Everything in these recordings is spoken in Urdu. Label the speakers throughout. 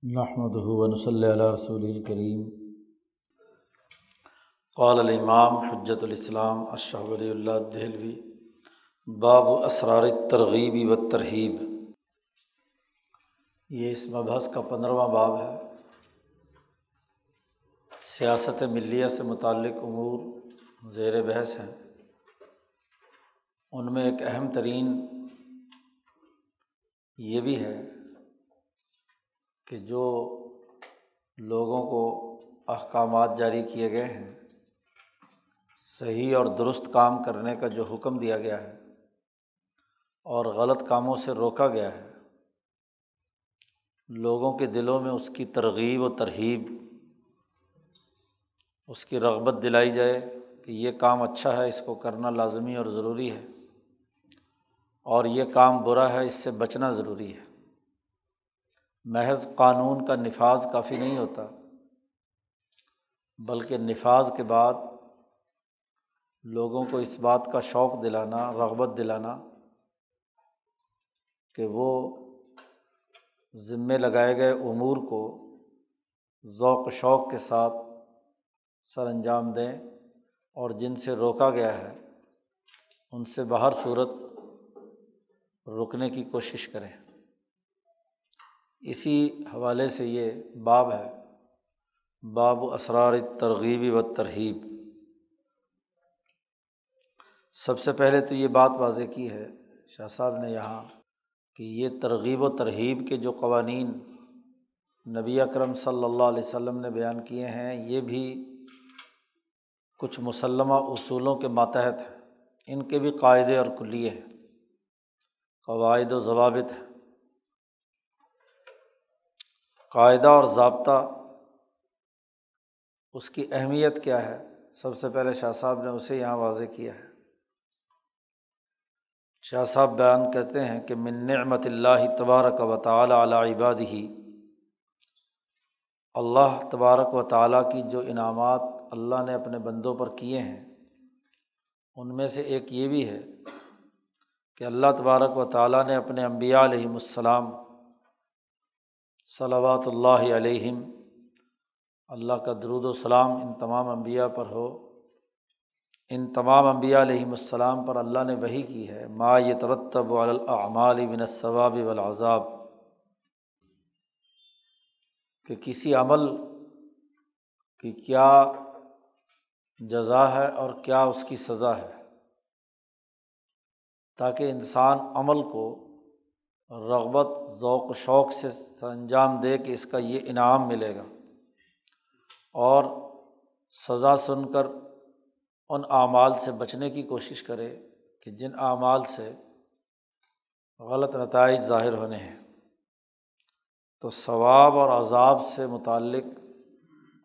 Speaker 1: نحمدہ ونصلی علی رسولہ الکریم۔ قال الامام حجۃ الاسلام الشیخ ولی اللہ دہلوی باب اسرار الترغیب والترہیب۔ یہ اس مبحث کا 15واں باب ہے۔ سیاست ملیہ سے متعلق امور زیر بحث ہیں، ان میں ایک اہم ترین یہ بھی ہے کہ جو لوگوں کو احکامات جاری کیے گئے ہیں، صحیح اور درست کام کرنے کا جو حکم دیا گیا ہے اور غلط کاموں سے روکا گیا ہے، لوگوں کے دلوں میں اس کی ترغیب و ترہیب، اس کی رغبت دلائی جائے کہ یہ کام اچھا ہے، اس کو کرنا لازمی اور ضروری ہے، اور یہ کام برا ہے، اس سے بچنا ضروری ہے۔ محض قانون کا نفاذ کافی نہیں ہوتا، بلکہ نفاذ کے بعد لوگوں کو اس بات کا شوق دلانا، رغبت دلانا کہ وہ ذمے لگائے گئے امور کو ذوق و شوق کے ساتھ سر انجام دیں، اور جن سے روکا گیا ہے ان سے بہر صورت رکنے کی کوشش کریں۔ اسی حوالے سے یہ باب ہے، باب اسرار الترغیب والترہیب۔ سب سے پہلے تو یہ بات واضح کی ہے شاہ صاحب نے یہاں کہ یہ ترغیب و ترہیب کے جو قوانین نبی اکرم صلی اللہ علیہ وسلم نے بیان کیے ہیں، یہ بھی کچھ مسلمہ اصولوں کے ماتحت ہیں، ان کے بھی قاعدے اور کلیے ہیں، قواعد و ضوابط ہیں۔ قاعدہ اور ضابطہ، اس کی اہمیت کیا ہے، سب سے پہلے شاہ صاحب نے اسے یہاں واضح کیا ہے۔ شاہ صاحب بیان کرتے ہیں کہ من نعمت اللہ تبارک و تعالی علی عبادہ، اللہ تبارک و تعالیٰ کی جو انعامات اللہ نے اپنے بندوں پر کیے ہیں، ان میں سے ایک یہ بھی ہے کہ اللہ تبارک و تعالیٰ نے اپنے انبیاء علیہم السلام صلوات اللہ علیہم، اللہ کا درود و سلام ان تمام انبیاء پر ہو، ان تمام انبیاء علیہم السلام پر اللہ نے وحی کی ہے ما یترتب علی الاعمال من الثواب والعذاب، کہ کسی عمل کی کیا جزا ہے اور کیا اس کی سزا ہے، تاکہ انسان عمل کو رغبت، ذوق و شوق سے انجام دے کہ اس کا یہ انعام ملے گا، اور سزا سن کر ان اعمال سے بچنے کی کوشش کرے کہ جن اعمال سے غلط نتائج ظاہر ہونے ہیں۔ تو ثواب اور عذاب سے متعلق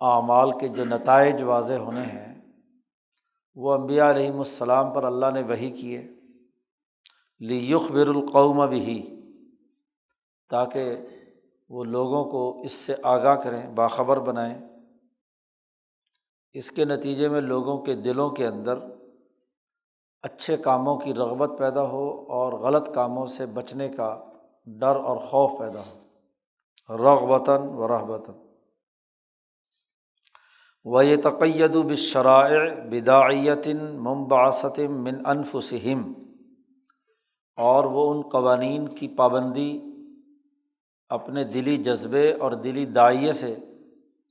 Speaker 1: اعمال کے جو نتائج واضح ہونے ہیں، وہ انبیاء علیہم السلام پر اللہ نے وحی کیے لِیُخْبِرُ الْقَوْمَ بِهِ، تاکہ وہ لوگوں کو اس سے آگاہ کریں، باخبر بنائیں۔ اس کے نتیجے میں لوگوں کے دلوں کے اندر اچھے کاموں کی رغبت پیدا ہو اور غلط کاموں سے بچنے کا ڈر اور خوف پیدا ہو، رغبتاً و رہبتاً۔ وَيَتَقَيَّدُ بِالشَّرَائِعِ بِدَاعِيَّةٍ مُنبَعَثَةٍ مِّنْ أَنفُسِهِمْ، اور وہ ان قوانین کی پابندی اپنے دلی جذبے اور دلی داعیے سے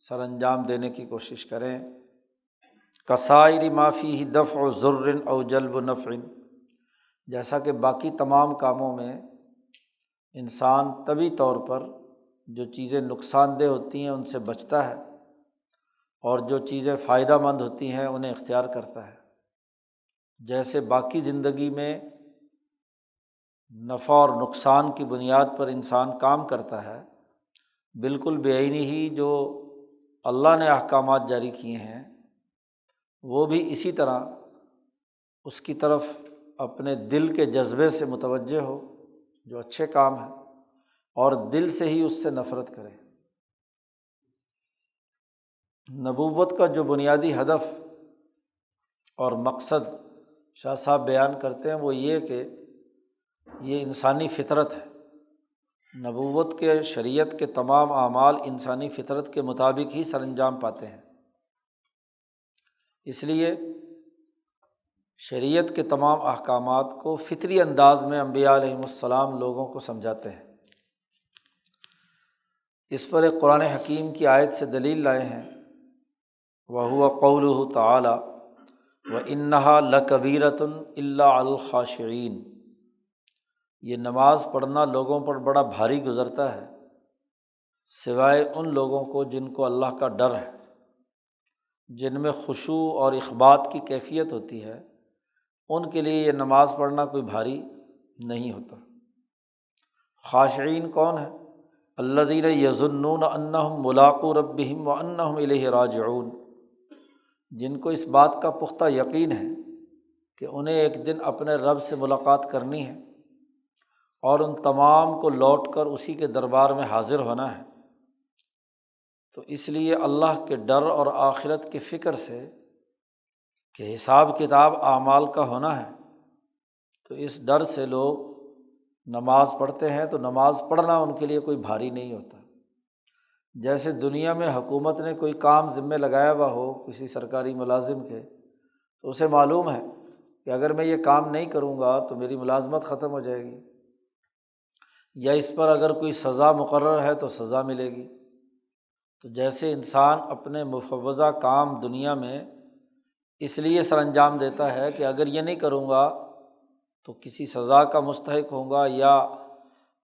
Speaker 1: سر انجام دینے کی کوشش کریں۔ کسائر ما فیہ دفع ضر او جلب نفع، جیسا کہ باقی تمام کاموں میں انسان طبعی طور پر جو چیزیں نقصان دہ ہوتی ہیں ان سے بچتا ہے، اور جو چیزیں فائدہ مند ہوتی ہیں انہیں اختیار کرتا ہے۔ جیسے باقی زندگی میں نفع اور نقصان کی بنیاد پر انسان کام کرتا ہے، بالکل بے عینی ہی جو اللہ نے احکامات جاری کیے ہیں وہ بھی اسی طرح اس کی طرف اپنے دل کے جذبے سے متوجہ ہو جو اچھے کام ہیں، اور دل سے ہی اس سے نفرت کرے۔ نبوت کا جو بنیادی ہدف اور مقصد شاہ صاحب بیان کرتے ہیں وہ یہ کہ یہ انسانی فطرت ہے نبوت کے شریعت کے تمام اعمال انسانی فطرت کے مطابق ہی سر انجام پاتے ہیں، اس لیے شریعت کے تمام احکامات کو فطری انداز میں انبیاء علیہم السلام لوگوں کو سمجھاتے ہیں۔ اس پر ایک قرآن حکیم کی آیت سے دلیل لائے ہیں، وَهُوَ قَوْلُهُ تَعَالَىٰ وَإِنَّهَا لَكَبِيرَةٌ إِلَّا عَلَى الْخَاشِعِينَ۔ یہ نماز پڑھنا لوگوں پر بڑا بھاری گزرتا ہے سوائے ان لوگوں کو جن کو اللہ کا ڈر ہے، جن میں خشوع اور اخبات کی کیفیت ہوتی ہے، ان کے لیے یہ نماز پڑھنا کوئی بھاری نہیں ہوتا۔ خاشعین کون ہے؟ الذین یظنون انہم ملاقو ربہم وانہم الیہ راجعون، جن کو اس بات کا پختہ یقین ہے کہ انہیں ایک دن اپنے رب سے ملاقات کرنی ہے اور ان تمام کو لوٹ کر اسی کے دربار میں حاضر ہونا ہے، تو اس لیے اللہ کے ڈر اور آخرت کی فکر سے کہ حساب کتاب اعمال کا ہونا ہے، تو اس ڈر سے لوگ نماز پڑھتے ہیں، تو نماز پڑھنا ان کے لیے کوئی بھاری نہیں ہوتا۔ جیسے دنیا میں حکومت نے کوئی کام ذمہ لگایا ہوا ہو کسی سرکاری ملازم کے، تو اسے معلوم ہے کہ اگر میں یہ کام نہیں کروں گا تو میری ملازمت ختم ہو جائے گی، یا اس پر اگر کوئی سزا مقرر ہے تو سزا ملے گی۔ تو جیسے انسان اپنے مفوضہ کام دنیا میں اس لیے سر انجام دیتا ہے کہ اگر یہ نہیں کروں گا تو کسی سزا کا مستحق ہوں گا، یا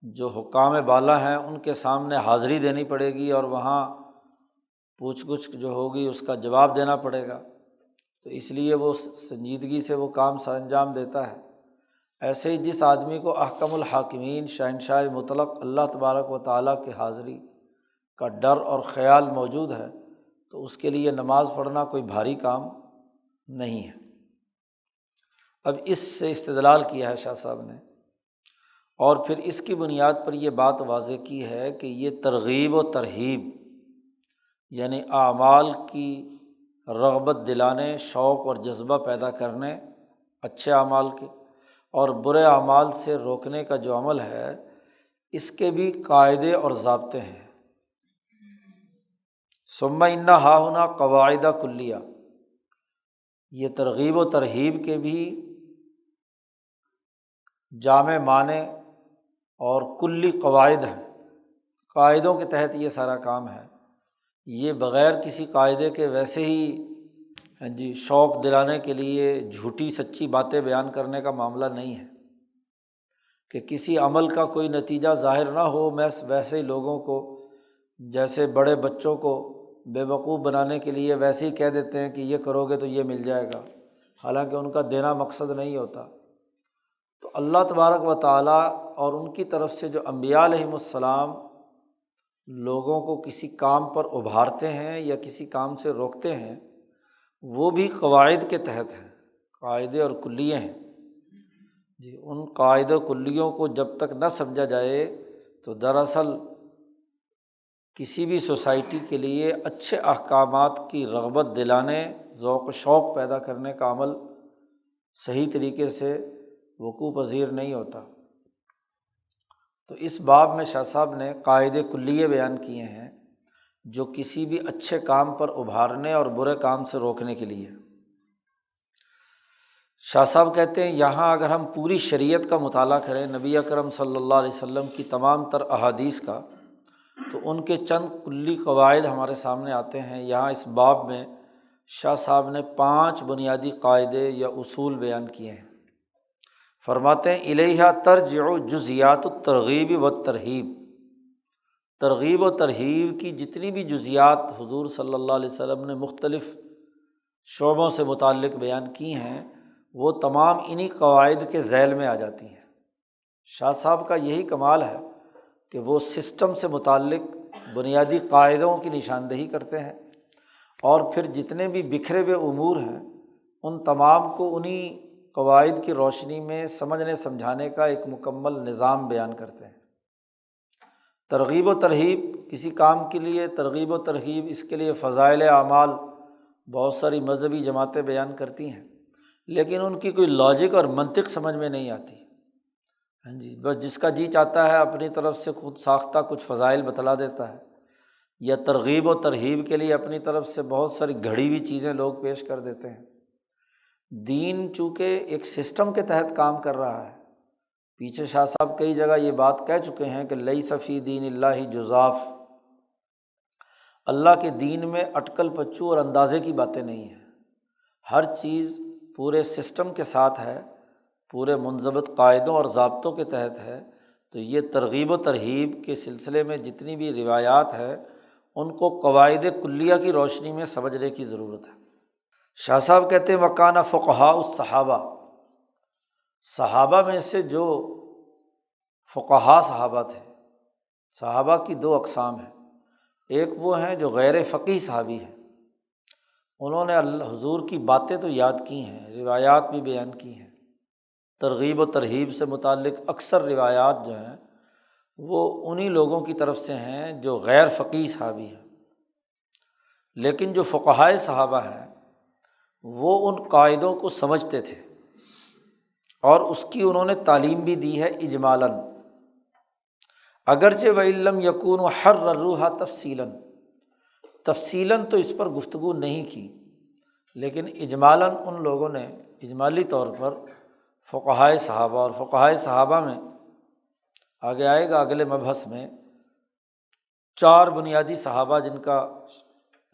Speaker 1: جو حکام بالا ہیں ان کے سامنے حاضری دینی پڑے گی اور وہاں پوچھ گچھ جو ہوگی اس کا جواب دینا پڑے گا، تو اس لیے وہ سنجیدگی سے وہ کام سر انجام دیتا ہے۔ ایسے ہی جس آدمی کو احکم الحاکمین شہنشاہ مطلق اللہ تبارک و تعالیٰ کے حاضری کا ڈر اور خیال موجود ہے، تو اس کے لیے نماز پڑھنا کوئی بھاری کام نہیں ہے۔ اب اس سے استدلال کیا ہے شاہ صاحب نے، اور پھر اس کی بنیاد پر یہ بات واضح کی ہے کہ یہ ترغیب و ترہیب، یعنی اعمال کی رغبت دلانے، شوق اور جذبہ پیدا کرنے اچھے اعمال کے، اور برے اعمال سے روکنے کا جو عمل ہے، اس کے بھی قاعدے اور ضابطے ہیں۔ ثم ان ہاہنا قواعد کلیہ، یہ ترغیب و ترہیب کے بھی جامع معنی اور کلی قواعد ہیں، قاعدوں کے تحت یہ سارا کام ہے۔ یہ بغیر کسی قاعدے کے ویسے ہی شوق دلانے کے لیے جھوٹی سچی باتیں بیان کرنے کا معاملہ نہیں ہے کہ کسی عمل کا کوئی نتیجہ ظاہر نہ ہو، میں ویسے ہی لوگوں کو جیسے بڑے بچوں کو بے وقوف بنانے کے لیے ویسے ہی کہہ دیتے ہیں کہ یہ کرو گے تو یہ مل جائے گا، حالانکہ ان کا دینا مقصد نہیں ہوتا۔ تو اللہ تبارک و تعالیٰ اور ان کی طرف سے جو انبیاء علیہم السلام لوگوں کو کسی کام پر ابھارتے ہیں یا کسی کام سے روکتے ہیں، وہ بھی قواعد کے تحت ہیں، قاعدے اور کلیے ہیں۔ ان قاعدے و کلیوں کو جب تک نہ سمجھا جائے تو دراصل کسی بھی سوسائٹی کے لیے اچھے احکامات کی رغبت دلانے، ذوق و شوق پیدا کرنے کا عمل صحیح طریقے سے وقوع پذیر نہیں ہوتا۔ تو اس باب میں شاہ صاحب نے قاعدے کلیے بیان کیے ہیں جو کسی بھی اچھے کام پر ابھارنے اور برے کام سے روکنے کے لیے۔ شاہ صاحب کہتے ہیں یہاں اگر ہم پوری شریعت کا مطالعہ کریں، نبی اکرم صلی اللہ علیہ وسلم کی تمام تر احادیث کا، تو ان کے چند کلی قواعد ہمارے سامنے آتے ہیں۔ یہاں اس باب میں شاہ صاحب نے 5 بنیادی قاعدے یا اصول بیان کیے ہیں۔ فرماتے ہیں الیہا ترجع جزیات الترغیب والترہیب، ترغیب و ترہیب کی جتنی بھی جزیات حضور صلی اللہ علیہ وسلم نے مختلف شعبوں سے متعلق بیان کی ہیں، وہ تمام انہی قواعد کے ذیل میں آ جاتی ہیں۔ شاہ صاحب کا یہی کمال ہے کہ وہ سسٹم سے متعلق بنیادی قاعدوں کی نشاندہی کرتے ہیں، اور پھر جتنے بھی بکھرے ہوئے امور ہیں ان تمام کو انہی قواعد کی روشنی میں سمجھنے سمجھانے کا ایک مکمل نظام بیان کرتے ہیں۔ ترغیب و ترہیب کسی کام کے لیے، ترغیب و ترہیب اس کے لیے فضائل اعمال بہت ساری مذہبی جماعتیں بیان کرتی ہیں، لیکن ان کی کوئی لاجک اور منطق سمجھ میں نہیں آتی۔ ہاں جی، بس جس کا جی چاہتا ہے اپنی طرف سے خود ساختہ کچھ فضائل بتلا دیتا ہے، یا ترغیب و ترہیب کے لیے اپنی طرف سے بہت ساری گھڑی ہوئی چیزیں لوگ پیش کر دیتے ہیں۔ دین چونکہ ایک سسٹم کے تحت کام کر رہا ہے، پیچھے شاہ صاحب کئی جگہ یہ بات کہہ چکے ہیں کہ لیس فی دین اللہ جزاف، اللہ کے دین میں اٹکل پچو اور اندازے کی باتیں نہیں ہیں، ہر چیز پورے سسٹم کے ساتھ ہے، پورے منضبط قاعدوں اور ضابطوں کے تحت ہے۔ تو یہ ترغیب و ترہیب کے سلسلے میں جتنی بھی روایات ہے ان کو قواعد کلیہ کی روشنی میں سمجھنے کی ضرورت ہے۔ شاہ صاحب کہتے ہیں وکانہ فقہاء الصحابہ، صحابہ میں سے جو فقہاء صحابہ تھے، صحابہ کی دو اقسام ہیں، ایک وہ ہیں جو غیر فقیہ صحابی ہیں، انہوں نے حضور کی باتیں تو یاد کی ہیں، روایات بھی بیان کی ہیں، ترغیب و ترہیب سے متعلق اکثر روایات جو ہیں وہ انہی لوگوں کی طرف سے ہیں جو غیر فقیہ صحابی ہیں۔ لیکن جو فقہائے صحابہ ہیں وہ ان قاعدوں کو سمجھتے تھے اور اس کی انہوں نے تعلیم بھی دی ہے اجمالاً، اگرچہ وَإِن لَّمْ يَكُونُوا حَرَّرُوهَا تفصیلاً، تفصیلاً تو اس پر گفتگو نہیں کی، لیکن اجمالاً ان لوگوں نے اجمالی طور پر فقہائے صحابہ، اور فقہائے صحابہ میں آگے آئے گا اگلے مبحث میں 4 بنیادی صحابہ جن کا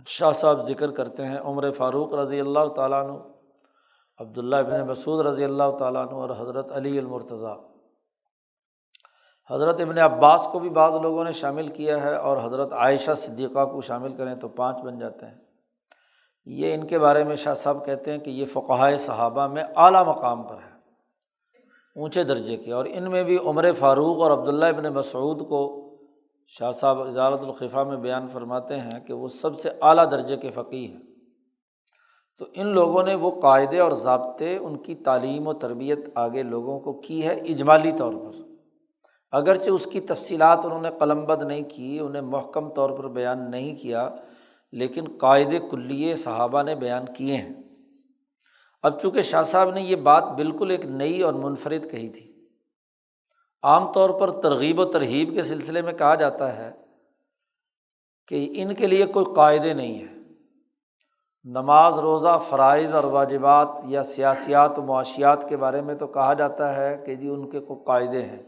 Speaker 1: شاہ صاحب ذکر کرتے ہیں، عمر فاروق رضی اللہ تعالیٰ عنہ، عبداللہ ابن مسعود رضی اللہ تعالیٰ عنہ، اور حضرت علی المرتضیٰ۔ حضرت ابن عباس کو بھی بعض لوگوں نے شامل کیا ہے، اور حضرت عائشہ صدیقہ کو شامل کریں تو 5 بن جاتے ہیں۔ یہ ان کے بارے میں شاہ صاحب کہتے ہیں کہ یہ فقہائے صحابہ میں اعلیٰ مقام پر ہے، اونچے درجے کے، اور ان میں بھی عمر فاروق اور عبداللہ ابن مسعود کو شاہ صاحب ازالۃ الخفا میں بیان فرماتے ہیں کہ وہ سب سے اعلیٰ درجے کے فقیہ ہیں۔ تو ان لوگوں نے وہ قاعدے اور ضابطے، ان کی تعلیم و تربیت آگے لوگوں کو کی ہے اجمالی طور پر، اگرچہ اس کی تفصیلات انہوں نے قلم بند نہیں کی، انہیں محکم طور پر بیان نہیں کیا، لیکن قاعدے کلیے صحابہ نے بیان کیے ہیں۔ اب چونکہ شاہ صاحب نے یہ بات بالکل ایک نئی اور منفرد کہی تھی، عام طور پر ترغیب و ترہیب کے سلسلے میں کہا جاتا ہے کہ ان کے لیے کوئی قاعدے نہیں ہیں، نماز روزہ فرائض اور واجبات یا سیاسیات و معاشیات کے بارے میں تو کہا جاتا ہے کہ جی ان کے کوئی قاعدے ہیں،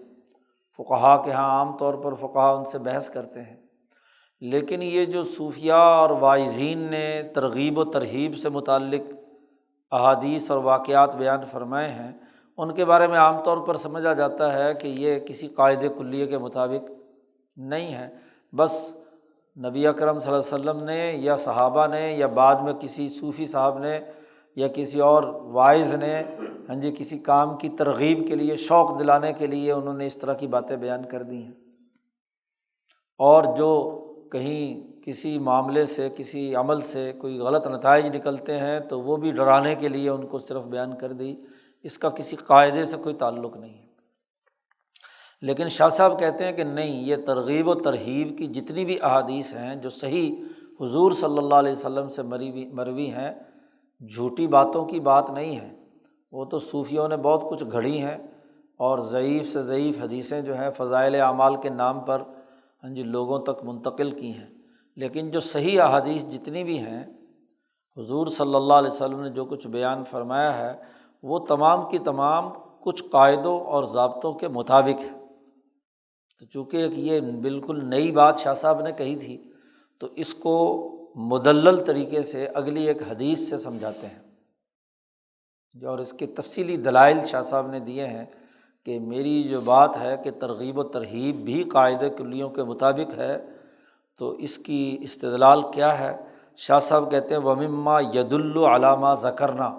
Speaker 1: فقہا کے ہاں عام طور پر فقہا ان سے بحث کرتے ہیں، لیکن یہ جو صوفیاء اور واعظین نے ترغیب و ترہیب سے متعلق احادیث اور واقعات بیان فرمائے ہیں، ان کے بارے میں عام طور پر سمجھا جاتا ہے کہ یہ کسی قاعدے کلیے کے مطابق نہیں ہے، بس نبی اکرم صلی اللہ علیہ وسلم نے یا صحابہ نے یا بعد میں کسی صوفی صاحب نے یا کسی اور واعظ نے ہاں جی کسی کام کی ترغیب کے لیے، شوق دلانے کے لیے انہوں نے اس طرح کی باتیں بیان کر دی ہیں، اور جو کہیں کسی معاملے سے کسی عمل سے کوئی غلط نتائج نکلتے ہیں تو وہ بھی ڈرانے کے لیے ان کو صرف بیان کر دی، اس کا کسی قاعدے سے کوئی تعلق نہیں ہے۔ لیکن شاہ صاحب کہتے ہیں کہ نہیں، یہ ترغیب و ترہیب کی جتنی بھی احادیث ہیں جو صحیح حضور صلی اللہ علیہ وسلم سے مروی ہیں، جھوٹی باتوں کی بات نہیں ہے، وہ تو صوفیوں نے بہت کچھ گھڑی ہیں، اور ضعیف سے ضعیف حدیثیں جو ہیں فضائل اعمال کے نام پر ہاں جی لوگوں تک منتقل کی ہیں، لیکن جو صحیح احادیث جتنی بھی ہیں حضور صلی اللہ علیہ وسلم نے جو کچھ بیان فرمایا ہے وہ تمام کی تمام کچھ قاعدوں اور ضابطوں کے مطابق ہے۔ تو چونکہ ایک یہ بالکل نئی بات شاہ صاحب نے کہی تھی تو اس کو مدلل طریقے سے اگلی ایک حدیث سے سمجھاتے ہیں، اور اس کے تفصیلی دلائل شاہ صاحب نے دیے ہیں کہ میری جو بات ہے کہ ترغیب و ترہیب بھی قاعدے کلیوں کے مطابق ہے، تو اس کی استدلال کیا ہے؟ شاہ صاحب کہتے ہیں وَمِمَّا يَدُلُّ عَلَىٰ مَا ذَكَرْنَا،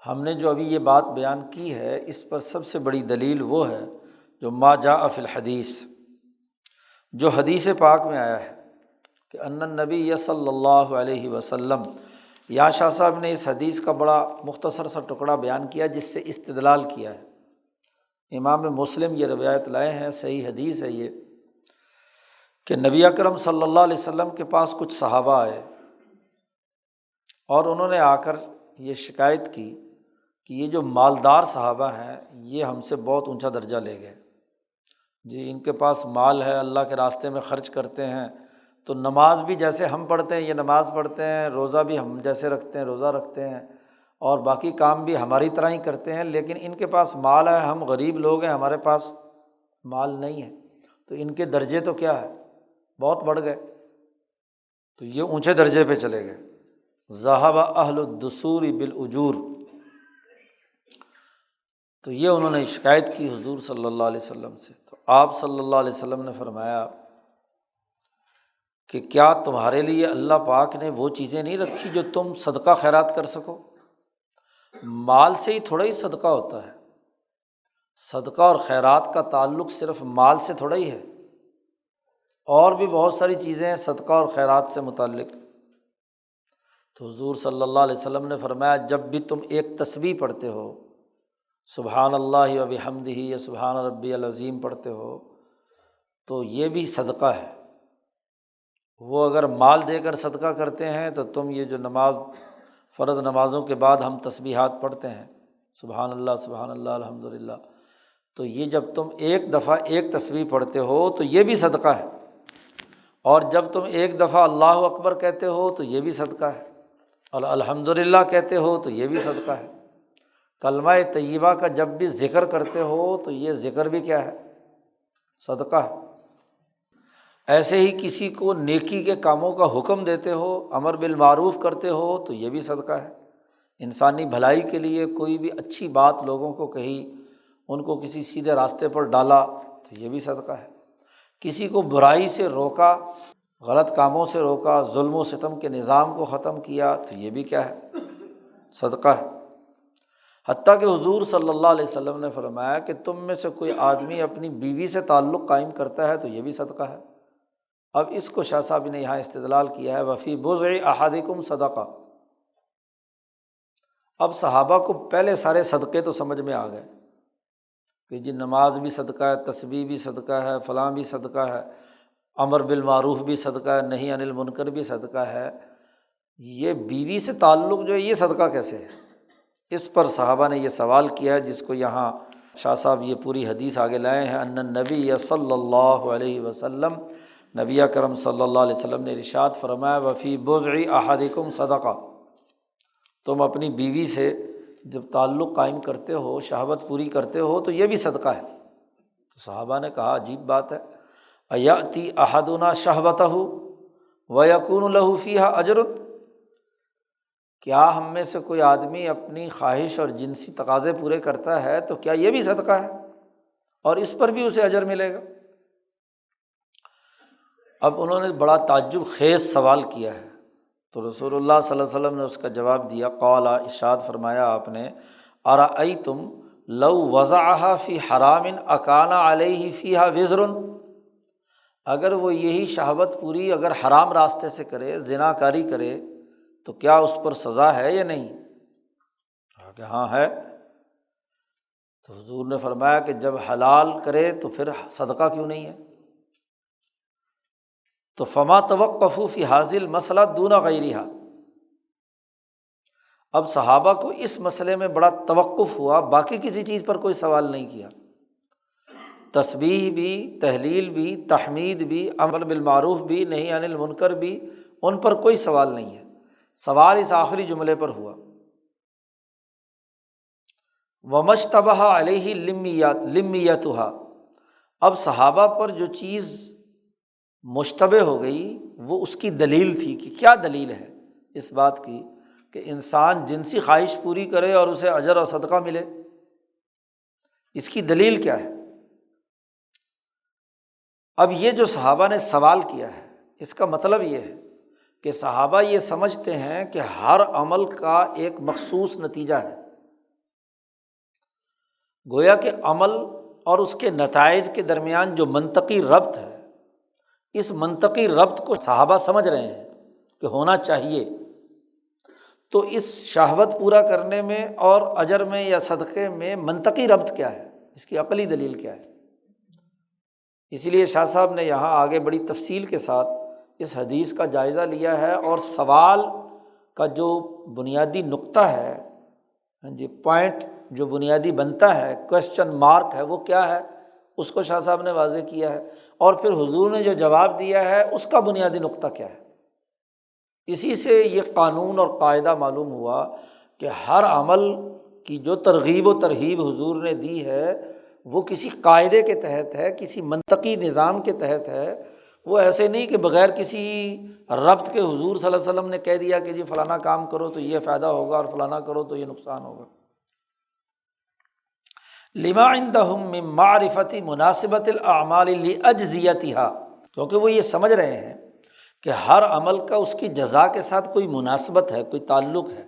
Speaker 1: ہم نے جو ابھی یہ بات بیان کی ہے اس پر سب سے بڑی دلیل وہ ہے جو ما جاء فی الحدیث، جو حدیث پاک میں آیا ہے کہ ان النبی صلی اللہ علیہ وسلم، یا شاہ صاحب نے اس حدیث کا بڑا مختصر سا ٹکڑا بیان کیا جس سے استدلال کیا ہے۔ امام مسلم یہ روایت لائے ہیں، صحیح حدیث ہے یہ، کہ نبی اکرم صلی اللہ علیہ وسلم کے پاس کچھ صحابہ آئے اور انہوں نے آ کر یہ شکایت کی کہ یہ جو مالدار صحابہ ہیں یہ ہم سے بہت اونچا درجہ لے گئے جی، ان کے پاس مال ہے، اللہ کے راستے میں خرچ کرتے ہیں، تو نماز بھی جیسے ہم پڑھتے ہیں یہ نماز پڑھتے ہیں، روزہ بھی ہم جیسے رکھتے ہیں روزہ رکھتے ہیں، اور باقی کام بھی ہماری طرح ہی کرتے ہیں، لیکن ان کے پاس مال ہے، ہم غریب لوگ ہیں، ہمارے پاس مال نہیں ہے، تو ان کے درجے تو کیا ہے، بہت بڑھ گئے، تو یہ اونچے درجے پہ چلے گئے۔ ذہب اہل الدثور بالاجور، تو یہ انہوں نے شکایت کی حضور صلی اللہ علیہ وسلم سے، تو آپ صلی اللہ علیہ وسلم نے فرمایا کہ کیا تمہارے لیے اللہ پاک نے وہ چیزیں نہیں رکھی جو تم صدقہ خیرات کر سکو؟ مال سے ہی تھوڑا ہی صدقہ ہوتا ہے، صدقہ اور خیرات کا تعلق صرف مال سے تھوڑا ہی ہے، اور بھی بہت ساری چیزیں ہیں صدقہ اور خیرات سے متعلق۔ تو حضور صلی اللہ علیہ وسلم نے فرمایا جب بھی تم ایک تسبیح پڑھتے ہو، سبحان اللہ و بحمدہ یا سبحان ربی العظیم پڑھتے ہو، تو یہ بھی صدقہ ہے۔ وہ اگر مال دے کر صدقہ کرتے ہیں تو تم یہ جو نماز، فرض نمازوں کے بعد ہم تسبیحات پڑھتے ہیں سبحان اللہ الحمدللہ، تو یہ جب تم ایک دفعہ ایک تسبیح پڑھتے ہو تو یہ بھی صدقہ ہے، اور جب تم ایک دفعہ اللہ اکبر کہتے ہو تو یہ بھی صدقہ ہے، اور الحمدللہ کہتے ہو تو یہ بھی صدقہ ہے۔ کلمہ طیبہ کا جب بھی ذکر کرتے ہو تو یہ ذکر بھی کیا ہے، صدقہ ہے۔ ایسے ہی کسی کو نیکی کے کاموں کا حکم دیتے ہو، امر بالمعروف کرتے ہو تو یہ بھی صدقہ ہے۔ انسانی بھلائی کے لیے کوئی بھی اچھی بات لوگوں کو کہی، ان کو کسی سیدھے راستے پر ڈالا تو یہ بھی صدقہ ہے۔ کسی کو برائی سے روکا، غلط کاموں سے روکا، ظلم و ستم کے نظام کو ختم کیا تو یہ بھی کیا ہے، صدقہ ہے۔ حتیٰ کہ حضور صلی اللہ علیہ وسلم نے فرمایا کہ تم میں سے کوئی آدمی اپنی بیوی سے تعلق قائم کرتا ہے تو یہ بھی صدقہ ہے۔ اب اس کو شاہ صاحب نے یہاں استدلال کیا ہے وفی بضع احدکم صدقہ۔ اب صحابہ کو پہلے سارے صدقے تو سمجھ میں آ گئے کہ جی نماز بھی صدقہ ہے، تسبیح بھی صدقہ ہے، فلاں بھی صدقہ ہے، امر بالمعروف بھی صدقہ ہے، نہی عن المنکر بھی صدقہ ہے، یہ بیوی سے تعلق جو ہے یہ صدقہ کیسے ہے؟ اس پر صحابہ نے یہ سوال کیا ہے، جس کو یہاں شاہ صاحب یہ پوری حدیث آگے لائے ہیں۔ ان النبی صلی اللہ علیہ وسلم، نبی اکرم صلی اللہ علیہ وسلم نے ارشاد فرمایا وفی بضع احدکم صدقہ، تم اپنی بیوی سے جب تعلق قائم کرتے ہو، شہوت پوری کرتے ہو تو یہ بھی صدقہ ہے۔ تو صحابہ نے کہا عجیب بات ہے، ایاتی احدنا شہوتہ ویکون لہ فیہا اجر، کیا ہم میں سے کوئی آدمی اپنی خواہش اور جنسی تقاضے پورے کرتا ہے تو کیا یہ بھی صدقہ ہے اور اس پر بھی اسے اجر ملے گا؟ اب انہوں نے بڑا تعجب خیز سوال کیا ہے، تو رسول اللہ صلی اللہ علیہ وسلم نے اس کا جواب دیا، قال، ارشاد فرمایا آپ نے، ارأیتم لو وضعها فی حرام اکان علیہ فیہا وزر، اگر وہ یہی شہوت پوری اگر حرام راستے سے کرے، زنا کاری کرے تو کیا اس پر سزا ہے یا نہیں؟ کہا کہ ہاں ہے۔ تو حضور نے فرمایا کہ جب حلال کرے تو پھر صدقہ کیوں نہیں ہے؟ تو فما توقفوا فی ھذہ المسئلہ دون غیرہا، اب صحابہ کو اس مسئلے میں بڑا توقف ہوا، باقی کسی چیز پر کوئی سوال نہیں کیا، تسبیح بھی، تہلیل بھی، تحمید بھی، امر بالمعروف بھی، نہی عن المنکر بھی، ان پر کوئی سوال نہیں ہے، سوال اس آخری جملے پر ہوا، وَمَشْتَبَهَ عَلَيْهِ لِمِّيَّتُهَا، اب صحابہ پر جو چیز مشتبہ ہو گئی وہ اس کی دلیل تھی کہ کیا دلیل ہے اس بات کی کہ انسان جنسی خواہش پوری کرے اور اسے اجر اور صدقہ ملے، اس کی دلیل کیا ہے؟ اب یہ جو صحابہ نے سوال کیا ہے اس کا مطلب یہ ہے کہ صحابہ یہ سمجھتے ہیں کہ ہر عمل کا ایک مخصوص نتیجہ ہے، گویا کہ عمل اور اس کے نتائج کے درمیان جو منطقی ربط ہے، اس منطقی ربط کو صحابہ سمجھ رہے ہیں کہ ہونا چاہیے، تو اس شہوت پورا کرنے میں اور اجر میں یا صدقے میں منطقی ربط کیا ہے، اس کی عقلی دلیل کیا ہے؟ اسی لیے شاہ صاحب نے یہاں آگے بڑی تفصیل کے ساتھ اس حدیث کا جائزہ لیا ہے، اور سوال کا جو بنیادی نقطہ ہے جی پوائنٹ جو بنیادی بنتا ہے، کویسچن مارک ہے، وہ کیا ہے، اس کو شاہ صاحب نے واضح کیا ہے، اور پھر حضور نے جو جواب دیا ہے اس کا بنیادی نقطہ کیا ہے۔ اسی سے یہ قانون اور قاعدہ معلوم ہوا کہ ہر عمل کی جو ترغیب و ترہیب حضور نے دی ہے وہ کسی قاعدے کے تحت ہے، کسی منطقی نظام کے تحت ہے۔ وہ ایسے نہیں کہ بغیر کسی ربط کے حضور صلی اللہ علیہ وسلم نے کہہ دیا کہ جی فلانا کام کرو تو یہ فائدہ ہوگا اور فلانا کرو تو یہ نقصان ہوگا۔ لما عندهم من معرفت مناسبت الاعمال لاجزیتها، کیونکہ وہ یہ سمجھ رہے ہیں کہ ہر عمل کا اس کی جزا کے ساتھ کوئی مناسبت ہے، کوئی تعلق ہے،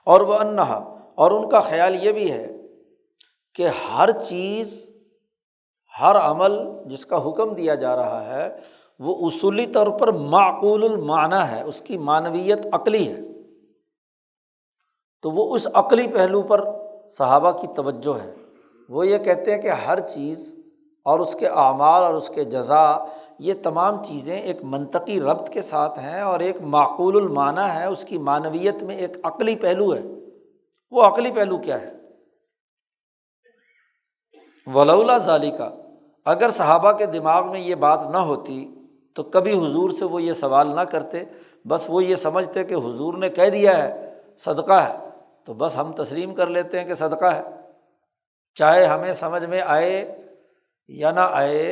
Speaker 1: اور وہ انہا، اور ان کا خیال یہ بھی ہے کہ ہر چیز، ہر عمل جس کا حکم دیا جا رہا ہے وہ اصولی طور پر معقول المعنی ہے، اس کی معنویت عقلی ہے، تو وہ اس عقلی پہلو پر صحابہ کی توجہ ہے۔ وہ یہ کہتے ہیں کہ ہر چیز اور اس کے اعمال اور اس کے جزا، یہ تمام چیزیں ایک منطقی ربط کے ساتھ ہیں اور ایک معقول المعنی ہے، اس کی معنویت میں ایک عقلی پہلو ہے۔ وہ عقلی پہلو کیا ہے؟ ولولا ذالک، اگر صحابہ کے دماغ میں یہ بات نہ ہوتی تو کبھی حضور سے وہ یہ سوال نہ کرتے، بس وہ یہ سمجھتے کہ حضور نے کہہ دیا ہے صدقہ ہے تو بس ہم تسلیم کر لیتے ہیں کہ صدقہ ہے، چاہے ہمیں سمجھ میں آئے یا نہ آئے۔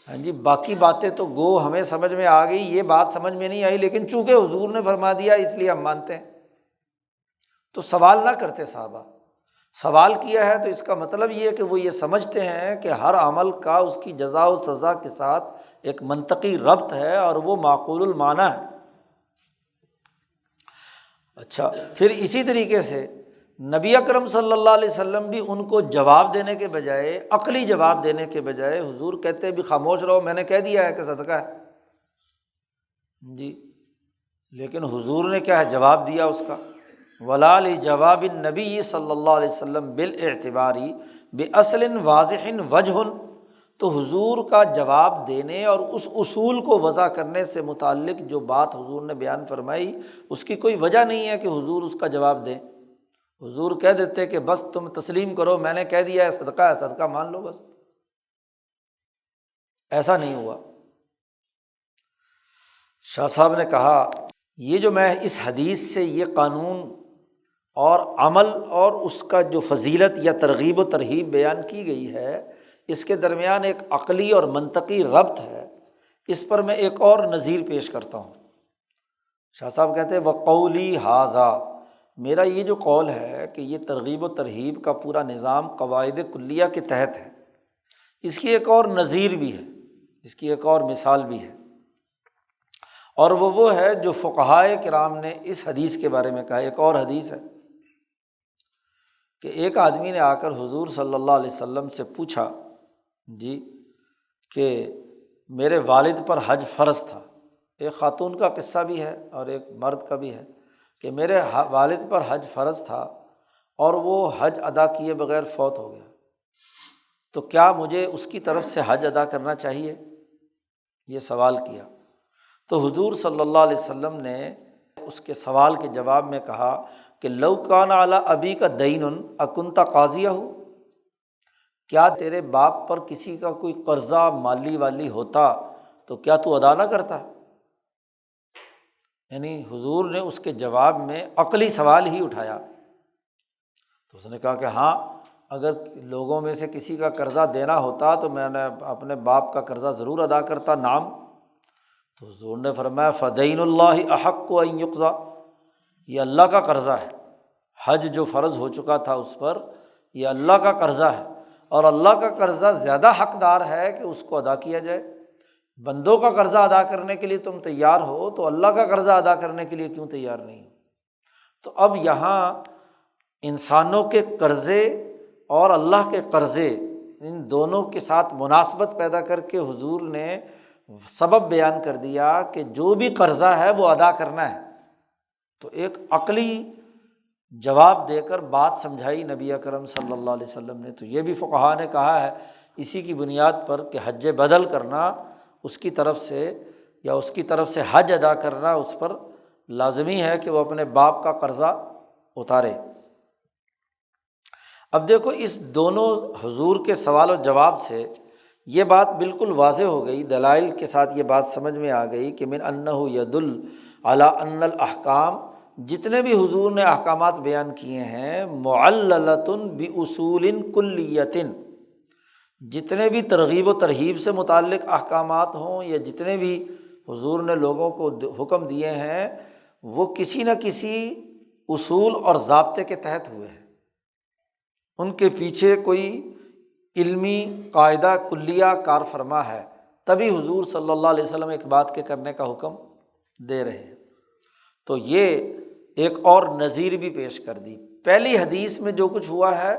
Speaker 1: ہاں جی، باقی باتیں تو گو ہمیں سمجھ میں آ گئی، یہ بات سمجھ میں نہیں آئی، لیکن چونکہ حضور نے فرما دیا اس لیے ہم مانتے ہیں۔ تو سوال نہ کرتے صحابہ، سوال کیا ہے تو اس کا مطلب یہ ہے کہ وہ یہ سمجھتے ہیں کہ ہر عمل کا اس کی جزا و سزا کے ساتھ ایک منطقی ربط ہے اور وہ معقول المعنی ہے۔ اچھا، پھر اسی طریقے سے نبی اکرم صلی اللہ علیہ وسلم بھی ان کو جواب دینے کے بجائے، عقلی جواب دینے کے بجائے، حضور کہتے بھی خاموش رہو، میں نے کہہ دیا ہے کہ صدقہ ہے جی، لیکن حضور نے کیا ہے جواب دیا اس کا، ولا لجواب النبی صلی اللہ علیہ وسلم بالاعتبار باصل واضح وجہ، تو حضور کا جواب دینے اور اس اصول کو وضع کرنے سے متعلق جو بات حضور نے بیان فرمائی اس کی کوئی وجہ نہیں ہے کہ حضور اس کا جواب دیں۔ حضور کہہ دیتے کہ بس تم تسلیم کرو، میں نے کہہ دیا ہے صدقہ ہے، صدقہ مان لو، بس۔ ایسا نہیں ہوا۔ شاہ صاحب نے کہا یہ جو میں اس حدیث سے یہ قانون اور عمل اور اس کا جو فضیلت یا ترغیب و ترہیب بیان کی گئی ہے، اس کے درمیان ایک عقلی اور منطقی ربط ہے، اس پر میں ایک اور نظیر پیش کرتا ہوں۔ شاہ صاحب کہتے ہیں وقولی ھذا، میرا یہ جو قول ہے کہ یہ ترغیب و ترہیب کا پورا نظام قواعد کلیہ کے تحت ہے، اس کی ایک اور نظیر بھی ہے، اس کی ایک اور مثال بھی ہے، اور وہ ہے جو فقہائے کرام نے اس حدیث کے بارے میں کہا۔ ایک اور حدیث ہے کہ ایک آدمی نے آ کر حضور صلی اللہ علیہ وسلم سے پوچھا جی کہ میرے والد پر حج فرض تھا۔ ایک خاتون کا قصہ بھی ہے اور ایک مرد کا بھی ہے کہ میرے والد پر حج فرض تھا اور وہ حج ادا کیے بغیر فوت ہو گیا، تو کیا مجھے اس کی طرف سے حج ادا کرنا چاہیے؟ یہ سوال کیا تو حضور صلی اللہ علیہ وسلم نے اس کے سوال کے جواب میں کہا کہ لو کان علی ابی کا دین اکنت قاضیہ، کیا تیرے باپ پر کسی کا کوئی قرضہ مالی والی ہوتا تو کیا تو ادا نہ کرتا؟ یعنی حضور نے اس کے جواب میں عقلی سوال ہی اٹھایا۔ تو اس نے کہا کہ ہاں، اگر لوگوں میں سے کسی کا قرضہ دینا ہوتا تو میں نے اپنے باپ کا قرضہ ضرور ادا کرتا، نام۔ تو حضور نے فرمایا فدین اللہ احق ان یقضی، یہ اللہ کا قرضہ ہے، حج جو فرض ہو چکا تھا اس پر، یہ اللہ کا قرضہ ہے، اور اللہ کا قرضہ زیادہ حقدار ہے کہ اس کو ادا کیا جائے۔ بندوں کا قرضہ ادا کرنے کے لیے تم تیار ہو تو اللہ کا قرضہ ادا کرنے کے لیے کیوں تیار نہیں ہو؟ تو اب یہاں انسانوں کے قرضے اور اللہ کے قرضے، ان دونوں کے ساتھ مناسبت پیدا کر کے حضور نے سبب بیان کر دیا کہ جو بھی قرضہ ہے وہ ادا کرنا ہے۔ تو ایک عقلی جواب دے کر بات سمجھائی نبی اکرم صلی اللہ علیہ وسلم نے۔ تو یہ بھی فقہاء نے کہا ہے اسی کی بنیاد پر کہ حج بدل کرنا اس کی طرف سے، یا اس کی طرف سے حج ادا کرنا اس پر لازمی ہے کہ وہ اپنے باپ کا قرضہ اتارے۔ اب دیکھو اس دونوں حضور کے سوال و جواب سے یہ بات بالکل واضح ہو گئی، دلائل کے ساتھ یہ بات سمجھ میں آ گئی کہ من انہ یدل علی ان الاحکام، جتنے بھی حضور نے احکامات بیان کیے ہیں، معللۃ باصول کلیۃ، جتنے بھی ترغیب و ترہیب سے متعلق احکامات ہوں یا جتنے بھی حضور نے لوگوں کو حکم دیے ہیں، وہ کسی نہ کسی اصول اور ضابطے کے تحت ہوئے ہیں، ان کے پیچھے کوئی علمی قاعدہ کلیہ کار فرما ہے، تبھی حضور صلی اللہ علیہ وسلم ایک بات کے کرنے کا حکم دے رہے ہیں۔ تو یہ ایک اور نظیر بھی پیش کر دی۔ پہلی حدیث میں جو کچھ ہوا ہے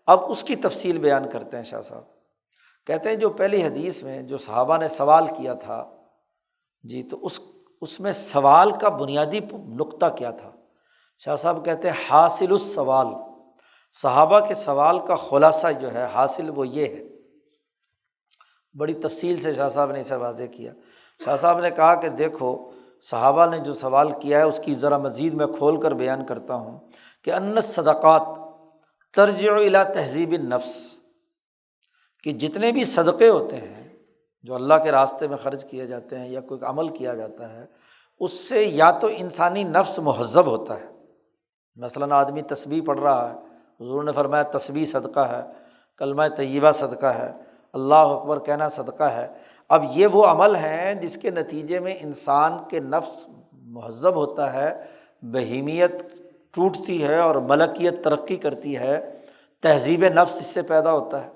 Speaker 1: اب اس کی تفصیل بیان کرتے ہیں شاہ صاحب۔ کہتے ہیں جو پہلی حدیث میں جو صحابہ نے سوال کیا تھا جی، تو اس میں سوال کا بنیادی نقطہ کیا تھا؟ شاہ صاحب کہتے ہیں حاصل السوال، صحابہ کے سوال کا خلاصہ جو ہے حاصل وہ یہ ہے۔ بڑی تفصیل سے شاہ صاحب نے اسے واضح کیا۔ شاہ صاحب نے کہا کہ دیکھو صحابہ نے جو سوال کیا ہے اس کی ذرا مزید میں کھول کر بیان کرتا ہوں کہ ان الصدقات ترجع الی تہذیب النفس، کہ جتنے بھی صدقے ہوتے ہیں جو اللہ کے راستے میں خرچ کیے جاتے ہیں یا کوئی عمل کیا جاتا ہے، اس سے یا تو انسانی نفس مہذب ہوتا ہے، مثلاً آدمی تسبیح پڑھ رہا ہے، حضور نے فرمایا تسبیح صدقہ ہے، کلمہ طیبہ صدقہ ہے، اللہ اکبر کہنا صدقہ ہے۔ اب یہ وہ عمل ہیں جس کے نتیجے میں انسان کے نفس مہذب ہوتا ہے، بہیمیت ٹوٹتی ہے اور ملکیت ترقی کرتی ہے، تہذیب نفس اس سے پیدا ہوتا ہے۔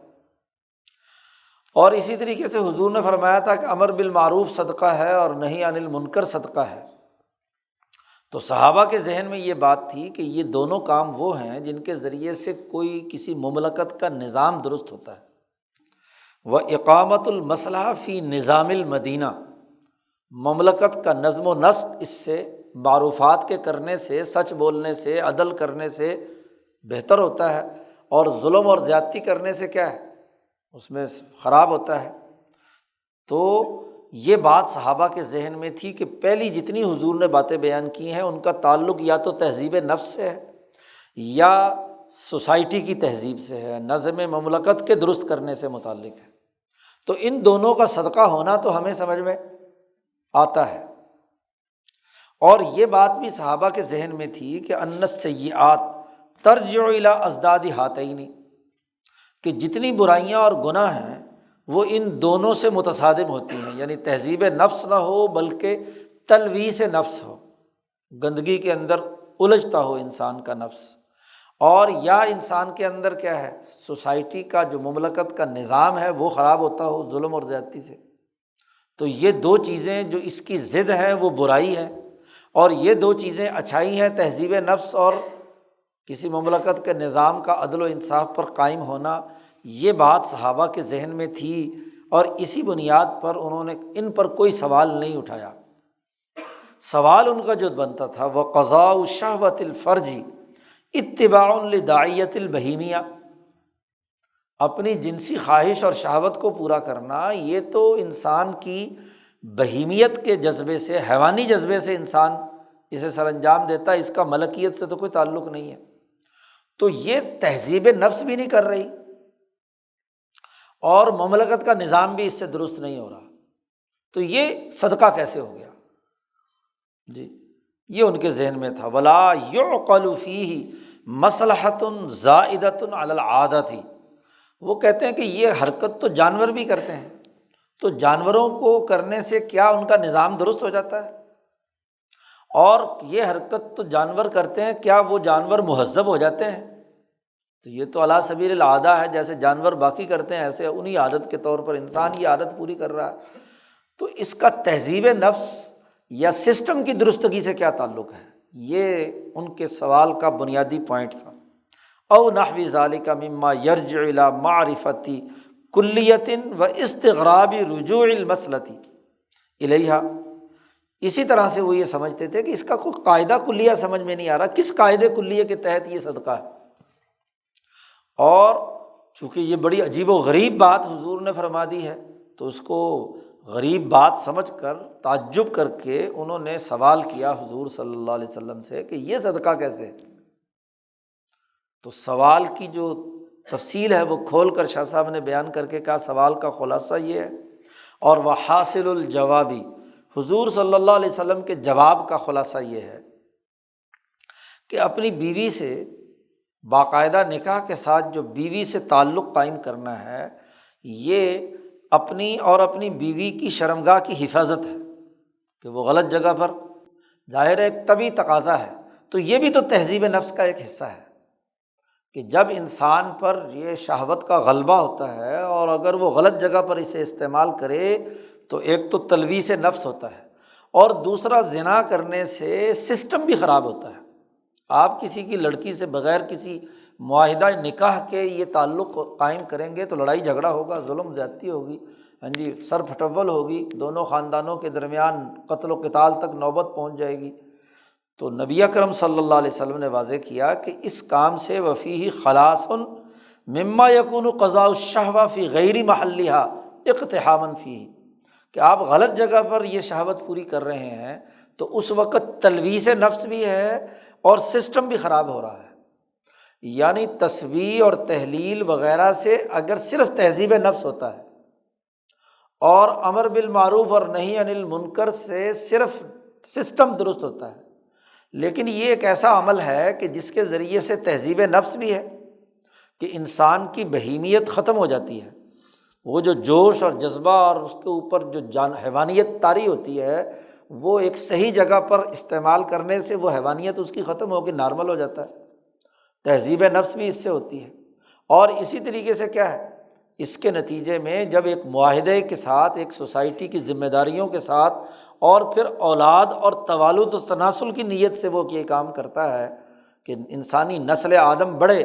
Speaker 1: اور اسی طریقے سے حضور نے فرمایا تھا کہ امر بالمعروف صدقہ ہے اور نہی عن المنکر صدقہ ہے۔ تو صحابہ کے ذہن میں یہ بات تھی کہ یہ دونوں کام وہ ہیں جن کے ذریعے سے کوئی کسی مملکت کا نظام درست ہوتا ہے۔ وَإِقَامَةُ الْمَصْلَحَةِ فِي نِظَامِ الْمَدِینَہ، مملکت کا نظم و نسق اس سے، معروفات کے کرنے سے، سچ بولنے سے، عدل کرنے سے بہتر ہوتا ہے، اور ظلم اور زیادتی کرنے سے کیا ہے، اس میں خراب ہوتا ہے۔ تو یہ بات صحابہ کے ذہن میں تھی کہ پہلی جتنی حضور نے باتیں بیان کی ہیں ان کا تعلق یا تو تہذیب نفس سے ہے یا سوسائٹی کی تہذیب سے ہے، نظم مملکت کے درست کرنے سے متعلق ہے۔ تو ان دونوں کا صدقہ ہونا تو ہمیں سمجھ میں آتا ہے۔ اور یہ بات بھی صحابہ کے ذہن میں تھی کہ ان السیئات ترجع الی ازداد ہاتین، کہ جتنی برائیاں اور گناہ ہیں وہ ان دونوں سے متصادم ہوتی ہیں، یعنی تہذیب نفس نہ ہو بلکہ تلویث نفس ہو، گندگی کے اندر الجھتا ہو انسان کا نفس، اور یا انسان کے اندر کیا ہے، سوسائٹی کا جو مملکت کا نظام ہے وہ خراب ہوتا ہو ظلم اور زیادتی سے۔ تو یہ دو چیزیں جو اس کی ضد ہیں وہ برائی ہے، اور یہ دو چیزیں اچھائی ہیں، تہذیب نفس اور کسی مملکت کے نظام کا عدل و انصاف پر قائم ہونا۔ یہ بات صحابہ کے ذہن میں تھی اور اسی بنیاد پر انہوں نے ان پر کوئی سوال نہیں اٹھایا۔ سوال ان کا جو بنتا تھا وہ قضاء شہوۃ الفرج اتباع لداعیۃ البہیمیہ، اپنی جنسی خواہش اور شہوت کو پورا کرنا، یہ تو انسان کی بہیمیت کے جذبے سے، حیوانی جذبے سے انسان اسے سر انجام دیتا ہے، اس کا ملکیت سے تو کوئی تعلق نہیں ہے۔ تو یہ تہذیب نفس بھی نہیں کر رہی اور مملکت کا نظام بھی اس سے درست نہیں ہو رہا، تو یہ صدقہ کیسے ہو گیا؟ جی یہ ان کے ذہن میں تھا۔ ولا يعقل فیہ مصلحۃ زائدۃ علی العادۃ، وہ کہتے ہیں کہ یہ حرکت تو جانور بھی کرتے ہیں، تو جانوروں کو کرنے سے کیا ان کا نظام درست ہو جاتا ہے؟ اور یہ حرکت تو جانور کرتے ہیں، کیا وہ جانور مہذب ہو جاتے ہیں؟ تو یہ تو علی سبیل العادہ ہے، جیسے جانور باقی کرتے ہیں ایسے انہی عادت کے طور پر انسان یہ عادت پوری کر رہا ہے۔ تو اس کا تہذیب نفس یا سسٹم کی درستگی سے کیا تعلق ہے؟ یہ ان کے سوال کا بنیادی پوائنٹ تھا۔ او نحو ذالک مما یرجع الی معرفۃ کلیۃ و استغراب رجوع المسلۃ الیہا، اسی طرح سے وہ یہ سمجھتے تھے کہ اس کا کوئی قاعدہ کلیہ سمجھ میں نہیں آ رہا، کس قاعدے کلیہ کے تحت یہ صدقہ ہے۔ اور چونکہ یہ بڑی عجیب و غریب بات حضور نے فرما دی ہے تو اس کو غریب بات سمجھ کر تعجب کر کے انہوں نے سوال کیا حضور صلی اللہ علیہ وسلم سے کہ یہ صدقہ کیسے ہے؟ تو سوال کی جو تفصیل ہے وہ کھول کر شاہ صاحب نے بیان کر کے کہا سوال کا خلاصہ یہ ہے، اور وحاصل الجوابی، حضور صلی اللہ علیہ وسلم کے جواب کا خلاصہ یہ ہے کہ اپنی بیوی سے باقاعدہ نکاح کے ساتھ جو بیوی سے تعلق قائم کرنا ہے، یہ اپنی اور اپنی بیوی کی شرمگاہ کی حفاظت ہے کہ وہ غلط جگہ پر، ظاہر ہے ایک طبعی تقاضا ہے، تو یہ بھی تو تہذیب نفس کا ایک حصہ ہے کہ جب انسان پر یہ شہوت کا غلبہ ہوتا ہے اور اگر وہ غلط جگہ پر اسے استعمال کرے تو ایک تو تلویث نفس ہوتا ہے، اور دوسرا زنا کرنے سے سسٹم بھی خراب ہوتا ہے۔ آپ کسی کی لڑکی سے بغیر کسی معاہدہ نکاح کے یہ تعلق قائم کریں گے تو لڑائی جھگڑا ہوگا، ظلم زیادتی ہوگی، ہاں جی، سر پھٹول ہوگی، دونوں خاندانوں کے درمیان قتل و قتال تک نوبت پہنچ جائے گی۔ تو نبی اکرم صلی اللہ علیہ وسلم نے واضح کیا کہ اس کام سے وفیہ خلاص مما یکون قضاء الشہوہ فی غیر محلہا اقتحاما فیہ، کہ آپ غلط جگہ پر یہ شہوت پوری کر رہے ہیں تو اس وقت تلویث نفس بھی ہے اور سسٹم بھی خراب ہو رہا ہے۔ یعنی تسبیح اور تحلیل وغیرہ سے اگر صرف تہذیب نفس ہوتا ہے اور امر بالمعروف اور نہی عن المنکر سے صرف سسٹم درست ہوتا ہے، لیکن یہ ایک ایسا عمل ہے کہ جس کے ذریعے سے تہذیب نفس بھی ہے کہ انسان کی بہیمیت ختم ہو جاتی ہے، وہ جو جوش اور جذبہ اور اس کے اوپر جو حیوانیت طاری ہوتی ہے وہ ایک صحیح جگہ پر استعمال کرنے سے وہ حیوانیت اس کی ختم ہو کے نارمل ہو جاتا ہے۔ تہذیب نفس بھی اس سے ہوتی ہے، اور اسی طریقے سے کیا ہے، اس کے نتیجے میں جب ایک معاہدے کے ساتھ، ایک سوسائٹی کی ذمہ داریوں کے ساتھ، اور پھر اولاد اور توالد و تناسل کی نیت سے وہ یہ کام کرتا ہے کہ انسانی نسل آدم بڑھے،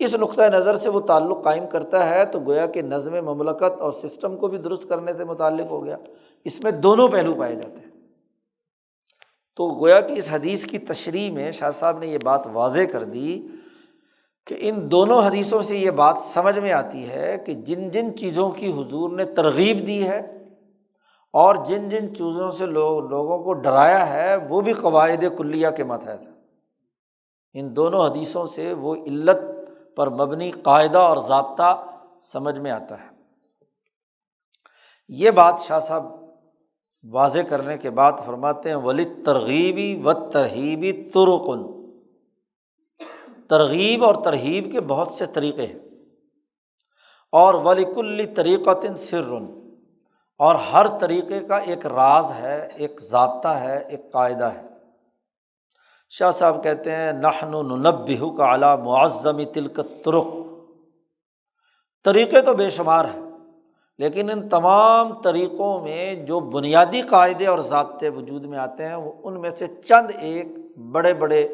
Speaker 1: اس نقطۂ نظر سے وہ تعلق قائم کرتا ہے، تو گویا کہ نظم مملکت اور سسٹم کو بھی درست کرنے سے متعلق ہو گیا۔ اس میں دونوں پہلو پائے جاتے ہیں۔ تو گویا کہ اس حدیث کی تشریح میں شاہ صاحب نے یہ بات واضح کر دی کہ ان دونوں حدیثوں سے یہ بات سمجھ میں آتی ہے کہ جن جن چیزوں کی حضور نے ترغیب دی ہے اور جن جن چیزوں سے لوگوں کو ڈرایا ہے وہ بھی قواعد کلیہ کے ماتحت ہے۔ ان دونوں حدیثوں سے وہ علت پر مبنی قاعدہ اور ضابطہ سمجھ میں آتا ہے۔ یہ بات شاہ صاحب واضح کرنے کے بعد فرماتے ہیں وَلِلتَّرْغِیبِ وَالتَّرْہِیبِ طُرُقٌ، ترغیب اور ترہیب کے بہت سے طریقے ہیں، اور وَلِكُلِّ طَرِيقَةٍ سِرٌ، اور ہر طریقے کا ایک راز ہے، ایک ضابطہ ہے، ایک قاعدہ ہے۔ شاہ صاحب کہتے ہیں نحن ننبہک علی معظم تلک الطرق، طریقے تو بے شمار ہیں لیکن ان تمام طریقوں میں جو بنیادی قاعدے اور ضابطے وجود میں آتے ہیں وہ ان میں سے چند ایک بڑے بڑے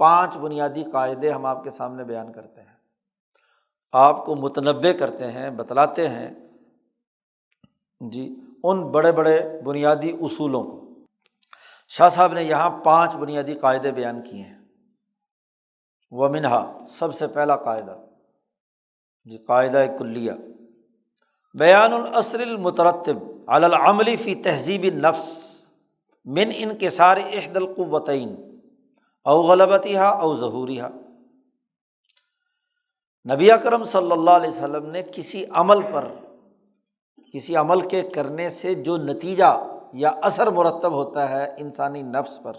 Speaker 1: 5 بنیادی قاعدے ہم آپ کے سامنے بیان کرتے ہیں، آپ کو متنبہ کرتے ہیں، بتلاتے ہیں جی ان بڑے بڑے بنیادی اصولوں کو۔ شاہ صاحب نے یہاں 5 بنیادی قاعدے بیان کیے ہیں۔ ومنہا، سب سے پہلا قاعدہ جی قاعدہ کلیہ، بیان الاصل المترتب علی العمل فی تہذیب النفس من انکسار احدی القوتین او غلبتها او ظہورها۔ نبی اکرم صلی اللہ علیہ وسلم نے کسی عمل کے کرنے سے جو نتیجہ یا اثر مرتب ہوتا ہے انسانی نفس پر،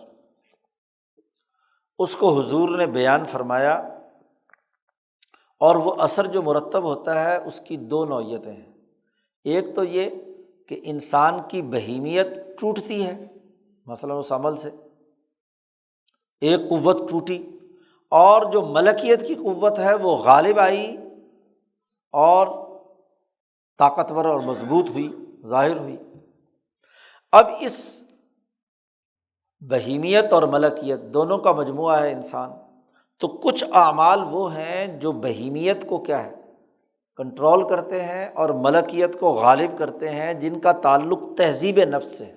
Speaker 1: اس کو حضور نے بیان فرمایا، اور وہ اثر جو مرتب ہوتا ہے اس کی 2 نوعیتیں ہیں۔ ایک تو یہ کہ انسان کی بہیمیت ٹوٹتی ہے، مثلاً اس عمل سے ایک قوت ٹوٹی، اور جو ملکیت کی قوت ہے وہ غالب آئی اور طاقتور اور مضبوط ہوئی، ظاہر ہوئی۔ اب اس بہیمیت اور ملکیت دونوں کا مجموعہ ہے انسان، تو کچھ اعمال وہ ہیں جو بہیمیت کو کیا ہے کنٹرول کرتے ہیں اور ملکیت کو غالب کرتے ہیں، جن کا تعلق تہذیب نفس سے ہے۔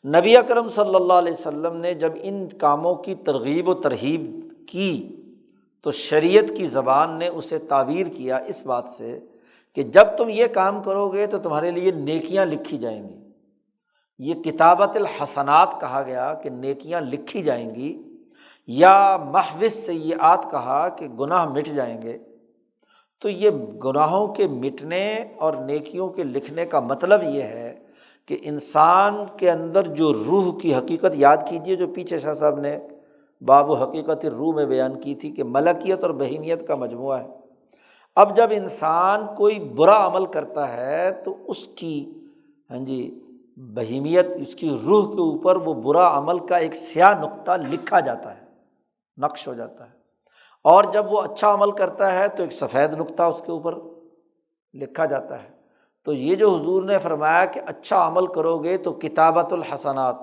Speaker 1: نبی اکرم صلی اللہ علیہ وسلم نے جب ان کاموں کی ترغیب و ترہیب کی تو شریعت کی زبان نے اسے تعبیر کیا اس بات سے کہ جب تم یہ کام کرو گے تو تمہارے لیے نیکیاں لکھی جائیں گی۔ یہ کتابت الحسنات کہا گیا کہ نیکیاں لکھی جائیں گی، یا محو السیئات کہا کہ گناہ مٹ جائیں گے، تو یہ گناہوں کے مٹنے اور نیکیوں کے لکھنے کا مطلب یہ ہے کہ انسان کے اندر جو روح کی حقیقت، یاد کیجیے جو پیچھے شاہ صاحب نے باب حقیقت الروح میں بیان کی تھی کہ ملکیت اور بہیمیت کا مجموعہ ہے۔ اب جب انسان کوئی برا عمل کرتا ہے تو اس کی بہیمیت، اس کی روح کے اوپر وہ برا عمل کا ایک سیاہ نقطہ لکھا جاتا ہے، نقش ہو جاتا ہے، اور جب وہ اچھا عمل کرتا ہے تو ایک سفید نقطہ اس کے اوپر لکھا جاتا ہے۔ تو یہ جو حضور نے فرمایا کہ اچھا عمل کرو گے تو کتابت الحسنات،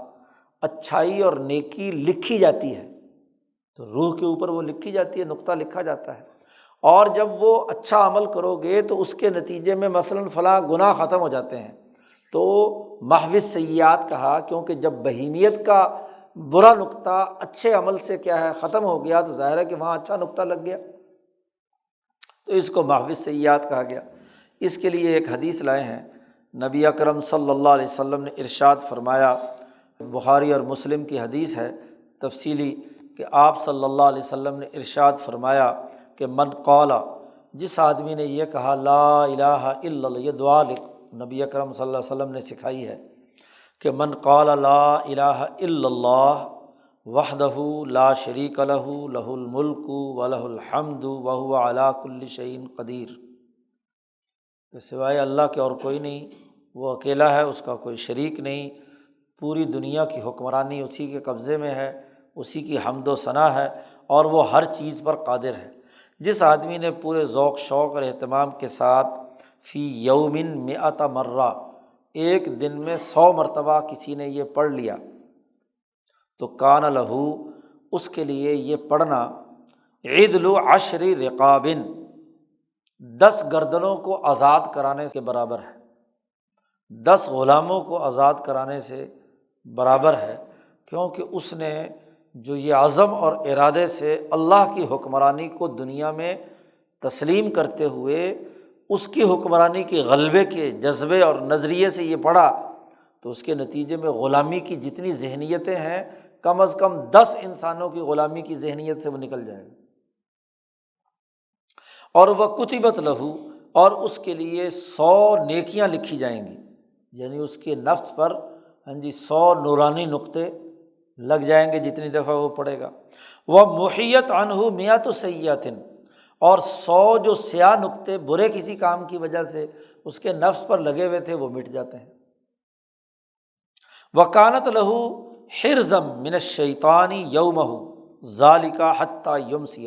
Speaker 1: اچھائی اور نیکی لکھی جاتی ہے، تو روح کے اوپر وہ لکھی جاتی ہے، نقطہ لکھا جاتا ہے، اور جب وہ اچھا عمل کرو گے تو اس کے نتیجے میں مثلاً فلاں گناہ ختم ہو جاتے ہیں، تو محو السیئات کہا، کیونکہ جب بہیمیت کا برا نقطہ اچھے عمل سے کیا ہے ختم ہو گیا تو ظاہر ہے کہ وہاں اچھا نقطہ لگ گیا، تو اس کو محو السیئات کہا گیا۔ اس کے لیے ایک حدیث لائے ہیں، نبی اکرم صلی اللہ علیہ وسلم نے ارشاد فرمایا، بخاری اور مسلم کی حدیث ہے تفصیلی، کہ آپ صلی اللہ علیہ وسلم نے ارشاد فرمایا کہ من قال، جس آدمی نے یہ کہا لا الہ الا اللہ، یہ دعا نبی اکرم صلی اللہ علیہ وسلم نے سکھائی ہے کہ من قال لا الہ الا اللہ وحدہ لا شریک لہ لہ الملک ولہ الحمد وہو علی کل شیء قدیر، کہ سوائے اللہ کے اور کوئی نہیں، وہ اکیلا ہے، اس کا کوئی شریک نہیں، پوری دنیا کی حکمرانی اسی کے قبضے میں ہے، اسی کی حمد و ثنا ہے، اور وہ ہر چیز پر قادر ہے۔ جس آدمی نے پورے ذوق شوق اور اہتمام کے ساتھ فی یومن مئۃ مرہ، ایک دن میں 100 مرتبہ کسی نے یہ پڑھ لیا، تو کان لہو، اس کے لیے یہ پڑھنا عدل 10 رقاب، 10 گردنوں کو آزاد کرانے کے برابر ہے، 10 غلاموں کو آزاد کرانے سے برابر ہے، کیونکہ اس نے جو یہ عزم اور ارادے سے اللہ کی حکمرانی کو دنیا میں تسلیم کرتے ہوئے اس کی حکمرانی کے غلبے کے جذبے اور نظریے سے یہ پڑھا، تو اس کے نتیجے میں غلامی کی جتنی ذہنیتیں ہیں کم از کم 10 انسانوں کی غلامی کی ذہنیت سے وہ نکل جائے گا۔ اور وہ کتبت لہو، اور اس کے لیے 100 نیکیاں لکھی جائیں گی، یعنی اس کے نفس پر 100 نورانی نقطے لگ جائیں گے جتنی دفعہ وہ پڑھے گا۔ وہ محیت عنہ 100 سیئۃ، اور 100 جو سیاہ نقطے برے کسی کام کی وجہ سے اس کے نفس پر لگے ہوئے تھے وہ مٹ جاتے ہیں۔ وکانت لہو حرزا من الشیطان یومہ ذالک حتی یمسی،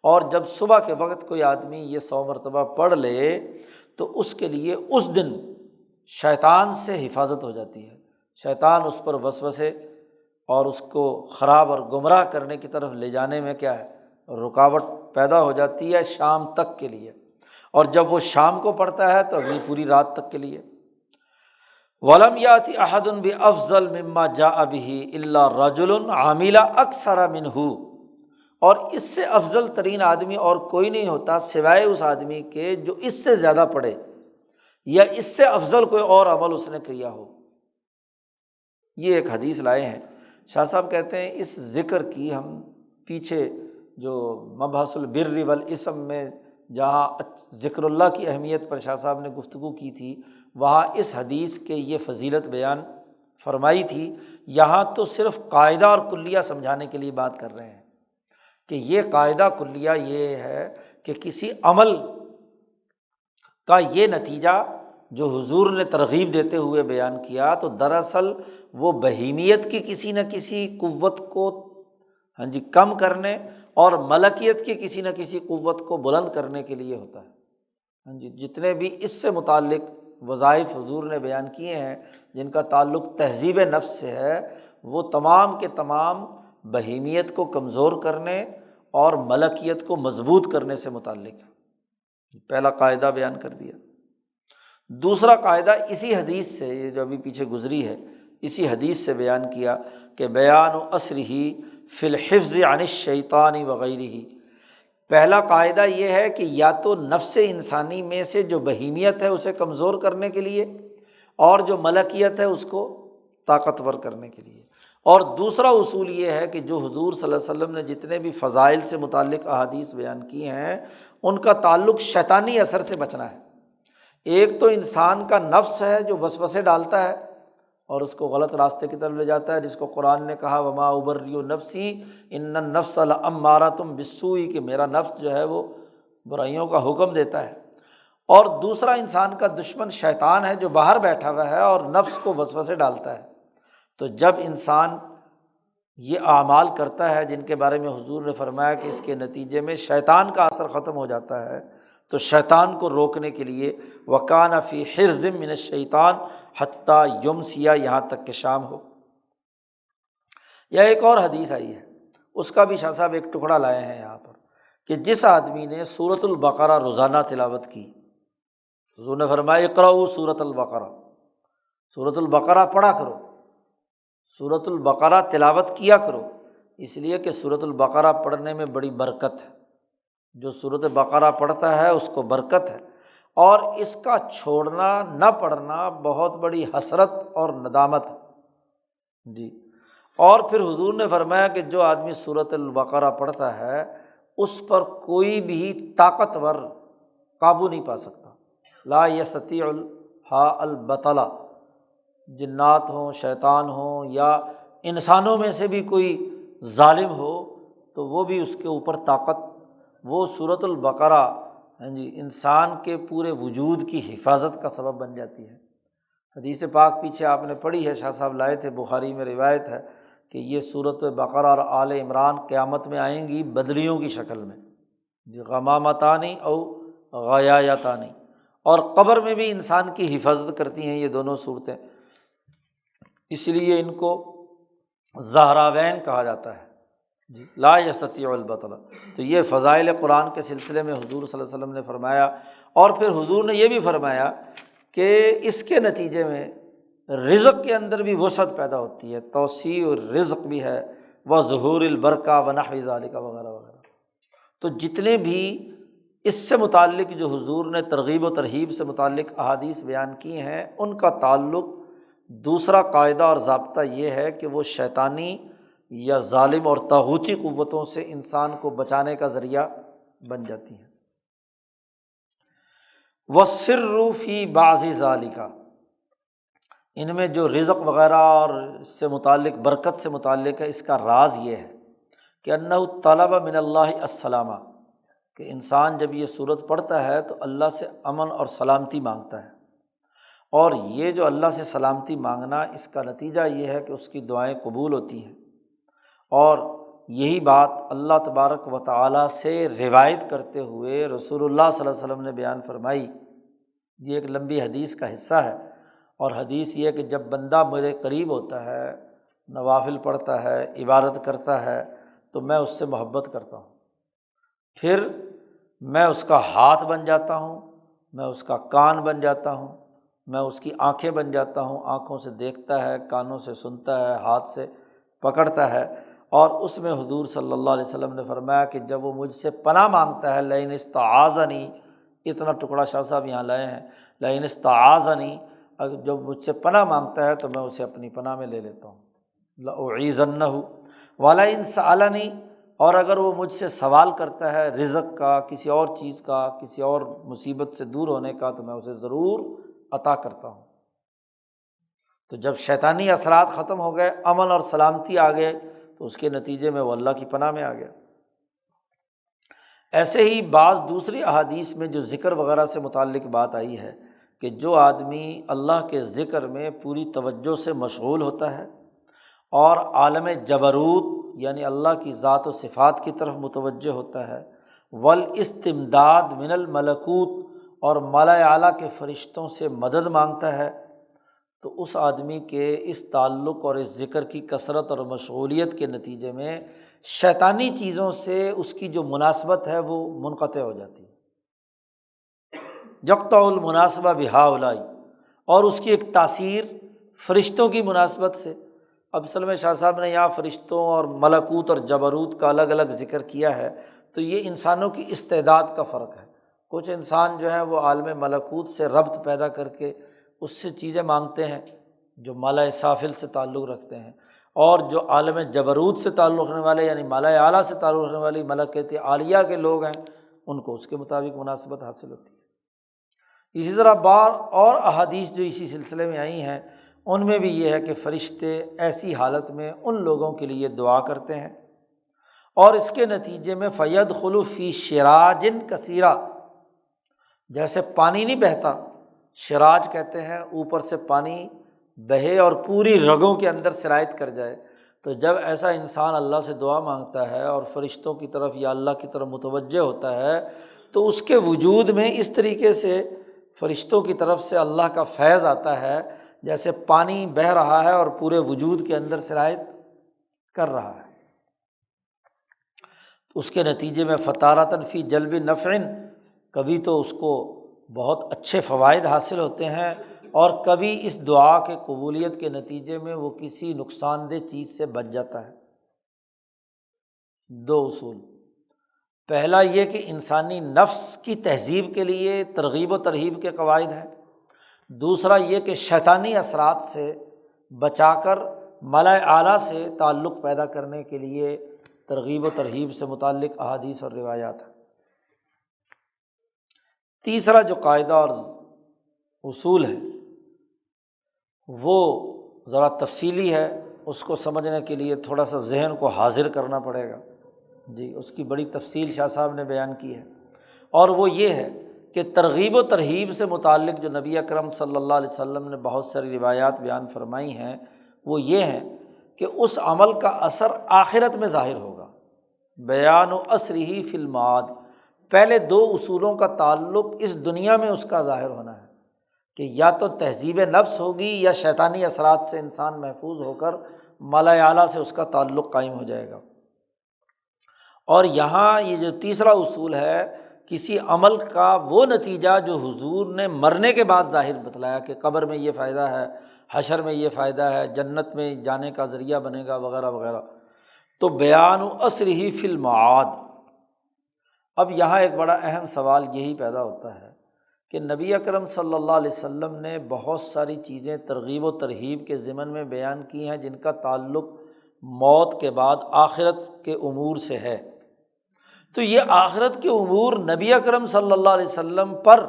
Speaker 1: اور جب صبح کے وقت کوئی آدمی یہ 100 مرتبہ پڑھ لے تو اس کے لیے اس دن شیطان سے حفاظت ہو جاتی ہے، شیطان اس پر وسوسے اور اس کو خراب اور گمراہ کرنے کی طرف لے جانے میں کیا ہے رکاوٹ پیدا ہو جاتی ہے شام تک کے لیے، اور جب وہ شام کو پڑھتا ہے تو اگلی پوری رات تک کے لیے۔ وَلَمْ يَأْتِ أَحَدٌ بِأَفْضَلَ مِمَّا جَاءَ بِهِ إِلَّا رَجُلٌ عَمِلَ أَكْثَرَ مِنْهُ، اور اس سے افضل ترین آدمی اور کوئی نہیں ہوتا سوائے اس آدمی کے جو اس سے زیادہ پڑھے یا اس سے افضل کوئی اور عمل اس نے کیا ہو۔ یہ ایک حدیث لائے ہیں، شاہ صاحب کہتے ہیں اس ذکر کی ہم پیچھے جو مبحث البر والاسم میں جہاں ذکر اللہ کی اہمیت پر شاہ صاحب نے گفتگو کی تھی، وہاں اس حدیث کے یہ فضیلت بیان فرمائی تھی۔ یہاں تو صرف قاعدہ اور کلیہ سمجھانے کے لیے بات کر رہے ہیں کہ یہ قاعدہ کلیہ یہ ہے کہ کسی عمل کا یہ نتیجہ جو حضور نے ترغیب دیتے ہوئے بیان کیا، تو دراصل وہ بہیمیت کی کسی نہ کسی قوت کو کم کرنے اور ملکیت کی کسی نہ کسی قوت کو بلند کرنے کے لیے ہوتا ہے۔ جتنے بھی اس سے متعلق وظائف حضور نے بیان کیے ہیں جن کا تعلق تہذیب نفس سے ہے، وہ تمام کے تمام بہیمیت کو کمزور کرنے اور ملکیت کو مضبوط کرنے سے متعلق ہے۔ پہلا قاعدہ بیان کر دیا۔ دوسرا قاعدہ اسی حدیث سے، یہ جو ابھی پیچھے گزری ہے، اسی حدیث سے بیان کیا کہ بیان اثرہ فی الحفظ عن الشیطان وغیرہ۔ پہلا قاعدہ یہ ہے کہ یا تو نفس انسانی میں سے جو بہیمیت ہے اسے کمزور کرنے کے لیے، اور جو ملکیت ہے اس کو طاقتور کرنے کے لیے، اور دوسرا اصول یہ ہے کہ جو حضور صلی اللہ علیہ وسلم نے جتنے بھی فضائل سے متعلق احادیث بیان کی ہیں ان کا تعلق شیطانی اثر سے بچنا ہے۔ ایک تو انسان کا نفس ہے جو وسوسے ڈالتا ہے اور اس کو غلط راستے کی طرف لے جاتا ہے، جس کو قرآن نے کہا وما ابرئ نفسی ان النفس لامارۃ بالسوء، کہ میرا نفس جو ہے وہ برائیوں کا حکم دیتا ہے۔ اور دوسرا انسان کا دشمن شیطان ہے جو باہر بیٹھا ہوا ہے اور نفس کو وسوسے ڈالتا ہے۔ تو جب انسان یہ اعمال کرتا ہے جن کے بارے میں حضور نے فرمایا کہ اس کے نتیجے میں شیطان کا اثر ختم ہو جاتا ہے، تو شیطان کو روکنے کے لیے وَكَانَ فِي حِرْزٍ مِّنَ الشَّيْطَانِ حَتَّى يُمْسِيَ، یہاں تک کہ شام ہو۔ یا ایک اور حدیث آئی ہے، اس کا بھی شاہ صاحب ایک ٹکڑا لائے ہیں یہاں پر، کہ جس آدمی نے سورۃ البقرہ روزانہ تلاوت کی، حضور نے فرمایا اقرؤوا سورۃ البقرہ، سورۃ البقرہ پڑھا کرو، سورۃ البقرہ تلاوت کیا کرو، اس لیے کہ سورۃ البقرہ پڑھنے میں بڑی برکت ہے۔ جو سورۃ بقرہ پڑھتا ہے اس کو برکت ہے، اور اس کا چھوڑنا نہ پڑھنا بہت بڑی حسرت اور ندامت ہے جی۔ اور پھر حضور نے فرمایا کہ جو آدمی سورۃ البقرہ پڑھتا ہے اس پر کوئی بھی طاقتور قابو نہیں پا سکتا، لا یستطیع البطلہ، جنات ہوں، شیطان ہوں، یا انسانوں میں سے بھی کوئی ظالم ہو تو وہ بھی اس کے اوپر طاقت، وہ سورۃ البقرہ جی انسان کے پورے وجود کی حفاظت کا سبب بن جاتی ہے۔ حدیث پاک پیچھے آپ نے پڑھی ہے، شاہ صاحب لائے تھے، بخاری میں روایت ہے کہ یہ سورۃ بقرہ اور آل عمران قیامت میں آئیں گی بدلیوں کی شکل میں جی، غمامتانی او غیایتانی، اور قبر میں بھی انسان کی حفاظت کرتی ہیں یہ دونوں صورتیں، اس لیے ان کو زہراوین کہا جاتا ہے جی، لا یستطیع البطلہ۔ تو یہ فضائل قرآن کے سلسلے میں حضور صلی اللہ علیہ وسلم نے فرمایا، اور پھر حضور نے یہ بھی فرمایا کہ اس کے نتیجے میں رزق کے اندر بھی وسعت پیدا ہوتی ہے، توسیع الرزق بھی ہے، وظہور البرکہ ونحو ذالک وغیرہ وغیرہ۔ تو جتنے بھی اس سے متعلق جو حضور نے ترغیب و ترہیب سے متعلق احادیث بیان کی ہیں ان کا تعلق دوسرا قاعدہ اور ضابطہ یہ ہے کہ وہ شیطانی یا ظالم اور طاغوتی قوتوں سے انسان کو بچانے کا ذریعہ بن جاتی ہیں۔ وَالسِّرُّ فِي بَعْضِ ذَلِكَ، ان میں جو رزق وغیرہ اور اس سے متعلق برکت سے متعلق ہے، اس کا راز یہ ہے کہ انہ طلب من اللہ السلامہ، کہ انسان جب یہ صورت پڑھتا ہے تو اللہ سے امن اور سلامتی مانگتا ہے، اور یہ جو اللہ سے سلامتی مانگنا اس کا نتیجہ یہ ہے کہ اس کی دعائیں قبول ہوتی ہیں، اور یہی بات اللہ تبارک و تعالیٰ سے روایت کرتے ہوئے رسول اللہ صلی اللہ علیہ وسلم نے بیان فرمائی۔ یہ ایک لمبی حدیث کا حصہ ہے، اور حدیث یہ ہے کہ جب بندہ میرے قریب ہوتا ہے، نوافل پڑھتا ہے، عبادت کرتا ہے، تو میں اس سے محبت کرتا ہوں، پھر میں اس کا ہاتھ بن جاتا ہوں، میں اس کا کان بن جاتا ہوں، میں اس کی آنکھیں بن جاتا ہوں، آنکھوں سے دیکھتا ہے، کانوں سے سنتا ہے، ہاتھ سے پکڑتا ہے۔ اور اس میں حضور صلی اللہ علیہ وسلم نے فرمایا کہ جب وہ مجھ سے پناہ مانگتا ہے، لئن استعاذنی، اتنا ٹکڑا شاہ صاحب یہاں لائے ہیں، لئن استعاذنی، اگر جب مجھ سے پناہ مانگتا ہے تو میں اسے اپنی پناہ میں لے لیتا ہوں، لأعیذنہ ولئن سألنی، اور اگر وہ مجھ سے سوال کرتا ہے رزق کا، کسی اور چیز کا، کسی اور مصیبت سے دور ہونے کا، تو میں اسے ضرور عطا کرتا ہوں۔ تو جب شیطانی اثرات ختم ہو گئے، امن اور سلامتی آ گئے، تو اس کے نتیجے میں وہ اللہ کی پناہ میں آ گیا۔ ایسے ہی بعض دوسری احادیث میں جو ذکر وغیرہ سے متعلق بات آئی ہے کہ جو آدمی اللہ کے ذکر میں پوری توجہ سے مشغول ہوتا ہے اور عالم جبروت یعنی اللہ کی ذات و صفات کی طرف متوجہ ہوتا ہے، والاستمداد من الملکوت، اور ملائے اعلیٰ کے فرشتوں سے مدد مانگتا ہے، تو اس آدمی کے اس تعلق اور اس ذکر کی کثرت اور مشغولیت کے نتیجے میں شیطانی چیزوں سے اس کی جو مناسبت ہے وہ منقطع ہو جاتی ہے، یقطع المناسبہ بہؤلاء، اور اس کی ایک تاثیر فرشتوں کی مناسبت سے۔ اب اصل میں شاہ صاحب نے یہاں فرشتوں اور ملکوت اور جبروت کا الگ الگ ذکر کیا ہے، تو یہ انسانوں کی استعداد کا فرق ہے۔ کچھ انسان جو ہیں وہ عالم ملکوت سے ربط پیدا کر کے اس سے چیزیں مانگتے ہیں جو مالا سافل سے تعلق رکھتے ہیں، اور جو عالم جبروت سے تعلق رکھنے والے یعنی ملائے اعلیٰ سے تعلق رکھنے والی ملکوت عالیہ کے لوگ ہیں ان کو اس کے مطابق مناسبت حاصل ہوتی ہے۔ اسی طرح بار اور احادیث جو اسی سلسلے میں آئی ہیں ان میں بھی یہ ہے کہ فرشتے ایسی حالت میں ان لوگوں کے لیے دعا کرتے ہیں اور اس کے نتیجے میں فیدخل فی شراج کثیرہ، جیسے پانی نہیں بہتا، شراج کہتے ہیں اوپر سے پانی بہے اور پوری رگوں کے اندر سرایت کر جائے، تو جب ایسا انسان اللہ سے دعا مانگتا ہے اور فرشتوں کی طرف یا اللہ کی طرف متوجہ ہوتا ہے تو اس کے وجود میں اس طریقے سے فرشتوں کی طرف سے اللہ کا فیض آتا ہے جیسے پانی بہہ رہا ہے اور پورے وجود کے اندر سرایت کر رہا ہے۔ اس کے نتیجے میں فتارۃ فی جلب نفع، کبھی تو اس کو بہت اچھے فوائد حاصل ہوتے ہیں اور کبھی اس دعا کے قبولیت کے نتیجے میں وہ کسی نقصان دہ چیز سے بچ جاتا ہے۔ دو اصول، پہلا یہ کہ انسانی نفس کی تہذیب کے لیے ترغیب و ترہیب کے قواعد ہیں، دوسرا یہ کہ شیطانی اثرات سے بچا کر ملائے اعلیٰ سے تعلق پیدا کرنے کے لیے ترغیب و ترہیب سے متعلق احادیث اور روایات ہیں۔ تیسرا جو قاعدہ اور اصول ہے وہ ذرا تفصیلی ہے، اس کو سمجھنے کے لیے تھوڑا سا ذہن کو حاضر کرنا پڑے گا، جی اس کی بڑی تفصیل شاہ صاحب نے بیان کی ہے، اور وہ یہ ہے کہ ترغیب و ترہیب سے متعلق جو نبی اکرم صلی اللہ علیہ وسلم نے بہت ساری روایات بیان فرمائی ہیں وہ یہ ہیں کہ اس عمل کا اثر آخرت میں ظاہر ہوگا۔ بیان و اثرہ فی المعاد، پہلے دو اصولوں کا تعلق اس دنیا میں اس کا ظاہر ہونا ہے کہ یا تو تہذیب نفس ہوگی یا شیطانی اثرات سے انسان محفوظ ہو کر ملائے اعلیٰ سے اس کا تعلق قائم ہو جائے گا۔ اور یہاں یہ جو تیسرا اصول ہے، کسی عمل کا وہ نتیجہ جو حضور نے مرنے کے بعد ظاہر بتلایا کہ قبر میں یہ فائدہ ہے، حشر میں یہ فائدہ ہے، جنت میں جانے کا ذریعہ بنے گا وغیرہ وغیرہ، تو بیان و اثرہ فی المعاد۔ اب یہاں ایک بڑا اہم سوال یہی پیدا ہوتا ہے کہ نبی اکرم صلی اللہ علیہ وسلم نے بہت ساری چیزیں ترغیب و ترہیب کے ضمن میں بیان کی ہیں جن کا تعلق موت کے بعد آخرت کے امور سے ہے، تو یہ آخرت کے امور نبی اکرم صلی اللہ علیہ وسلم پر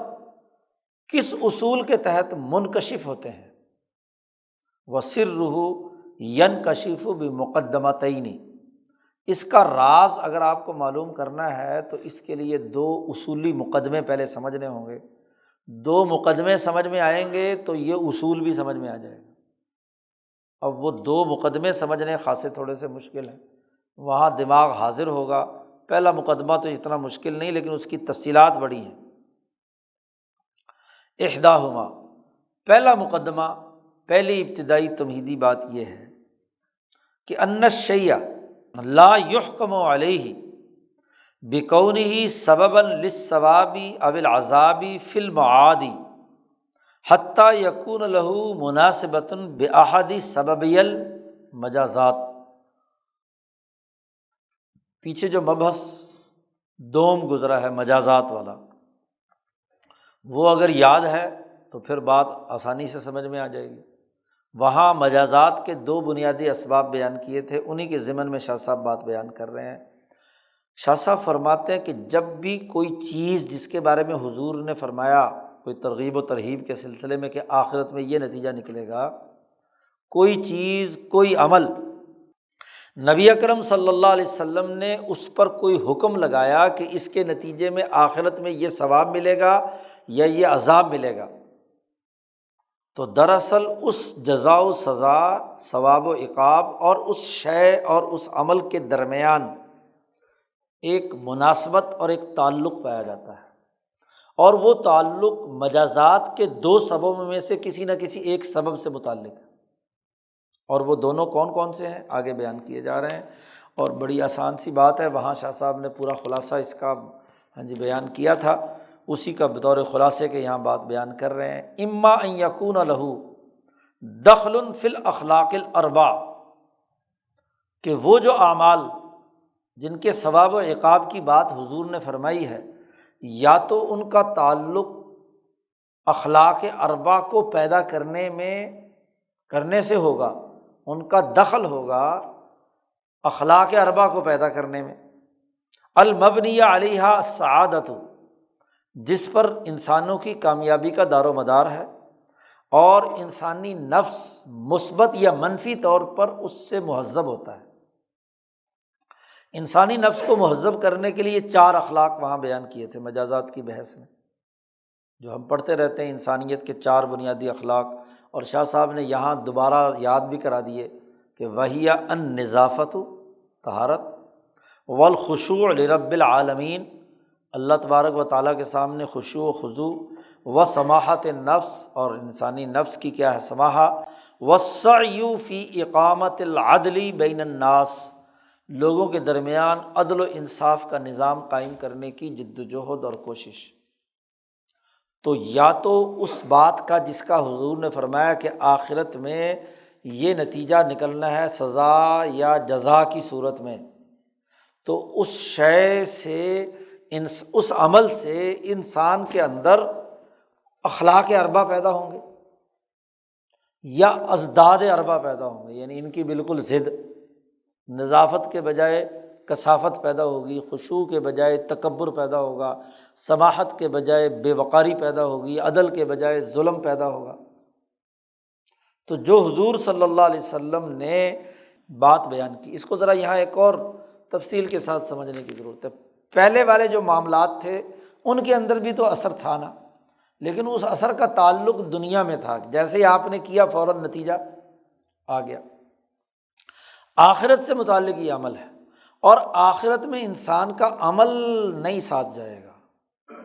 Speaker 1: کس اصول کے تحت منکشف ہوتے ہیں؟ وَسِرُّهُ يَنْكَشِفُ بِمُقَدَّمَتَيْنِ، اس کا راز اگر آپ کو معلوم کرنا ہے تو اس کے لیے دو اصولی مقدمے پہلے سمجھنے ہوں گے، دو مقدمے سمجھ میں آئیں گے تو یہ اصول بھی سمجھ میں آ جائے گا۔ اب وہ دو مقدمے سمجھنے خاصے تھوڑے سے مشکل ہیں، وہاں دماغ حاضر ہوگا، پہلا مقدمہ تو اتنا مشکل نہیں لیکن اس کی تفصیلات بڑی ہیں۔ احداہما، پہلا مقدمہ، پہلی ابتدائی تمہیدی بات یہ ہے کہ ان الشیء لا یحکم علیہ بکونہ سببا للثواب او العذاب فی المعاد حتی یکون لہ مناسبۃ باحد سببی المجازات۔ پیچھے جو مبحث دوم گزرا ہے مجازات والا، وہ اگر یاد ہے تو پھر بات آسانی سے سمجھ میں آ جائے گی۔ وہاں مجازات کے دو بنیادی اسباب بیان کیے تھے، انہی کے ضمن میں شاہ صاحب بات بیان کر رہے ہیں۔ شاہ صاحب فرماتے ہیں کہ جب بھی کوئی چیز جس کے بارے میں حضور نے فرمایا کوئی ترغیب و ترہیب کے سلسلے میں کہ آخرت میں یہ نتیجہ نکلے گا، کوئی چیز کوئی عمل نبی اکرم صلی اللہ علیہ وسلم نے اس پر کوئی حکم لگایا کہ اس کے نتیجے میں آخرت میں یہ ثواب ملے گا یا یہ عذاب ملے گا، تو دراصل اس جزا و سزا، ثواب و عقاب اور اس شے اور اس عمل کے درمیان ایک مناسبت اور ایک تعلق پایا جاتا ہے، اور وہ تعلق مجازات کے دو سببوں میں سے کسی نہ کسی ایک سبب سے متعلق ہے، اور وہ دونوں کون کون سے ہیں آگے بیان کیے جا رہے ہیں۔ اور بڑی آسان سی بات ہے، وہاں شاہ صاحب نے پورا خلاصہ اس کا بیان کیا تھا، اسی کا بطور خلاصے کے یہاں بات بیان کر رہے ہیں۔ اما ان یکون لہ دخل فی الاخلاق الاربع، کہ وہ جو اعمال جن کے ثواب و عقاب کی بات حضور نے فرمائی ہے، یا تو ان کا تعلق اخلاق اربع کو پیدا کرنے سے ہوگا، ان کا دخل ہوگا اخلاق اربع کو پیدا کرنے میں۔ المبنی علیہ السعادۃ، جس پر انسانوں کی کامیابی کا دار و مدار ہے، اور انسانی نفس مثبت یا منفی طور پر اس سے مہذب ہوتا ہے۔ انسانی نفس کو مہذب کرنے کے لیے 4 اخلاق وہاں بیان کیے تھے مجازات کی بحث میں، جو ہم پڑھتے رہتے ہیں، انسانیت کے 4 بنیادی اخلاق، اور شاہ صاحب نے یہاں دوبارہ یاد بھی کرا دیے کہ وہی النظافۃ، طہارت، والخشوع لرب العالمین، اللہ تبارک و تعالیٰ کے سامنے خشوع و خضوع، وسماحت النفس، اور انسانی نفس کی کیا ہے سماحہ، والسعی فی اقامت العدل بین الناس، لوگوں کے درمیان عدل و انصاف کا نظام قائم کرنے کی جد و جہد اور کوشش۔ تو یا تو اس بات کا جس کا حضور نے فرمایا کہ آخرت میں یہ نتیجہ نکلنا ہے سزا یا جزا کی صورت میں، تو اس شے سے اس عمل سے انسان کے اندر اخلاق اربع پیدا ہوں گے یا ازداد اربع پیدا ہوں گے، یعنی ان کی بالکل ضد، نظافت کے بجائے کثافت پیدا ہوگی، خشوع کے بجائے تکبر پیدا ہوگا، سماحت کے بجائے بے وقاری پیدا ہوگی، عدل کے بجائے ظلم پیدا ہوگا۔ تو جو حضور صلی اللہ علیہ وسلم نے بات بیان کی، اس کو ذرا یہاں ایک اور تفصیل کے ساتھ سمجھنے کی ضرورت ہے۔ پہلے والے جو معاملات تھے ان کے اندر بھی تو اثر تھا نا، لیکن اس اثر کا تعلق دنیا میں تھا، جیسے ہی آپ نے کیا فوراً نتیجہ آ گیا۔ آخرت سے متعلق یہ عمل ہے، اور آخرت میں انسان کا عمل نہیں ساتھ جائے گا،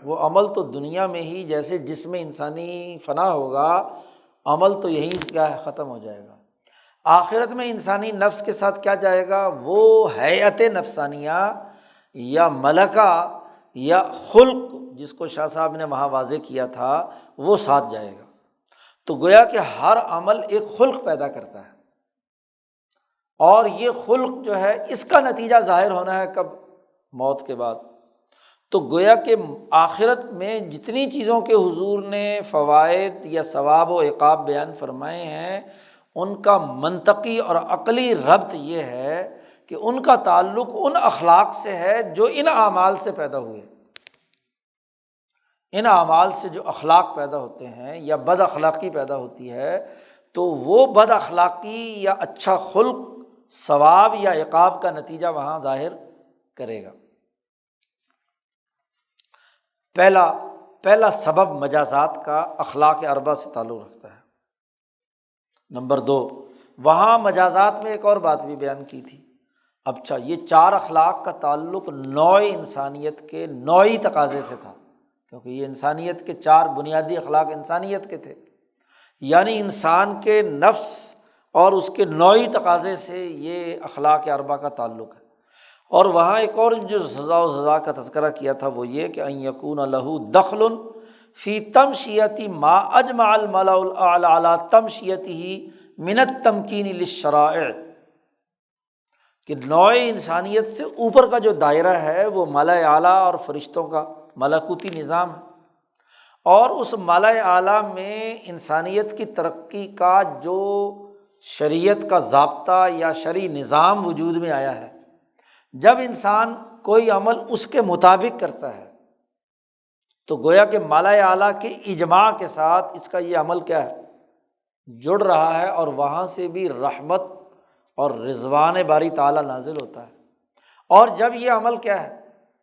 Speaker 1: وہ عمل تو دنیا میں ہی، جیسے جس میں انسانی فنا ہوگا، عمل تو یہیں کیا ہے ختم ہو جائے گا۔ آخرت میں انسانی نفس کے ساتھ کیا جائے گا، وہ حیات نفسانیہ یا ملکہ یا خلق، جس کو شاہ صاحب نے وہاں واضح کیا تھا، وہ ساتھ جائے گا۔ تو گویا کہ ہر عمل ایک خلق پیدا کرتا ہے، اور یہ خلق جو ہے اس کا نتیجہ ظاہر ہونا ہے کب؟ موت کے بعد۔ تو گویا کہ آخرت میں جتنی چیزوں کے حضور نے فوائد یا ثواب و عقاب بیان فرمائے ہیں، ان کا منطقی اور عقلی ربط یہ ہے کہ ان کا تعلق ان اخلاق سے ہے جو ان اعمال سے پیدا ہوئے۔ ان اعمال سے جو اخلاق پیدا ہوتے ہیں یا بد اخلاقی پیدا ہوتی ہے، تو وہ بد اخلاقی یا اچھا خلق ثواب یا عقاب کا نتیجہ وہاں ظاہر کرے گا۔ پہلا سبب مجازات کا اخلاق اربع سے تعلق رکھتا ہے۔ نمبر 2، وہاں مجازات میں ایک اور بات بھی بیان کی تھی۔ اچھا، یہ 4 اخلاق کا تعلق نوع انسانیت کے نوعی تقاضے سے تھا، کیونکہ یہ انسانیت کے 4 بنیادی اخلاق انسانیت کے تھے، یعنی انسان کے نفس اور اس کے نوعی تقاضے سے یہ اخلاق اربع کا تعلق ہے۔ اور وہاں ایک اور جو سزا و سزا کا تذکرہ کیا تھا وہ یہ کہ ان یکون لہ دخل فی تمشیۃ ما اجمع الملأ الاعلی علی تمشیتہ من التمکین للشرائع، کہ نوع انسانیت سے اوپر کا جو دائرہ ہے وہ ملأ اعلیٰ اور فرشتوں کا ملکوتی نظام ہے، اور اس ملأ اعلیٰ میں انسانیت کی ترقی کا جو شریعت کا ضابطہ یا شرعی نظام وجود میں آیا ہے، جب انسان کوئی عمل اس کے مطابق کرتا ہے تو گویا کہ ملأ اعلیٰ کے اجماع کے ساتھ اس کا یہ عمل کیا ہے، جڑ رہا ہے، اور وہاں سے بھی رحمت اور رضوان باری تعالیٰ نازل ہوتا ہے۔ اور جب یہ عمل کیا ہے،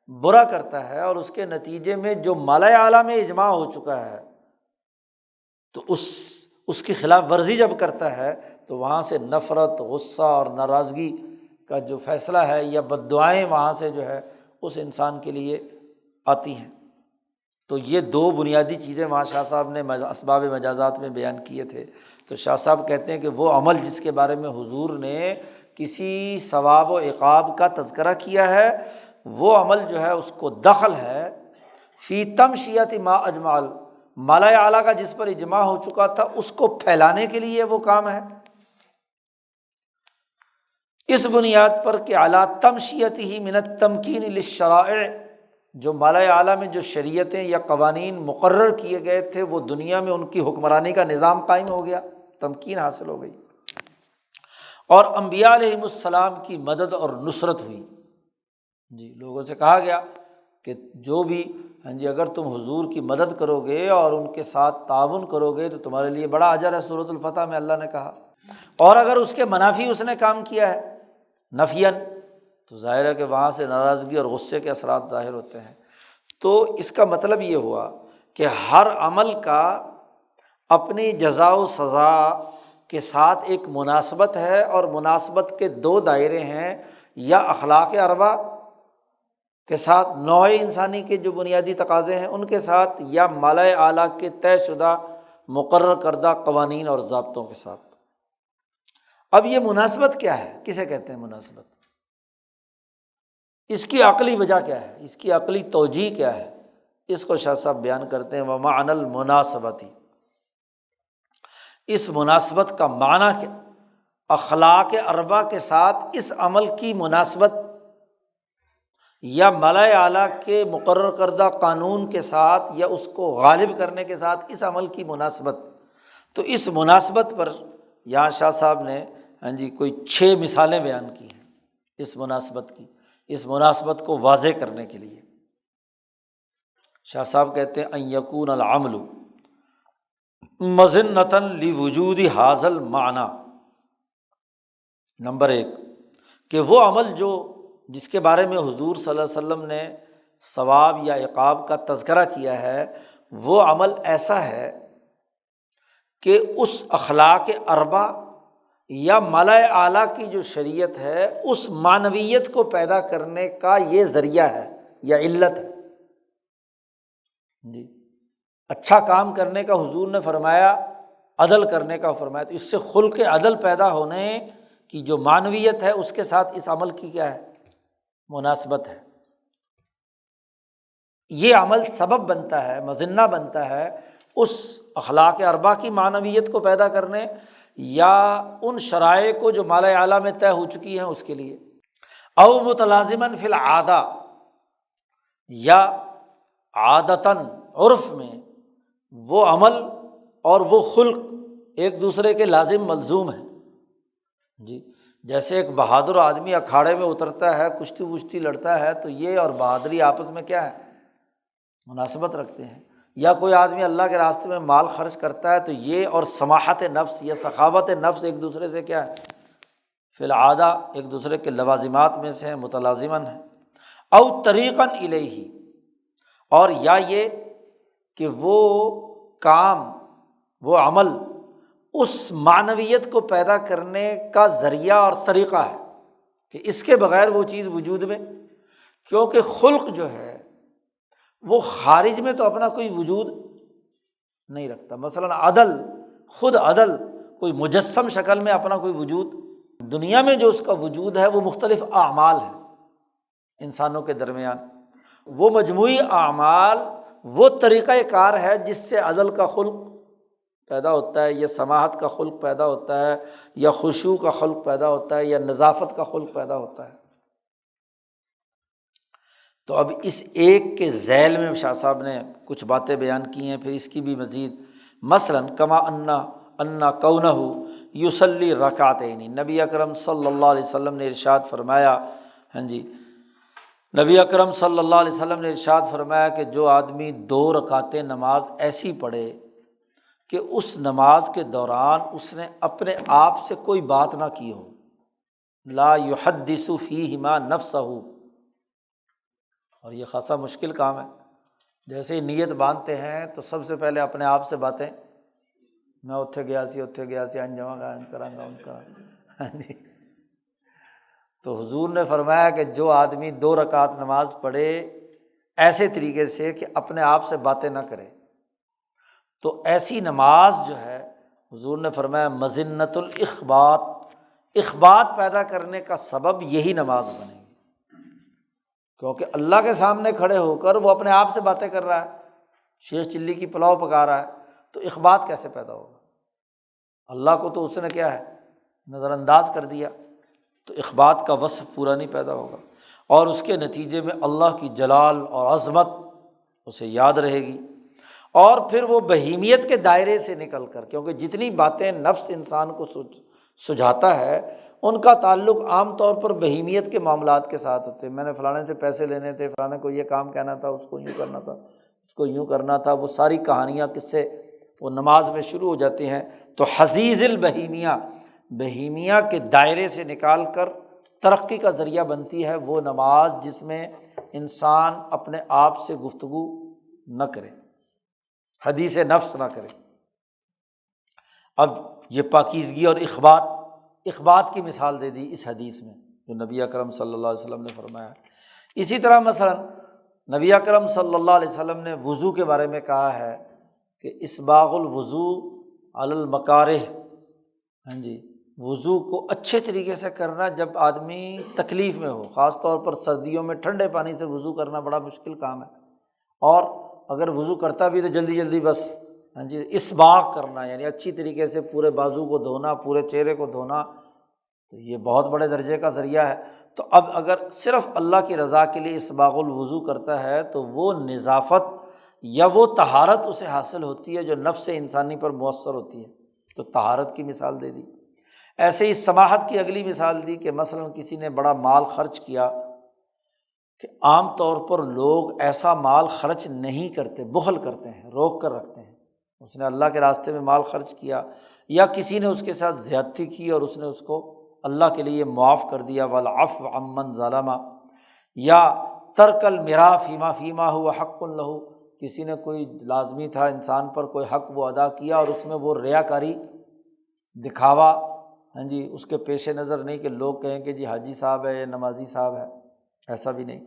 Speaker 1: برا کرتا ہے، اور اس کے نتیجے میں جو ملأ اعلیٰ میں اجماع ہو چکا ہے، تو اس کی خلاف ورزی جب کرتا ہے تو وہاں سے نفرت، غصہ اور ناراضگی کا جو فیصلہ ہے یا بد دعائیں وہاں سے جو ہے اس انسان کے لیے آتی ہیں۔ تو یہ 2 بنیادی چیزیں وہاں شاہ صاحب نے اسباب مجازات میں بیان کیے تھے۔ تو شاہ صاحب کہتے ہیں کہ وہ عمل جس کے بارے میں حضور نے کسی ثواب و عقاب کا تذکرہ کیا ہے، وہ عمل جو ہے اس کو دخل ہے فی تمشیۃ ما اجمع، ملأ اعلیٰ کا جس پر اجماع ہو چکا تھا اس کو پھیلانے کے لیے وہ کام ہے، اس بنیاد پر کہ اعلیٰ تمشیتہ من التمکین للشرائع، جو ملأ اعلیٰ میں جو شریعتیں یا قوانین مقرر کیے گئے تھے وہ دنیا میں ان کی حکمرانی کا نظام قائم ہو گیا، تمکین حاصل ہو گئی۔ اور انبیاء علیہم السلام کی مدد اور نصرت ہوئی۔ جی، لوگوں سے کہا گیا کہ جو بھی اگر تم حضور کی مدد کرو گے اور ان کے ساتھ تعاون کرو گے تو تمہارے لیے بڑا اجر ہے، سورۃ الفتح میں اللہ نے کہا۔ اور اگر اس کے منافی اس نے کام کیا ہے نفیاً، تو ظاہر ہے کہ وہاں سے ناراضگی اور غصے کے اثرات ظاہر ہوتے ہیں۔ تو اس کا مطلب یہ ہوا کہ ہر عمل کا اپنی جزا و سزا کے ساتھ ایک مناسبت ہے، اور مناسبت کے دو دائرے ہیں، یا اخلاق اربع کے ساتھ نوع انسانی کے جو بنیادی تقاضے ہیں ان کے ساتھ، یا ملأ اعلیٰ کے طے شدہ مقرر کردہ قوانین اور ضابطوں کے ساتھ۔ اب یہ مناسبت کیا ہے؟ کسے کہتے ہیں مناسبت؟ اس کی عقلی وجہ کیا ہے؟ اس کی عقلی توجیہ کیا ہے؟ اس کو شاہ صاحب بیان کرتے ہیں، وَمَعْنَى الْمُنَاسَبَةِ، اس مناسبت کا معنی کیا؟ اخلاق اربع کے ساتھ اس عمل کی مناسبت، یا ملأ اعلیٰ کے مقرر کردہ قانون کے ساتھ، یا اس کو غالب کرنے کے ساتھ اس عمل کی مناسبت۔ تو اس مناسبت پر یہاں شاہ صاحب نے کوئی 6 مثالیں بیان کی ہیں اس مناسبت کی، اس مناسبت کو واضح کرنے کے لیے۔ شاہ صاحب کہتے ہیں ان یکون العمل مظنۃ لوجود ھذا المعنی، نمبر 1 کہ وہ عمل جس کے بارے میں حضور صلی اللہ علیہ وسلم نے ثواب یا عقاب کا تذکرہ کیا ہے، وہ عمل ایسا ہے کہ اس اخلاق اربع یا ملأ اعلیٰ کی جو شریعت ہے اس معنویت کو پیدا کرنے کا یہ ذریعہ ہے یا علت ہے۔ جی، اچھا کام کرنے کا حضور نے فرمایا، عدل کرنے کا فرمایا، تو اس سے خلق عدل پیدا ہونے کی جو معنویت ہے اس کے ساتھ اس عمل کی کیا ہے؟ مناسبت ہے۔ یہ عمل سبب بنتا ہے، مظنہ بنتا ہے اس اخلاق اربع کی معنویت کو پیدا کرنے، یا ان شرائع کو جو ملأ اعلیٰ میں طے ہو چکی ہیں اس کے لیے، او متلازماً فی العادہ، یا عادتاً عرف میں وہ عمل اور وہ خلق ایک دوسرے کے لازم ملزوم ہیں۔ جی، جیسے ایک بہادر آدمی اکھاڑے میں اترتا ہے، کشتی وشتی لڑتا ہے، تو یہ اور بہادری آپس میں کیا ہے؟ مناسبت رکھتے ہیں۔ یا کوئی آدمی اللہ کے راستے میں مال خرچ کرتا ہے تو یہ اور سماحت نفس یا سخاوت نفس ایک دوسرے سے کیا ہے؟ فی العادہ ایک دوسرے کے لوازمات میں سے ہیں، متلازمن ہیں۔ او طریقاً الیہ، اور یا یہ کہ وہ کام، وہ عمل اس معنویت کو پیدا کرنے کا ذریعہ اور طریقہ ہے کہ اس کے بغیر وہ چیز وجود میں، کیونکہ خلق جو ہے وہ خارج میں تو اپنا کوئی وجود نہیں رکھتا۔ مثلاً عدل، خود عدل کوئی مجسم شکل میں اپنا کوئی وجود، دنیا میں جو اس کا وجود ہے وہ مختلف اعمال ہیں انسانوں کے درمیان، وہ مجموعی اعمال وہ طریقہ کار ہے جس سے عدل کا خلق پیدا ہوتا ہے، یا سماحت کا خلق پیدا ہوتا ہے، یا خشوع کا خلق پیدا ہوتا ہے، یا نظافت کا خلق پیدا ہوتا ہے۔ تو اب اس ایک کے ذیل میں شاہ صاحب نے کچھ باتیں بیان کی ہیں، پھر اس کی بھی مزید، مثلاً کما انا کونہ یصلی رکعتین، نبی اکرم صلی اللہ علیہ وسلم نے ارشاد فرمایا، نبی اکرم صلی اللہ علیہ وسلم نے ارشاد فرمایا کہ جو آدمی 2 رکعتیں نماز ایسی پڑھے کہ اس نماز کے دوران اس نے اپنے آپ سے کوئی بات نہ کی ہو، لا یحدث فیہما نفسہ، اور یہ خاصا مشکل کام ہے۔ جیسے ہی نیت باندھتے ہیں تو سب سے پہلے اپنے آپ سے باتیں، میں اتھے گیا سی انجمہ گا کرا جی۔ تو حضور نے فرمایا کہ جو آدمی 2 رکعت نماز پڑھے ایسے طریقے سے کہ اپنے آپ سے باتیں نہ کرے، تو ایسی نماز جو ہے حضور نے فرمایا مظنۃ الاخبات، اخبات پیدا کرنے کا سبب یہی نماز بنے گی، کیونکہ اللہ کے سامنے کھڑے ہو کر وہ اپنے آپ سے باتیں کر رہا ہے، شیخ چلی کی پلاؤ پکا رہا ہے، تو اخبات کیسے پیدا ہوگا؟ اللہ کو تو اس نے کیا ہے نظر انداز کر دیا، تو اخبات کا وصف پورا نہیں پیدا ہوگا، اور اس کے نتیجے میں اللہ کی جلال اور عظمت اسے یاد رہے گی، اور پھر وہ بہیمیت کے دائرے سے نکل کر، کیونکہ جتنی باتیں نفس انسان کو سجھاتا ہے ان کا تعلق عام طور پر بہیمیت کے معاملات کے ساتھ ہوتے ہیں، میں نے فلانے سے پیسے لینے تھے، فلانے کو یہ کام کہنا تھا، اس کو یوں کرنا تھا، اس کو یوں کرنا تھا، وہ ساری کہانیاں قصے وہ نماز میں شروع ہو جاتی ہیں۔ تو حزیز البہیمیہ، بہیمیہ کے دائرے سے نکال کر ترقی کا ذریعہ بنتی ہے وہ نماز جس میں انسان اپنے آپ سے گفتگو نہ کرے، حدیث نفس نہ کرے۔ اب یہ پاکیزگی اور اخبات کی مثال دے دی اس حدیث میں جو نبی اکرم صلی اللہ علیہ وسلم نے فرمایا۔ اسی طرح مثلا نبی اکرم صلی اللہ علیہ وسلم نے وضو کے بارے میں کہا ہے کہ اسباغ الوضو علی المکارہ، ہاں جی، وضو کو اچھے طریقے سے کرنا جب آدمی تکلیف میں ہو، خاص طور پر سردیوں میں ٹھنڈے پانی سے وضو کرنا بڑا مشکل کام ہے، اور اگر وضو کرتا بھی تو جلدی جلدی بس، ہاں جی، اسباغ کرنا یعنی اچھی طریقے سے پورے بازو کو دھونا، پورے چہرے کو دھونا، تو یہ بہت بڑے درجے کا ذریعہ ہے۔ تو اب اگر صرف اللہ کی رضا کے لیے اسباغ الوضو کرتا ہے تو وہ نظافت یا وہ طہارت اسے حاصل ہوتی ہے جو نفس انسانی پر مؤثر ہوتی ہے، تو طہارت کی مثال دے دی۔ ایسے ہی سماحت کی اگلی مثال دی کہ مثلاً کسی نے بڑا مال خرچ کیا، کہ عام طور پر لوگ ایسا مال خرچ نہیں کرتے، بخل کرتے ہیں، روک کر رکھتے ہیں۔ اس نے اللہ کے راستے میں مال خرچ کیا، یا کسی نے اس کے ساتھ زیادتی کی اور اس نے اس کو اللہ کے لیے معاف کر دیا، والعفو عمن ظلم، یا ترک المراء فیما ہوا حق لہ، کسی نے کوئی لازمی تھا انسان پر کوئی حق وہ ادا کیا اور اس میں وہ ریاکاری، دکھاوا، ہاں جی، اس کے پیش نظر نہیں کہ لوگ کہیں کہ جی حاجی صاحب ہے یا نمازی صاحب ہے، ایسا بھی نہیں۔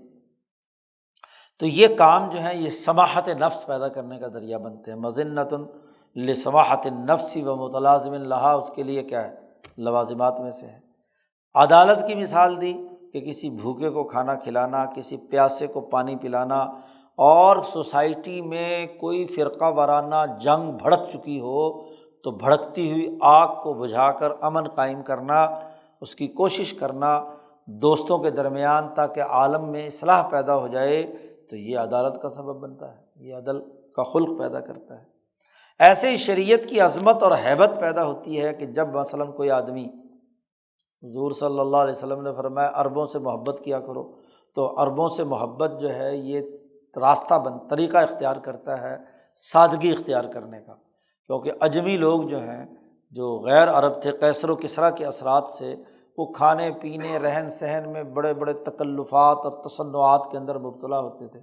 Speaker 1: تو یہ کام جو ہیں یہ سماحت نفس پیدا کرنے کا ذریعہ بنتے ہیں۔ مظنۃ لسماحت النفس و متلازم لہا، اس کے لیے کیا ہے، لوازمات میں سے ہے۔ عدالت کی مثال دی کہ کسی بھوکے کو کھانا کھلانا، کسی پیاسے کو پانی پلانا، اور سوسائٹی میں کوئی فرقہ وارانہ جنگ بھڑک چکی ہو تو بھڑکتی ہوئی آگ کو بجھا کر امن قائم کرنا، اس کی کوشش کرنا دوستوں کے درمیان تاکہ عالم میں اصلاح پیدا ہو جائے، تو یہ عدالت کا سبب بنتا ہے، یہ عدل کا خلق پیدا کرتا ہے۔ ایسے ہی شریعت کی عظمت اور ہیبت پیدا ہوتی ہے کہ جب مثلاً کوئی آدمی، حضور صلی اللہ علیہ وسلم نے فرمایا عربوں سے محبت کیا کرو، تو عربوں سے محبت جو ہے یہ طریقہ اختیار کرتا ہے سادگی اختیار کرنے کا، کیونکہ اجمی لوگ جو ہیں جو غیر عرب تھے، قیصر و کسریٰ کے اثرات سے وہ کھانے پینے رہن سہن میں بڑے بڑے تکلفات اور تصنعات کے اندر مبتلا ہوتے تھے۔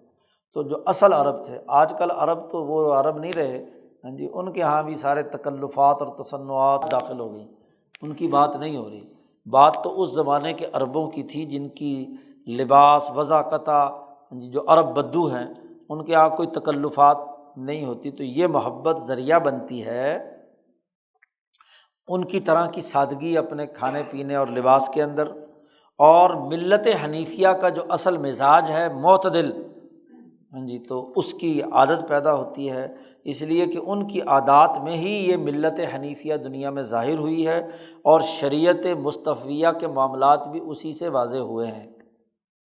Speaker 1: تو جو اصل عرب تھے، آج کل عرب تو وہ عرب نہیں رہے، ہاں جی، ان کے ہاں بھی سارے تکلفات اور تصنعات داخل ہو گئیں، ان کی بات نہیں ہو رہی۔ بات تو اس زمانے کے عربوں کی تھی جن کی لباس وضاقتہ، جو عرب بدو ہیں، ان کے یہاں کوئی تکلفات نہیں ہوتی، تو یہ محبت ذریعہ بنتی ہے ان کی طرح کی سادگی اپنے کھانے پینے اور لباس کے اندر۔ اور ملت حنیفیہ کا جو اصل مزاج ہے معتدل، ہاں جی، تو اس کی عادت پیدا ہوتی ہے، اس لیے کہ ان کی عادات میں ہی یہ ملت حنیفیہ دنیا میں ظاہر ہوئی ہے، اور شریعت مصطفیہ کے معاملات بھی اسی سے واضح ہوئے ہیں،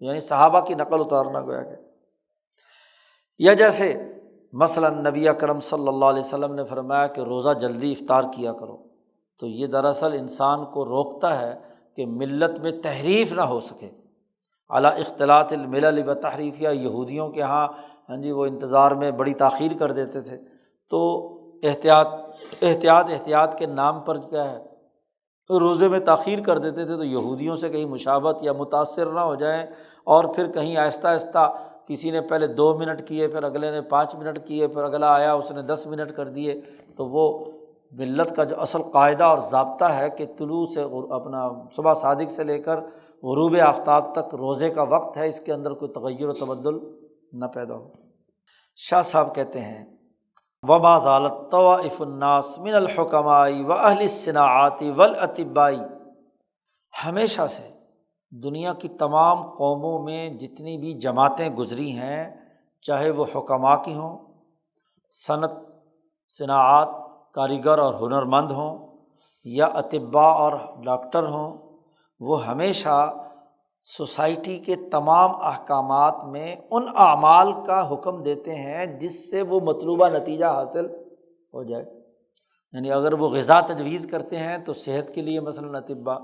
Speaker 1: یعنی صحابہ کی نقل اتارنا گویا کہ۔ یا جیسے مثلاً نبی اکرم صلی اللہ علیہ وسلم نے فرمایا کہ روزہ جلدی افطار کیا کرو، تو یہ دراصل انسان کو روکتا ہے کہ ملت میں تحریف نہ ہو سکے، علی اختلاط الملل و تحریفیہ، یہودیوں کے ہاں ہاں جی وہ انتظار میں بڑی تاخیر کر دیتے تھے، تو احتیاط کے نام پر کیا ہے تو روزے میں تاخیر کر دیتے تھے، تو یہودیوں سے کہیں مشابہت یا متاثر نہ ہو جائیں، اور پھر کہیں آہستہ آہستہ کسی نے پہلے 2 منٹ کیے، پھر اگلے نے 5 منٹ کیے، پھر اگلا آیا اس نے 10 منٹ کر دیے، تو وہ ملت کا جو اصل قاعدہ اور ضابطہ ہے کہ طلوع سے اپنا صبح صادق سے لے کر غروب آفتاب تک روزے کا وقت ہے، اس کے اندر کوئی تغیر و تبدل نہ پیدا ہو۔ شاہ صاحب کہتے ہیں وما زالت طوائف الناس من الحکماء واہل الصناعات والاطباء، ہمیشہ سے دنیا کی تمام قوموں میں جتنی بھی جماعتیں گزری ہیں، چاہے وہ حکماء کی ہوں، صناعات کاریگر اور ہنرمند ہوں، یا اطباء اور ڈاکٹر ہوں، وہ ہمیشہ سوسائٹی کے تمام احکامات میں ان اعمال کا حکم دیتے ہیں جس سے وہ مطلوبہ نتیجہ حاصل ہو جائے۔ یعنی اگر وہ غذا تجویز کرتے ہیں تو صحت کے لیے مثلاً اطباء،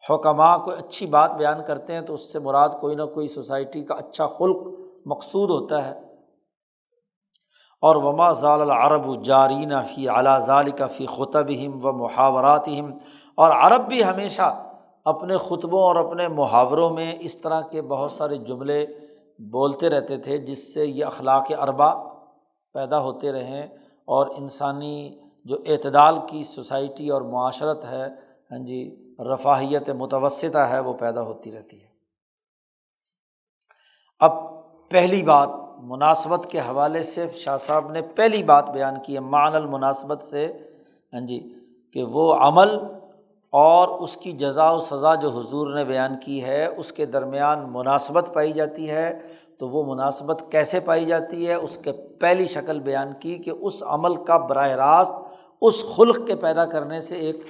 Speaker 1: حکماء کوئی اچھی بات بیان کرتے ہیں تو اس سے مراد کوئی نہ کوئی سوسائٹی کا اچھا خلق مقصود ہوتا ہے۔ اور وما زال العرب جارین فی علی ذلک فی خطبہم و محاوراتہم، اور عرب بھی ہمیشہ اپنے خطبوں اور اپنے محاوروں میں اس طرح کے بہت سارے جملے بولتے رہتے تھے جس سے یہ اخلاق اربع پیدا ہوتے رہیں اور انسانی جو اعتدال کی سوسائٹی اور معاشرت ہے، ہاں جی، رفاہیت متوسطہ ہے، وہ پیدا ہوتی رہتی ہے۔ اب پہلی بات مناسبت کے حوالے سے شاہ صاحب نے پہلی بات بیان کی ہے معنی المناسبت سے، ہاں جی، کہ وہ عمل اور اس کی جزا و سزا جو حضور نے بیان کی ہے اس کے درمیان مناسبت پائی جاتی ہے۔ تو وہ مناسبت کیسے پائی جاتی ہے؟ اس کے پہلی شکل بیان کی کہ اس عمل کا براہ راست اس خلق کے پیدا کرنے سے ایک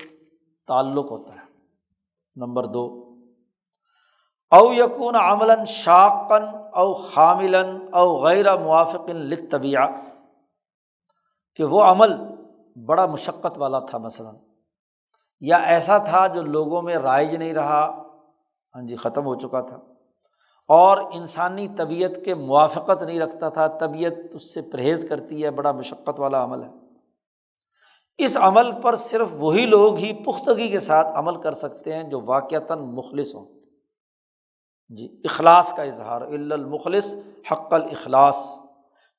Speaker 1: تعلق ہوتا ہے۔ نمبر 2، او یکون عملا شاقا او خاملا او غیر موافق للطبیعہ، کہ وہ عمل بڑا مشقت والا تھا مثلاً، یا ایسا تھا جو لوگوں میں رائج نہیں رہا، ہاں جی، ختم ہو چکا تھا، اور انسانی طبیعت کے موافقت نہیں رکھتا تھا، طبیعت اس سے پرہیز کرتی ہے، بڑا مشقت والا عمل ہے۔ اس عمل پر صرف وہی لوگ ہی پختگی کے ساتھ عمل کر سکتے ہیں جو واقعتاً مخلص ہوں، جی، اخلاص کا اظہار، الا المخلص حق الاخلاص۔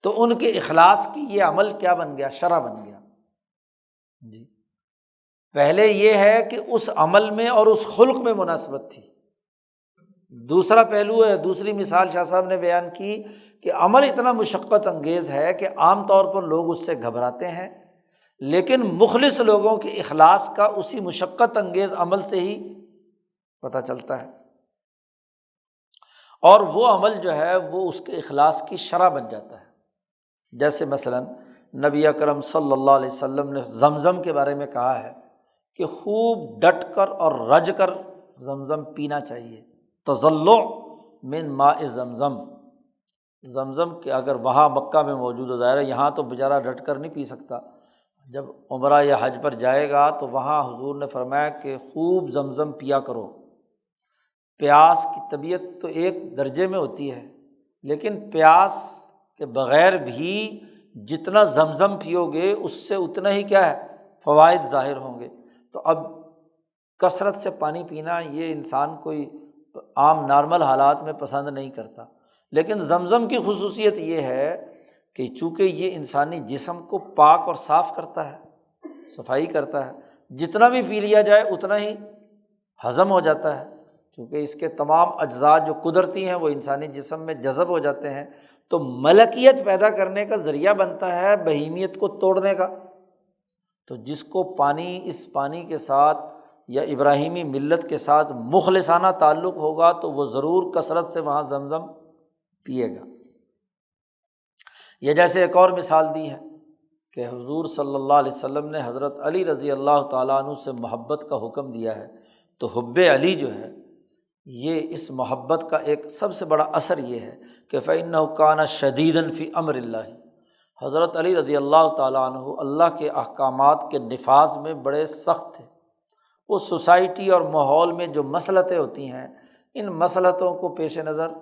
Speaker 1: تو ان کے اخلاص کی یہ عمل کیا بن گیا؟ شرع بن گیا، جی۔ پہلے یہ ہے کہ اس عمل میں اور اس خلق میں مناسبت تھی۔ دوسرا پہلو ہے، دوسری مثال شاہ صاحب نے بیان کی کہ عمل اتنا مشقت انگیز ہے کہ عام طور پر لوگ اس سے گھبراتے ہیں، لیکن مخلص لوگوں کے اخلاص کا اسی مشقت انگیز عمل سے ہی پتہ چلتا ہے، اور وہ عمل جو ہے وہ اس کے اخلاص کی شرح بن جاتا ہے۔ جیسے مثلاً نبی اکرم صلی اللہ علیہ وسلم نے زمزم کے بارے میں کہا ہے کہ خوب ڈٹ کر اور رج کر زمزم پینا چاہیے، تضلع من ماء زمزم۔ زمزم کہ اگر وہاں مکہ میں موجود ہو، ظاہر ہے یہاں تو بیچارہ ڈٹ کر نہیں پی سکتا، جب عمرہ یا حج پر جائے گا تو وہاں حضور نے فرمایا کہ خوب زمزم پیا کرو۔ پیاس کی طبیعت تو ایک درجے میں ہوتی ہے، لیکن پیاس کے بغیر بھی جتنا زمزم پیو گے اس سے اتنا ہی کیا ہے، فوائد ظاہر ہوں گے۔ تو اب کثرت سے پانی پینا یہ انسان کوئی عام نارمل حالات میں پسند نہیں کرتا، لیکن زمزم کی خصوصیت یہ ہے کہ چونکہ یہ انسانی جسم کو پاک اور صاف کرتا ہے، صفائی کرتا ہے، جتنا بھی پی لیا جائے اتنا ہی ہضم ہو جاتا ہے، چونکہ اس کے تمام اجزاء جو قدرتی ہیں وہ انسانی جسم میں جذب ہو جاتے ہیں، تو ملکیت پیدا کرنے کا ذریعہ بنتا ہے بہیمیت کو توڑنے کا۔ تو جس کو پانی، اس پانی کے ساتھ یا ابراہیمی ملت کے ساتھ مخلصانہ تعلق ہوگا تو وہ ضرور کثرت سے وہاں زمزم پیے گا۔ یہ جیسے ایک اور مثال دی ہے کہ حضور صلی اللہ علیہ وسلم نے حضرت علی رضی اللہ تعالیٰ عنہ سے محبت کا حکم دیا ہے، تو حب علی جو ہے یہ اس محبت کا ایک سب سے بڑا اثر یہ ہے کہ فَإِنَّهُ كَانَ شَدِيدًا فِي أَمْرِ اللَّهِ۔ حضرت علی رضی اللہ تعالیٰ عنہ اللہ کے احکامات کے نفاذ میں بڑے سخت تھے۔ وہ سوسائٹی اور ماحول میں جو مصلحتیں ہوتی ہیں ان مصلحتوں کو پیش نظر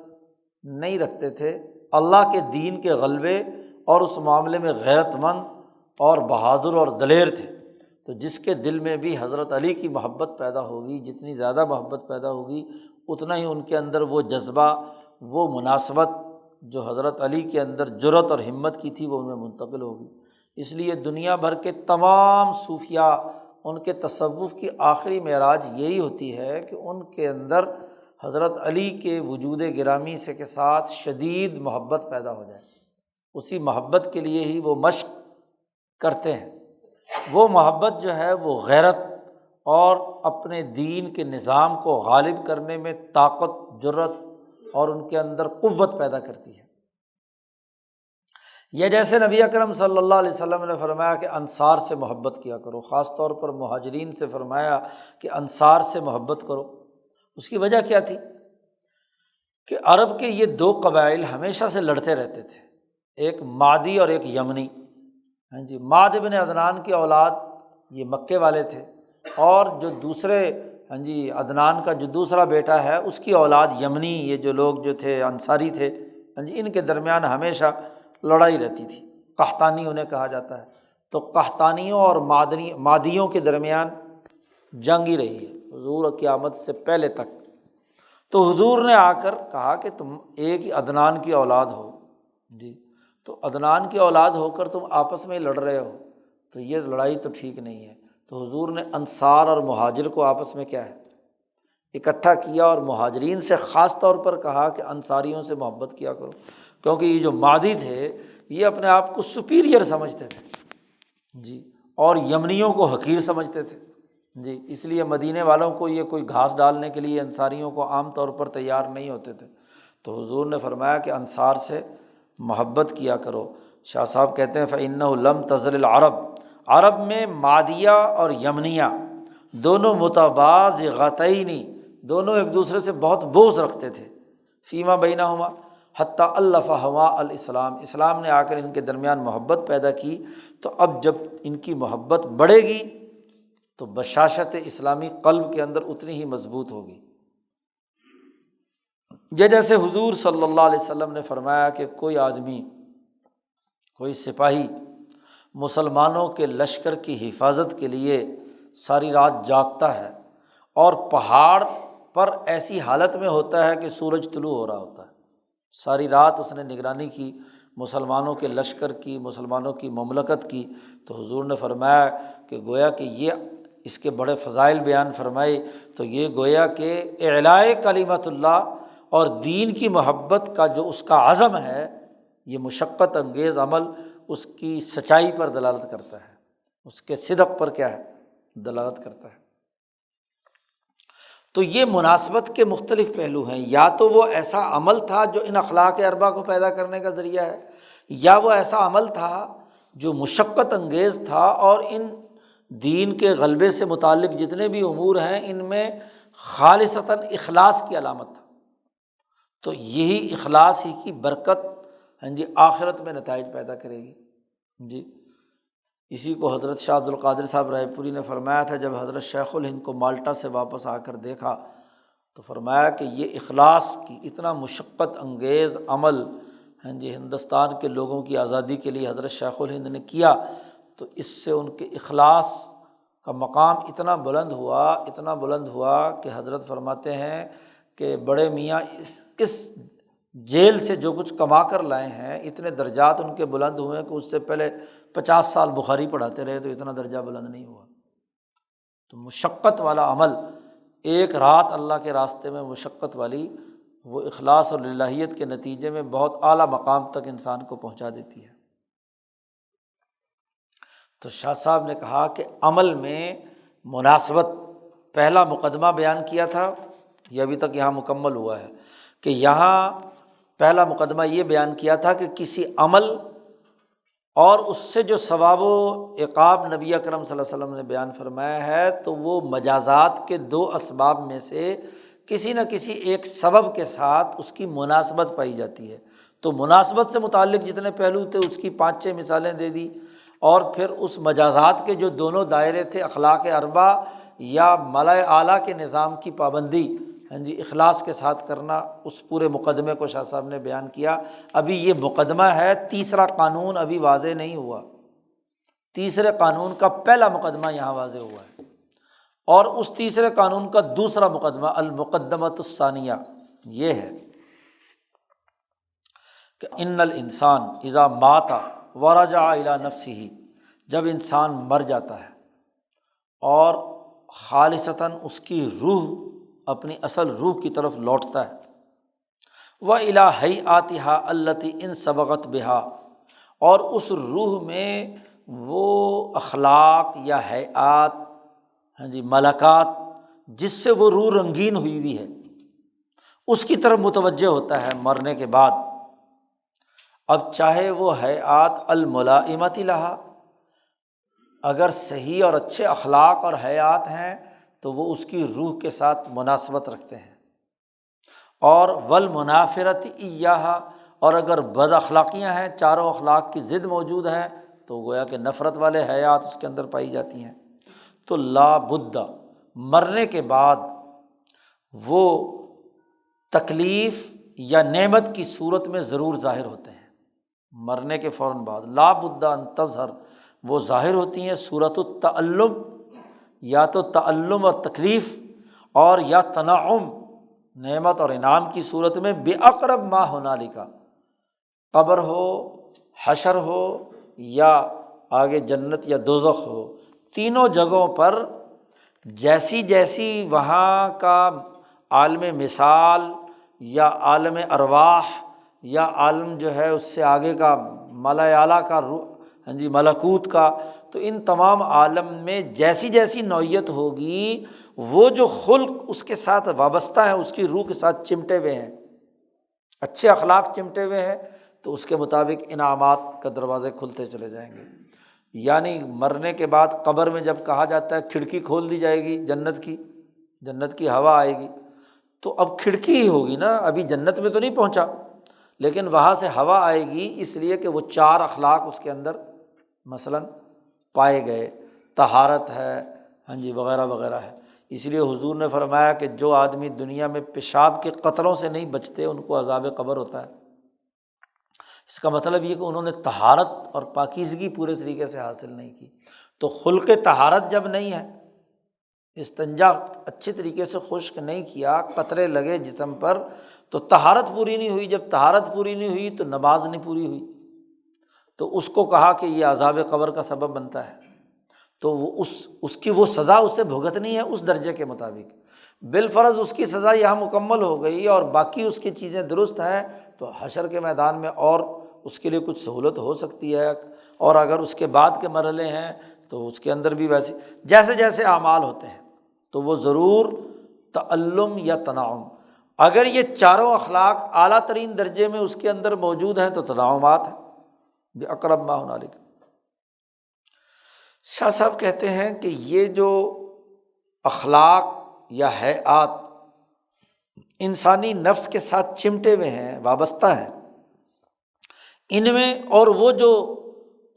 Speaker 1: نہیں رکھتے تھے، اللہ کے دین کے غلبے اور اس معاملے میں غیرت مند اور بہادر اور دلیر تھے۔ تو جس کے دل میں بھی حضرت علی کی محبت پیدا ہوگی، جتنی زیادہ محبت پیدا ہوگی اتنا ہی ان کے اندر وہ جذبہ، وہ مناسبت جو حضرت علی کے اندر جرأت اور ہمت کی تھی وہ ان میں منتقل ہوگی۔ اس لیے دنیا بھر کے تمام صوفیاء، ان کے تصوف کی آخری معراج یہی ہوتی ہے کہ ان کے اندر حضرت علی کے وجود گرامی سے کے ساتھ شدید محبت پیدا ہو جائے۔ اسی محبت کے لیے ہی وہ مشق کرتے ہیں۔ وہ محبت جو ہے وہ غیرت اور اپنے دین کے نظام کو غالب کرنے میں طاقت، جرأت اور ان کے اندر قوت پیدا کرتی ہے۔ یہ جیسے نبی اکرم صلی اللہ علیہ وسلم نے فرمایا کہ انصار سے محبت کیا کرو، خاص طور پر مہاجرین سے فرمایا کہ انصار سے محبت کرو۔ اس کی وجہ کیا تھی کہ عرب کے یہ دو قبائل ہمیشہ سے لڑتے رہتے تھے، ایک مادی اور ایک یمنی۔ ہاں جی، ماد ابن عدنان کی اولاد یہ مکے والے تھے، اور جو دوسرے جی عدنان کا جو دوسرا بیٹا ہے اس کی اولاد یمنی، یہ جو لوگ جو تھے انصاری تھے، جی ان کے درمیان ہمیشہ لڑائی رہتی تھی، قحطانی انہیں کہا جاتا ہے۔ تو قحطانیوں اور مادیوں کے درمیان جنگ ہی رہی ہے حضور کی آمد سے پہلے تک۔ تو حضور نے آ کر کہا کہ تم ایک ہی عدنان کی اولاد ہو، جی تو عدنان کی اولاد ہو کر تم آپس میں لڑ رہے ہو، تو یہ لڑائی تو ٹھیک نہیں ہے۔ تو حضور نے انصار اور مہاجر کو آپس میں کیا ہے اکٹھا کیا، اور مہاجرین سے خاص طور پر کہا کہ انصاریوں سے محبت کیا کرو، کیونکہ یہ جو مادی تھے یہ اپنے آپ کو سپیریئر سمجھتے تھے، جی اور یمنیوں کو حقیر سمجھتے تھے، جی اس لیے مدینے والوں کو یہ کوئی گھاس ڈالنے کے لیے انصاریوں کو عام طور پر تیار نہیں ہوتے تھے۔ تو حضور نے فرمایا کہ انصار سے محبت کیا کرو۔ شاہ صاحب کہتے ہیں فَإِنَّهُ لَمْ تَزَلِ الْعَرَبُ، عرب میں مادیہ اور یمنیہ دونوں متباضعتین، دونوں ایک دوسرے سے بہت بغض رکھتے تھے، فیما بینہما حتیٰ الفہما الاسلام، اسلام نے آ کر ان کے درمیان محبت پیدا کی۔ تو اب جب ان کی محبت بڑھے گی تو بشاشت اسلامی قلب کے اندر اتنی ہی مضبوط ہوگی۔ جیسے حضور صلی اللہ علیہ وسلم نے فرمایا کہ کوئی آدمی، کوئی سپاہی مسلمانوں کے لشکر کی حفاظت کے لیے ساری رات جاگتا ہے اور پہاڑ پر ایسی حالت میں ہوتا ہے کہ سورج طلوع ہو رہا ہوتا ہے، ساری رات اس نے نگرانی کی مسلمانوں کے لشکر کی، مسلمانوں کی مملکت کی، تو حضور نے فرمایا کہ گویا کہ یہ اس کے بڑے فضائل بیان فرمائے، تو یہ گویا کہ اعلاء کلمت اللہ اور دین کی محبت کا جو اس کا عزم ہے، یہ مشقت انگیز عمل اس کی سچائی پر دلالت کرتا ہے، اس کے صدق پر کیا ہے دلالت کرتا ہے۔ تو یہ مناسبت کے مختلف پہلو ہیں، یا تو وہ ایسا عمل تھا جو ان اخلاق اربع کو پیدا کرنے کا ذریعہ ہے، یا وہ ایسا عمل تھا جو مشقت انگیز تھا، اور ان دین کے غلبے سے متعلق جتنے بھی امور ہیں ان میں خالصتاً اخلاص کی علامت تھا۔ تو یہی اخلاص ہی کی برکت جی آخرت میں نتائج پیدا کرے گی۔ جی اسی کو حضرت شاہ عبد القادر صاحب رائے پوری نے فرمایا تھا، جب حضرت شیخ الہند کو مالٹا سے واپس آ کر دیکھا تو فرمایا کہ یہ اخلاص کی اتنا مشقت انگیز عمل جی ہندوستان کے لوگوں کی آزادی کے لیے حضرت شیخ الہند نے کیا، تو اس سے ان کے اخلاص کا مقام اتنا بلند ہوا کہ حضرت فرماتے ہیں کہ بڑے میاں اس جیل سے جو کچھ کما کر لائے ہیں اتنے درجات ان کے بلند ہوئے کہ اس سے پہلے 50 سال بخاری پڑھاتے رہے تو اتنا درجہ بلند نہیں ہوا۔ تو مشقت والا عمل، ایک رات اللہ کے راستے میں مشقت والی، وہ اخلاص اور للہیت کے نتیجے میں بہت اعلیٰ مقام تک انسان کو پہنچا دیتی ہے۔ تو شاہ صاحب نے کہا کہ عمل میں مناسبت، پہلا مقدمہ بیان کیا تھا، یہ ابھی تک یہاں مکمل ہوا ہے کہ یہاں پہلا مقدمہ یہ بیان کیا تھا کہ کسی عمل اور اس سے جو ثواب و عقاب نبی اکرم صلی اللہ علیہ وسلم نے بیان فرمایا ہے، تو وہ مجازات کے 2 اسباب میں سے کسی نہ کسی ایک سبب کے ساتھ اس کی مناسبت پائی جاتی ہے۔ تو مناسبت سے متعلق جتنے پہلو تھے اس کی 5-6 مثالیں دے دی، اور پھر اس مجازات کے جو دونوں دائرے تھے، اخلاق اربع یا ملأ اعلیٰ کے نظام کی پابندی جی اخلاص کے ساتھ کرنا، اس پورے مقدمے کو شاہ صاحب نے بیان کیا۔ ابھی یہ مقدمہ ہے، تیسرا قانون ابھی واضح نہیں ہوا، تیسرے قانون کا پہلا مقدمہ یہاں واضح ہوا ہے، اور اس تیسرے قانون کا دوسرا مقدمہ المقدمۃ الثانیہ یہ ہے کہ ان الانسان اذا مات ورجع الی نفسہ، جب انسان مر جاتا ہے اور خالصتاً اس کی روح اپنی اصل روح کی طرف لوٹتا ہے، وَإِلَىٰ هَيْئَاتِهَا الَّتِي انْسَبَغَتْ بِهَا، اور اس روح میں وہ اخلاق یا ہیئات جی ملکات جس سے وہ روح رنگین ہوئی ہے اس کی طرف متوجہ ہوتا ہے مرنے کے بعد۔ اب چاہے وہ ہیئات الملائمۃ لہا، اگر صحیح اور اچھے اخلاق اور حیات ہیں تو وہ اس کی روح کے ساتھ مناسبت رکھتے ہیں، اور والمنافرۃ ایہا، اور اگر بد اخلاقیاں ہیں، چاروں اخلاق کی ضد موجود ہے تو گویا کہ نفرت والے حیات اس کے اندر پائی جاتی ہیں۔ تو لا بد مرنے کے بعد وہ تکلیف یا نعمت کی صورت میں ضرور ظاہر ہوتے ہیں۔ مرنے کے فوراً بعد لا بد ان تظہر، وہ ظاہر ہوتی ہیں صورت التعلم، یا تو تعلم اور تکلیف، اور یا تنعم نعمت اور انعام کی صورت میں بأقرب ما ہنالک، قبر ہو، حشر ہو، یا آگے جنت یا دوزخ ہو، تینوں جگہوں پر جیسی جیسی وہاں کا عالم مثال یا عالم ارواح یا عالم جو ہے اس سے آگے کا ملائے اعلیٰ کا ملکوت کا، تو ان تمام عالم میں جیسی جیسی نوعیت ہوگی، وہ جو خلق اس کے ساتھ وابستہ ہے، اس کی روح کے ساتھ چمٹے ہوئے ہیں، اچھے اخلاق چمٹے ہوئے ہیں، تو اس کے مطابق انعامات کا دروازے کھلتے چلے جائیں گے۔ یعنی مرنے کے بعد قبر میں جب کہا جاتا ہے کھڑکی کھول دی جائے گی جنت کی ہوا آئے گی، تو اب کھڑکی ہی ہوگی نا، ابھی جنت میں تو نہیں پہنچا، لیکن وہاں سے ہوا آئے گی، اس لیے کہ وہ 4 اخلاق اس کے اندر مثلاً پائے گئے، طہارت ہے، وغیرہ وغیرہ ہے۔ اس لیے حضور نے فرمایا کہ جو آدمی دنیا میں پیشاب کے قطروں سے نہیں بچتے ان کو عذاب قبر ہوتا ہے۔ اس کا مطلب یہ کہ انہوں نے طہارت اور پاکیزگی پورے طریقے سے حاصل نہیں کی۔ تو خلق طہارت جب نہیں ہے، استنجا اچھے طریقے سے خشک نہیں کیا، قطرے لگے جسم پر، تو طہارت پوری نہیں ہوئی۔ جب طہارت پوری نہیں ہوئی تو نماز نہیں پوری ہوئی، تو اس کو کہا کہ یہ عذاب قبر کا سبب بنتا ہے، تو وہ اس کی وہ سزا اسے بھگتنی ہے اس درجے کے مطابق۔ بالفرض اس کی سزا یہاں مکمل ہو گئی اور باقی اس کی چیزیں درست ہیں، تو حشر کے میدان میں اور اس کے لیے کچھ سہولت ہو سکتی ہے، اور اگر اس کے بعد کے مرحلے ہیں تو اس کے اندر بھی ویسے جیسے جیسے اعمال ہوتے ہیں تو وہ ضرور تعلم یا تنعم۔ اگر یہ چاروں اخلاق اعلیٰ ترین درجے میں اس کے اندر موجود ہیں تو تنعمات ہیں بأقرب ما ہنالک۔ شاہ صاحب کہتے ہیں کہ یہ جو اخلاق یا ہیئات انسانی نفس کے ساتھ چمٹے ہوئے ہیں، وابستہ ہیں، ان میں اور وہ جو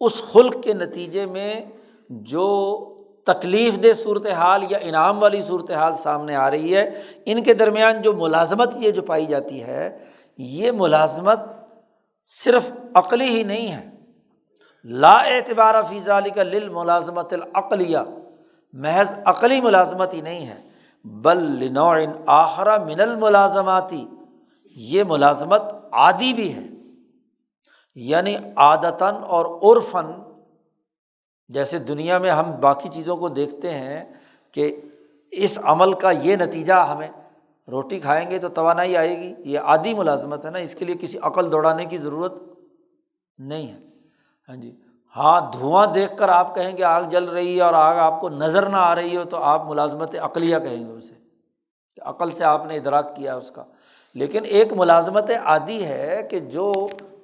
Speaker 1: اس خلق کے نتیجے میں جو تکلیف دہ صورتحال یا انعام والی صورتحال سامنے آ رہی ہے، ان کے درمیان جو ملازمت یہ جو پائی جاتی ہے، یہ ملازمت صرف عقلی ہی نہیں ہے، لا اعتبار فی ذلک للملازمۃ العقلیہ، محض عقلی ملازمت ہی نہیں ہے، بل لنوع آخر من الملازمات، یہ ملازمت عادی بھی ہے، یعنی عادتاً اور عرفاً، جیسے دنیا میں ہم باقی چیزوں کو دیکھتے ہیں کہ اس عمل کا یہ نتیجہ، ہمیں روٹی کھائیں گے تو توانائی آئے گی، یہ عادی ملازمت ہے نا، اس کے لیے کسی عقل دوڑانے کی ضرورت نہیں ہے۔ ہاں، دھواں دیکھ کر آپ کہیں گے آگ جل رہی ہے اور آگ آپ کو نظر نہ آ رہی ہو تو آپ ملازمت عقلیہ کہیں گے اسے، کہ عقل سے آپ نے ادراک کیا اس کا۔ لیکن ایک ملازمت عادی ہے کہ جو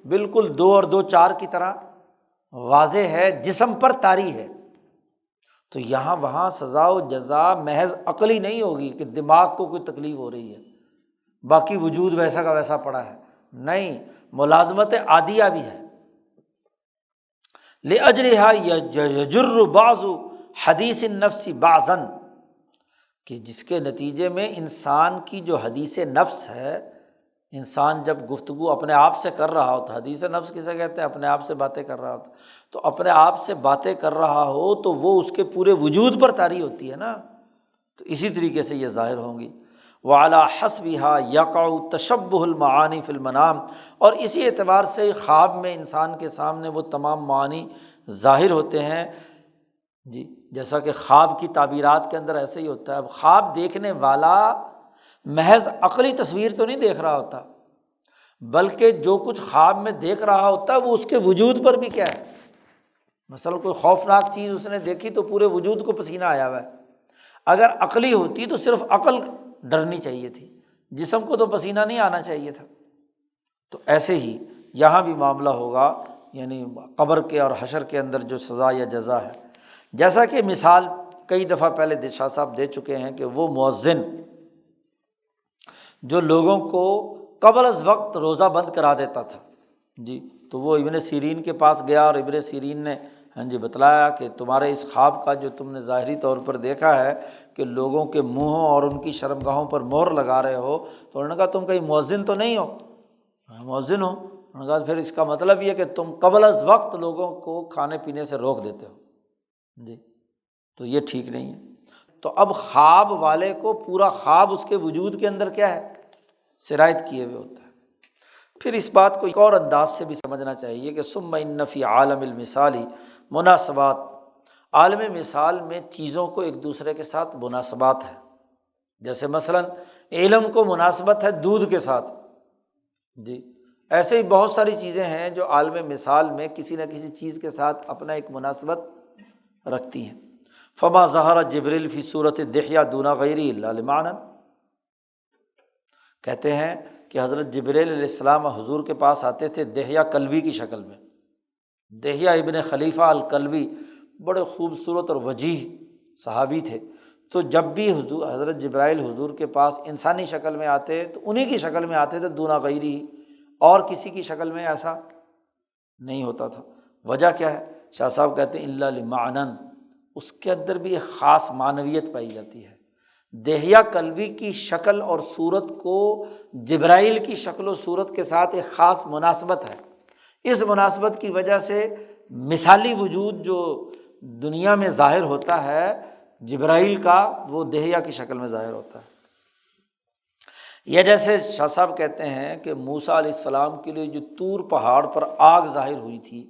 Speaker 1: بالکل 2 اور 2 4 کی طرح واضح ہے، جسم پر طاری ہے، تو یہاں وہاں سزا و جزا محض عقلی نہیں ہوگی کہ دماغ کو کوئی تکلیف ہو رہی ہے، باقی وجود ویسا کا ویسا پڑا ہے، نہیں، ملازمت عادیہ بھی ہے۔ لِأَجْلِهَا يَجُرُّ بَعْضُ حدیث النفس بعضاً، کہ جس کے نتیجے میں انسان کی جو حدیث نفس ہے، انسان جب گفتگو اپنے آپ سے کر رہا ہوتا، حدیث نفس کسے کہتے ہیں؟ اپنے آپ سے باتیں کر رہا ہوتا، تو اپنے آپ سے باتیں کر رہا ہو تو وہ اس کے پورے وجود پر طاری ہوتی ہے نا، تو اسی طریقے سے یہ ظاہر ہوں گی۔ وعلی حسبها یقع تشبہ المعانی فی المنام، اور اسی اعتبار سے خواب میں انسان کے سامنے وہ تمام معانی ظاہر ہوتے ہیں، جیسا کہ خواب کی تعبیرات کے اندر ایسے ہی ہوتا ہے۔ اب خواب دیکھنے والا محض عقلی تصویر تو نہیں دیکھ رہا ہوتا، بلکہ جو کچھ خواب میں دیکھ رہا ہوتا ہے وہ اس کے وجود پر بھی کیا ہے، مثلا کوئی خوفناک چیز اس نے دیکھی تو پورے وجود کو پسینہ آیا ہوا ہے، اگر عقلی ہوتی تو صرف عقل ڈرنی چاہیے تھی، جسم کو تو پسینہ نہیں آنا چاہیے تھا۔ تو ایسے ہی یہاں بھی معاملہ ہوگا، یعنی قبر کے اور حشر کے اندر جو سزا یا جزا ہے، جیسا کہ مثال کئی دفعہ پہلے شاہ صاحب دے چکے ہیں کہ وہ مؤذن جو لوگوں کو قبل از وقت روزہ بند کرا دیتا تھا، تو وہ ابن سیرین کے پاس گیا اور ابن سیرین نے ہاں جی بتلایا کہ تمہارے اس خواب کا جو تم نے ظاہری طور پر دیکھا ہے کہ لوگوں کے منہوں اور ان کی شرمگاہوں پر مہر لگا رہے ہو، تو انہوں نے کہا تم کہیں مؤذن تو نہیں ہو؟ مؤذن ہو۔ انہوں نے کہا پھر اس کا مطلب یہ کہ تم قبل از وقت لوگوں کو کھانے پینے سے روک دیتے ہو، جی تو یہ ٹھیک نہیں ہے۔ تو اب خواب والے کو پورا خواب اس کے وجود کے اندر کیا ہے، سرایت کیے ہوئے ہوتا ہے۔ پھر اس بات کو ایک اور انداز سے بھی سمجھنا چاہیے کہ ثم ان فی عالم المثال مناسبات، عالم مثال میں چیزوں کو ایک دوسرے کے ساتھ مناسبات ہے۔ جیسے مثلاً علم کو مناسبت ہے دودھ کے ساتھ، جی ایسے ہی بہت ساری چیزیں ہیں جو عالم مثال میں کسی نہ کسی چیز کے ساتھ اپنا ایک مناسبت رکھتی ہیں۔ فما ظہر جبریل فی صورت دحیہ دون غیرہ الا لمعنی، کہتے ہیں کہ حضرت جبریل علیہ السلام حضور کے پاس آتے تھے دحیہ کلبی کی شکل میں۔ دحیہ ابن خلیفہ الکلبی بڑے خوبصورت اور وجیح صحابی تھے، تو جب بھی حضرت جبرائیل حضور کے پاس انسانی شکل میں آتے تو انہی کی شکل میں آتے تھے دون غیرہ، اور کسی کی شکل میں ایسا نہیں ہوتا تھا۔ وجہ کیا ہے؟ شاہ صاحب کہتے ہیں الا لمعنی، اس کے اندر بھی ایک خاص معنویت پائی جاتی ہے۔ دحیہ کلبی کی شکل اور صورت کو جبرائیل کی شکل و صورت کے ساتھ ایک خاص مناسبت ہے۔ اس مناسبت کی وجہ سے مثالی وجود جو دنیا میں ظاہر ہوتا ہے جبرائیل کا، وہ دحیہ کی شکل میں ظاہر ہوتا ہے۔ یہ جیسے شاہ صاحب کہتے ہیں کہ موسیٰ علیہ السلام کے لیے جو طور پہاڑ پر آگ ظاہر ہوئی تھی،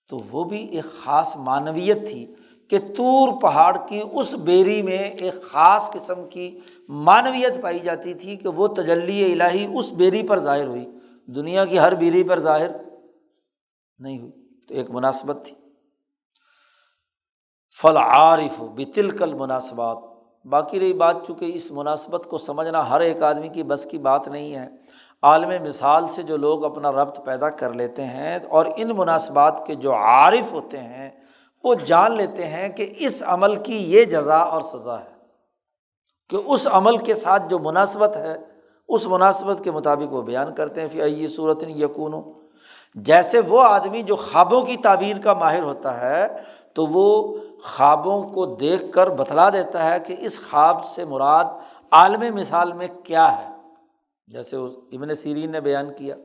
Speaker 1: تو وہ بھی ایک خاص معنویت تھی کہ طور پہاڑ کی اس بیری میں ایک خاص قسم کی معنویت پائی جاتی تھی کہ وہ تجلی الہی اس بیری پر ظاہر ہوئی، دنیا کی ہر بیری پر ظاہر نہیں ہوئی، تو ایک مناسبت تھی۔ فالعارف بتلک المناسبات، باقی رہی بات چونکہ اس مناسبت کو سمجھنا ہر ایک آدمی کی بس کی بات نہیں ہے، عالم مثال سے جو لوگ اپنا ربط پیدا کر لیتے ہیں اور ان مناسبات کے جو عارف ہوتے ہیں وہ جان لیتے ہیں کہ اس عمل کی یہ جزا اور سزا ہے، کہ اس عمل کے ساتھ جو مناسبت ہے اس مناسبت کے مطابق وہ بیان کرتے ہیں۔ فی ای صورت یکون، جیسے وہ آدمی جو خوابوں کی تعبیر کا ماہر ہوتا ہے تو وہ خوابوں کو دیکھ کر بتلا دیتا ہے کہ اس خواب سے مراد عالم مثال میں کیا ہے، جیسے ابن سیرین نے بیان کیا۔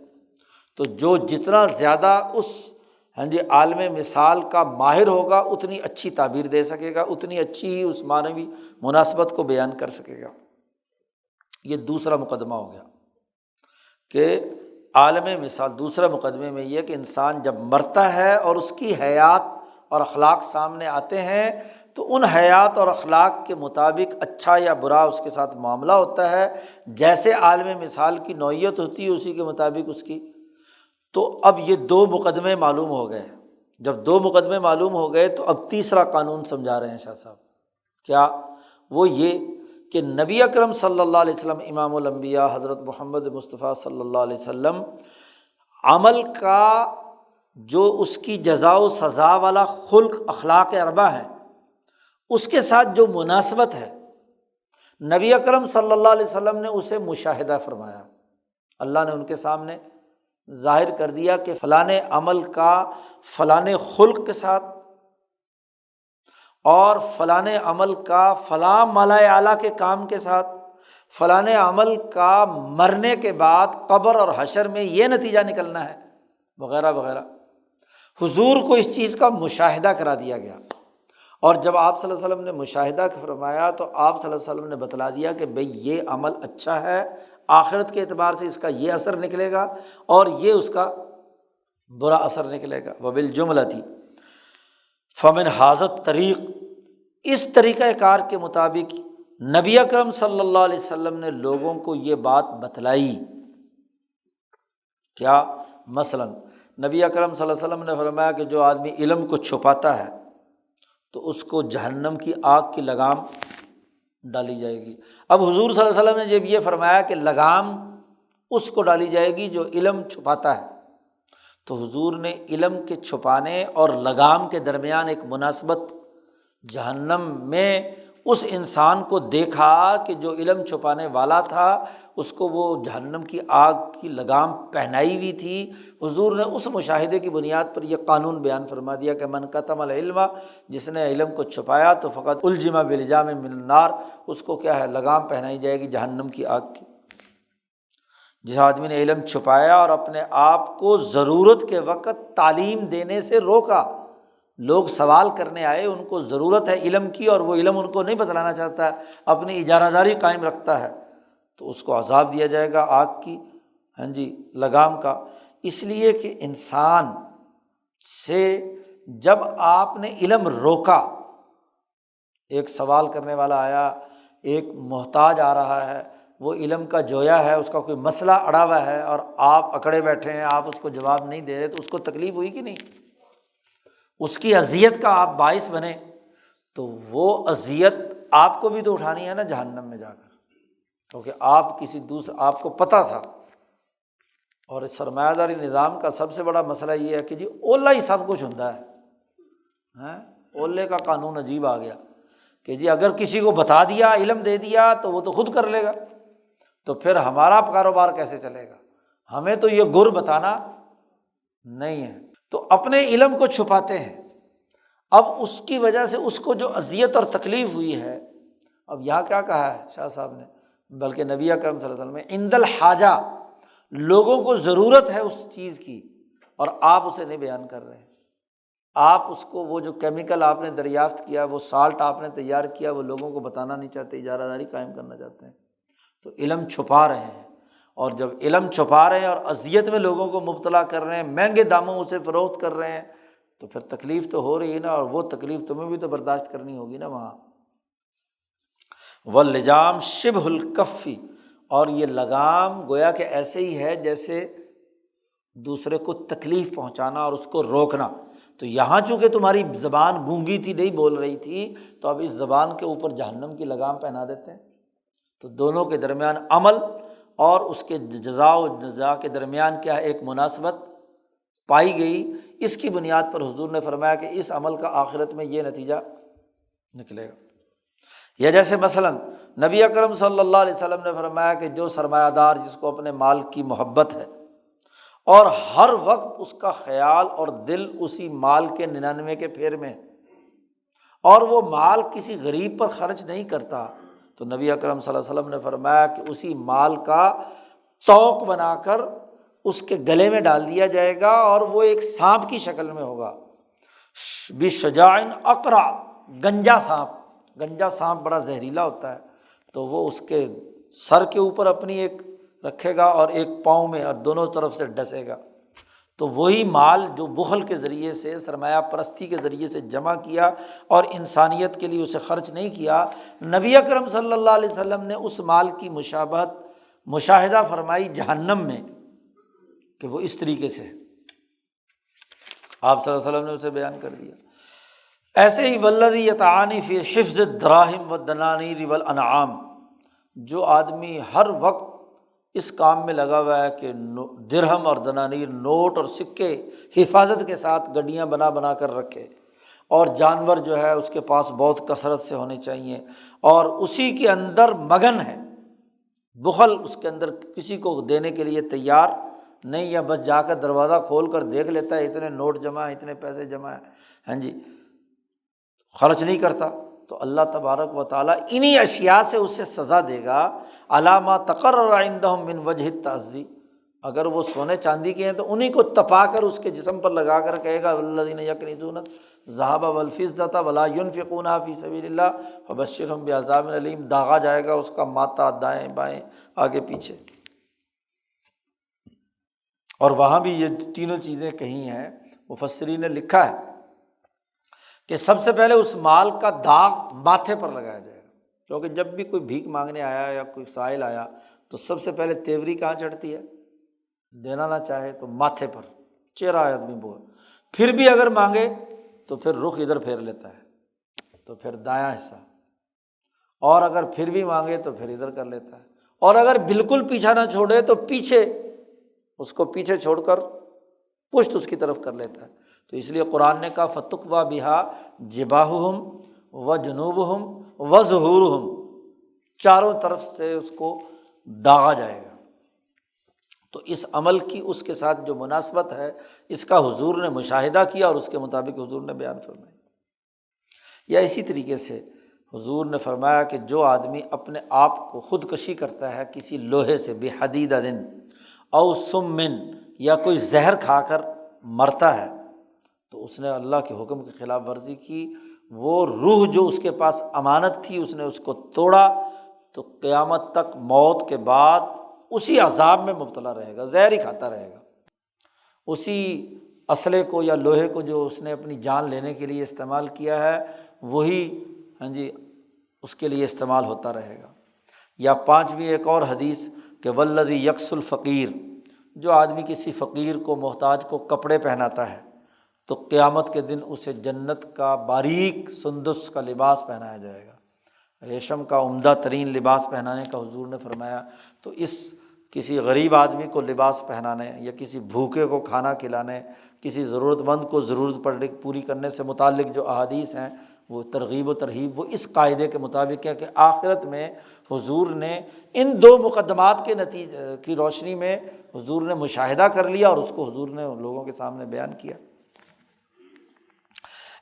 Speaker 1: تو جو جتنا زیادہ اس عالم مثال کا ماہر ہوگا اتنی اچھی تعبیر دے سکے گا، اتنی اچھی ہی اس معنوی مناسبت کو بیان کر سکے گا۔ یہ دوسرا مقدمہ ہو گیا کہ عالم مثال۔ دوسرے مقدمے میں یہ کہ انسان جب مرتا ہے اور اس کی حیات اور اخلاق سامنے آتے ہیں تو ان حیات اور اخلاق کے مطابق اچھا یا برا اس کے ساتھ معاملہ ہوتا ہے، جیسے عالم مثال کی نوعیت ہوتی ہے اسی کے مطابق اس کی۔ تو اب یہ دو مقدمے معلوم ہو گئے۔ جب دو مقدمے معلوم ہو گئے تو اب تیسرا قانون سمجھا رہے ہیں شاہ صاحب، کیا؟ وہ یہ کہ نبی اکرم صلی اللہ علیہ وسلم امام الانبیاء حضرت محمد مصطفیٰ صلی اللہ علیہ وسلم عمل کا جو اس کی جزا و سزا والا خلق اخلاق اربع ہے اس کے ساتھ جو مناسبت ہے، نبی اکرم صلی اللہ علیہ وسلم نے اسے مشاہدہ فرمایا۔ اللہ نے ان کے سامنے ظاہر کر دیا کہ فلانے عمل کا فلانے خلق کے ساتھ اور فلانے عمل کا فلاں ملائے اعلیٰ کے کام کے ساتھ، فلانے عمل کا مرنے کے بعد قبر اور حشر میں یہ نتیجہ نکلنا ہے وغیرہ وغیرہ۔ حضور کو اس چیز کا مشاہدہ کرا دیا گیا، اور جب آپ صلی اللہ علیہ وسلم نے مشاہدہ فرمایا تو آپ صلی اللہ علیہ وسلم نے بتلا دیا کہ بھئی یہ عمل اچھا ہے، آخرت کے اعتبار سے اس کا یہ اثر نکلے گا اور یہ اس کا برا اثر نکلے گا۔ وبالجملۃ فمن ھذا الطریق، اس طریقہ کار کے مطابق نبی اکرم صلی اللہ علیہ وسلم نے لوگوں کو یہ بات بتلائی۔ کیا؟ مثلاً نبی اکرم صلی اللہ علیہ وسلم نے فرمایا کہ جو آدمی علم کو چھپاتا ہے تو اس کو جہنم کی آگ کی لگام ڈالی جائے گی۔ اب حضور صلی اللہ علیہ وسلم نے جب یہ فرمایا کہ لگام اس کو ڈالی جائے گی جو علم چھپاتا ہے، تو حضور نے علم کے چھپانے اور لگام کے درمیان ایک مناسبت، جہنم میں اس انسان کو دیکھا کہ جو علم چھپانے والا تھا اس کو وہ جہنم کی آگ کی لگام پہنائی ہوئی تھی، حضور نے اس مشاہدے کی بنیاد پر یہ قانون بیان فرما دیا کہ من کتم العلم، جس نے علم کو چھپایا تو فقط الجم بلجام من النار، اس کو کیا ہے، لگام پہنائی جائے گی جہنم کی آگ کی۔ جس آدمی نے علم چھپایا اور اپنے آپ کو ضرورت کے وقت تعلیم دینے سے روکا، لوگ سوال کرنے آئے، ان کو ضرورت ہے علم کی اور وہ علم ان کو نہیں بتلانا چاہتا ہے، اپنی اجارہ داری قائم رکھتا ہے، تو اس کو عذاب دیا جائے گا آگ کی لگام کا۔ اس لیے کہ انسان سے جب آپ نے علم روکا، ایک سوال کرنے والا آیا، ایک محتاج آ رہا ہے، وہ علم کا جویا ہے، اس کا کوئی مسئلہ اڑا ہوا ہے اور آپ اکڑے بیٹھے ہیں، آپ اس کو جواب نہیں دے رہے، تو اس کو تکلیف ہوئی کہ نہیں؟ اس کی اذیت کا آپ باعث بنے تو وہ اذیت آپ کو بھی تو اٹھانی ہے نا جہنم میں جا کر، کیونکہ آپ کسی دوسرے، آپ کو پتہ تھا۔ اور اس سرمایہ داری نظام کا سب سے بڑا مسئلہ یہ ہے کہ جی اولا ہی سب کچھ ہوتا ہے، اولے کا قانون عجیب آ گیا کہ جی اگر کسی کو بتا دیا، علم دے دیا تو وہ تو خود کر لے گا، تو پھر ہمارا کاروبار کیسے چلے گا؟ ہمیں تو یہ گر بتانا نہیں ہے، تو اپنے علم کو چھپاتے ہیں۔ اب اس کی وجہ سے اس کو جو اذیت اور تکلیف ہوئی ہے، اب یہاں کیا کہا ہے شاہ صاحب نے، بلکہ نبی اکرم صلی اللہ علیہ وسلم نے عند الحاجہ، لوگوں کو ضرورت ہے اس چیز کی اور آپ اسے نہیں بیان کر رہے ہیں، آپ اس کو، وہ جو کیمیکل آپ نے دریافت کیا، وہ سالٹ آپ نے تیار کیا، وہ لوگوں کو بتانا نہیں چاہتے، اجارہ داری قائم کرنا چاہتے ہیں، تو علم چھپا رہے ہیں۔ اور جب علم چھپا رہے ہیں اور اذیت میں لوگوں کو مبتلا کر رہے ہیں، مہنگے داموں اسے فروخت کر رہے ہیں، تو پھر تکلیف تو ہو رہی ہے نا، اور وہ تکلیف تمہیں بھی تو برداشت کرنی ہوگی نا وہاں۔ واللجام شبہ الکف، اور یہ لگام گویا کہ ایسے ہی ہے جیسے دوسرے کو تکلیف پہنچانا اور اس کو روکنا۔ تو یہاں چونکہ تمہاری زبان گونگی تھی، نہیں بول رہی تھی، تو اب اس زبان کے اوپر جہنم کی لگام پہنا دیتے ہیں۔ تو دونوں کے درمیان عمل اور اس کے جزا و جزا کے درمیان کیا ہے، ایک مناسبت پائی گئی۔ اس کی بنیاد پر حضور نے فرمایا کہ اس عمل کا آخرت میں یہ نتیجہ نکلے گا۔ یا جیسے مثلاً نبی اکرم صلی اللہ علیہ وسلم نے فرمایا کہ جو سرمایہ دار جس کو اپنے مال کی محبت ہے اور ہر وقت اس کا خیال اور دل اسی مال کے 99 کے پھیر میں ہے، اور وہ مال کسی غریب پر خرچ نہیں کرتا، تو نبی اکرم صلی اللہ علیہ وسلم نے فرمایا کہ اسی مال کا توق بنا کر اس کے گلے میں ڈال دیا جائے گا، اور وہ ایک سانپ کی شکل میں ہوگا، بشجاع اقرع، گنجا سانپ۔ گنجا سانپ بڑا زہریلا ہوتا ہے، تو وہ اس کے سر کے اوپر اپنی ایک رکھے گا اور ایک پاؤں میں، اور دونوں طرف سے ڈسے گا۔ تو وہی مال جو بخل کے ذریعے سے، سرمایہ پرستی کے ذریعے سے جمع کیا اور انسانیت کے لیے اسے خرچ نہیں کیا، نبی اکرم صلی اللہ علیہ وسلم نے اس مال کی مشاہدہ فرمائی جہنم میں کہ وہ اس طریقے سے، آپ صلی اللہ علیہ وسلم نے اسے بیان کر دیا۔ ایسے ہی والذی یتعانی فی حفظ الدراہم والدنانیر والانعام، جو آدمی ہر وقت اس کام میں لگا ہوا ہے کہ درہم اور دنانیر، نوٹ اور سکے حفاظت کے ساتھ گڈیاں بنا بنا کر رکھے، اور جانور جو ہے اس کے پاس بہت کثرت سے ہونے چاہیے، اور اسی کے اندر مگن ہے، بخل اس کے اندر کسی کو دینے کے لیے تیار نہیں، یا بس جا کر دروازہ کھول کر دیکھ لیتا ہے اتنے نوٹ جمع ہیں، اتنے پیسے جمع ہیں، خرچ نہیں کرتا، تو اللہ تبارک و تعالیٰ انہی اشیاء سے اسے سزا دے گا، علی ما تقرر عندہم من وجہ التعزی۔ اگر وہ سونے چاندی کے ہیں تو انہی کو تپا کر اس کے جسم پر لگا کر کہے گا والذین یکنزون الذھب والفضة ولا ينفقونها فی سبیل اللہ فبشرھم بعذاب علیم، داغا جائے گا اس کا ماتھا، دائیں بائیں آگے پیچھے۔ اور وہاں بھی یہ تینوں چیزیں کہی ہیں، مفسرین نے لکھا ہے کہ سب سے پہلے اس مال کا داغ ماتھے پر لگایا جائے گا، کیونکہ جب بھی کوئی بھیک مانگنے آیا یا کوئی سائل آیا تو سب سے پہلے تیوری کہاں چڑھتی ہے؟ دینا نہ چاہے تو ماتھے پر، چہرہ آدمی بول، پھر بھی اگر مانگے تو پھر رخ ادھر پھیر لیتا ہے، تو پھر دایاں حصہ، اور اگر پھر بھی مانگے تو پھر ادھر کر لیتا ہے، اور اگر بالکل پیچھا نہ چھوڑے تو پیچھے، اس کو پیچھے چھوڑ کر پشت اس کی طرف کر لیتا ہے۔ تو اس لیے قرآن نے کہا فَتُقْوَىٰ بِهَا جِبَاهُهُمْ و جنوبہم و ظہورہم، چاروں طرف سے اس کو داغا جائے گا۔ تو اس عمل کی اس کے ساتھ جو مناسبت ہے، اس کا حضور نے مشاہدہ کیا اور اس کے مطابق حضور نے بیان فرمایا۔ یا اسی طریقے سے حضور نے فرمایا کہ جو آدمی اپنے آپ کو خودکشی کرتا ہے کسی لوہے سے، بحدیدہ او سمن، یا کوئی زہر کھا کر مرتا ہے، تو اس نے اللہ کے حکم کی خلاف ورزی کی، وہ روح جو اس کے پاس امانت تھی اس نے اس کو توڑا، تو قیامت تک موت کے بعد اسی عذاب میں مبتلا رہے گا، زہر ہی کھاتا رہے گا، اسی اسلحے کو یا لوہے کو جو اس نے اپنی جان لینے کے لیے استعمال کیا ہے وہی اس کے لیے استعمال ہوتا رہے گا۔ یا پانچویں ایک اور حدیث کہ والذی یکس الفقیر، جو آدمی کسی فقیر کو، محتاج کو کپڑے پہناتا ہے تو قیامت کے دن اسے جنت کا باریک سندس کا لباس پہنایا جائے گا، ریشم کا عمدہ ترین لباس پہنانے کا حضور نے فرمایا۔ تو اس کسی غریب آدمی کو لباس پہنانے یا کسی بھوکے کو کھانا کھلانے، کسی ضرورت مند کو ضرورت پوری کرنے سے متعلق جو احادیث ہیں وہ ترغیب و ترہیب وہ اس قاعدے کے مطابق ہے کہ آخرت میں حضور نے ان دو مقدمات کے نتیجے کی روشنی میں حضور نے مشاہدہ کر لیا اور اس کو حضور نے لوگوں کے سامنے بیان کیا۔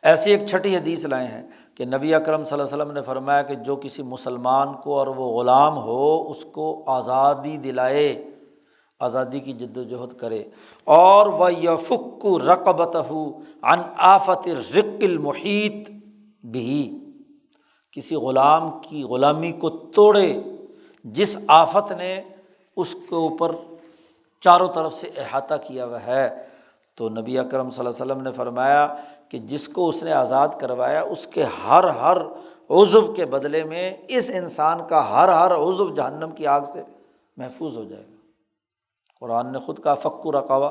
Speaker 1: ایسی ایک چھٹی حدیث لائے ہیں کہ نبی اکرم صلی اللہ علیہ وسلم نے فرمایا کہ جو کسی مسلمان کو اور وہ غلام ہو اس کو آزادی دلائے، آزادی کی جد و جہد کرے، اور وَيَفُكُّ رَقَبَتَهُ عَنْ آفَةِ الرِّقِّ الْمُحِيطِ بِهِ، کسی غلام کی غلامی کو توڑے جس آفت نے اس کے اوپر چاروں طرف سے احاطہ کیا ہوا ہے۔ تو نبی اکرم صلی اللہ علیہ وسلم نے فرمایا کہ جس کو اس نے آزاد کروایا اس کے ہر عضو کے بدلے میں اس انسان کا ہر عضو جہنم کی آگ سے محفوظ ہو جائے گا۔ قرآن نے خود کہا فک رقبہ،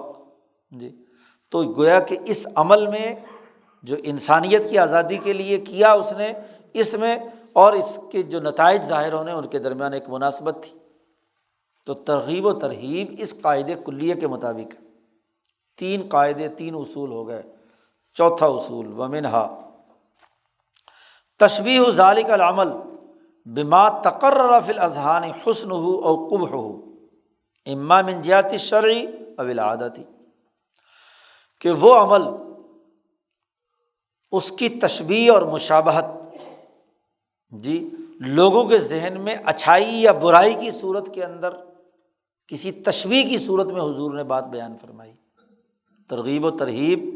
Speaker 1: تو گویا کہ اس عمل میں جو انسانیت کی آزادی کے لیے کیا اس نے، اس میں اور اس کے جو نتائج ظاہر ہونے ان کے درمیان ایک مناسبت تھی۔ تو ترغیب و ترہیب اس قاعدے کلیے کے مطابق ہے۔ تین قاعدے، تین اصول ہو گئے۔ چوتھا اصول ومنہا تشبیہ ذالک العمل بما تقرر فی الاذہان حسنہ او قبحہ اما من جہت الشرع او العادتی، کہ وہ عمل اس کی تشبیہ اور مشابہت لوگوں کے ذہن میں اچھائی یا برائی کی صورت کے اندر کسی تشبیہ کی صورت میں حضور نے بات بیان فرمائی۔ ترغیب و ترہیب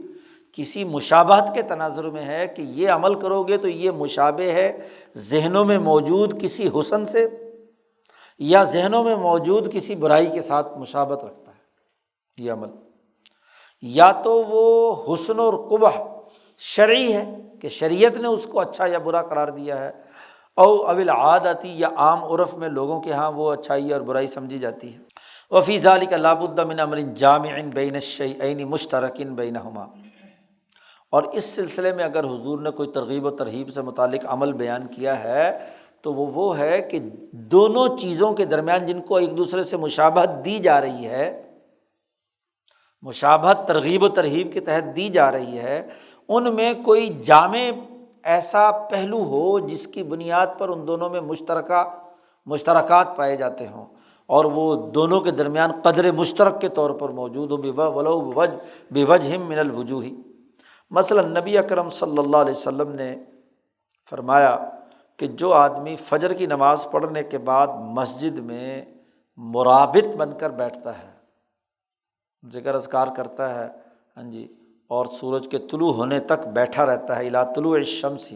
Speaker 1: کسی مشابہت کے تناظر میں ہے کہ یہ عمل کرو گے تو یہ مشابہ ہے ذہنوں میں موجود کسی حسن سے، یا ذہنوں میں موجود کسی برائی کے ساتھ مشابہت رکھتا ہے یہ عمل، یا تو وہ حسن اور قبح شرعی ہے کہ شریعت نے اس کو اچھا یا برا قرار دیا ہے، او العادتی یا عام عرف میں لوگوں کے ہاں وہ اچھائی اور برائی سمجھی جاتی ہے۔ وفی ذلک لا بد من امر جامع بین الشیئین مشترک بینہما، اور اس سلسلے میں اگر حضور نے کوئی ترغیب و ترہیب سے متعلق عمل بیان کیا ہے تو وہ ہے کہ دونوں چیزوں کے درمیان جن کو ایک دوسرے سے مشابہت دی جا رہی ہے، مشابہت ترغیب و ترہیب کے تحت دی جا رہی ہے، ان میں کوئی جامع ایسا پہلو ہو جس کی بنیاد پر ان دونوں میں مشترکات پائے جاتے ہوں، اور وہ دونوں کے درمیان قدر مشترک کے طور پر موجود ہو، ولو بوجہ من الوجوہ۔ مثلا نبی اکرم صلی اللہ علیہ وسلم نے فرمایا کہ جو آدمی فجر کی نماز پڑھنے کے بعد مسجد میں مرابط بن کر بیٹھتا ہے، ذکر اذکار کرتا ہے، اور سورج کے طلوع ہونے تک بیٹھا رہتا ہے الی طلوع الشمس،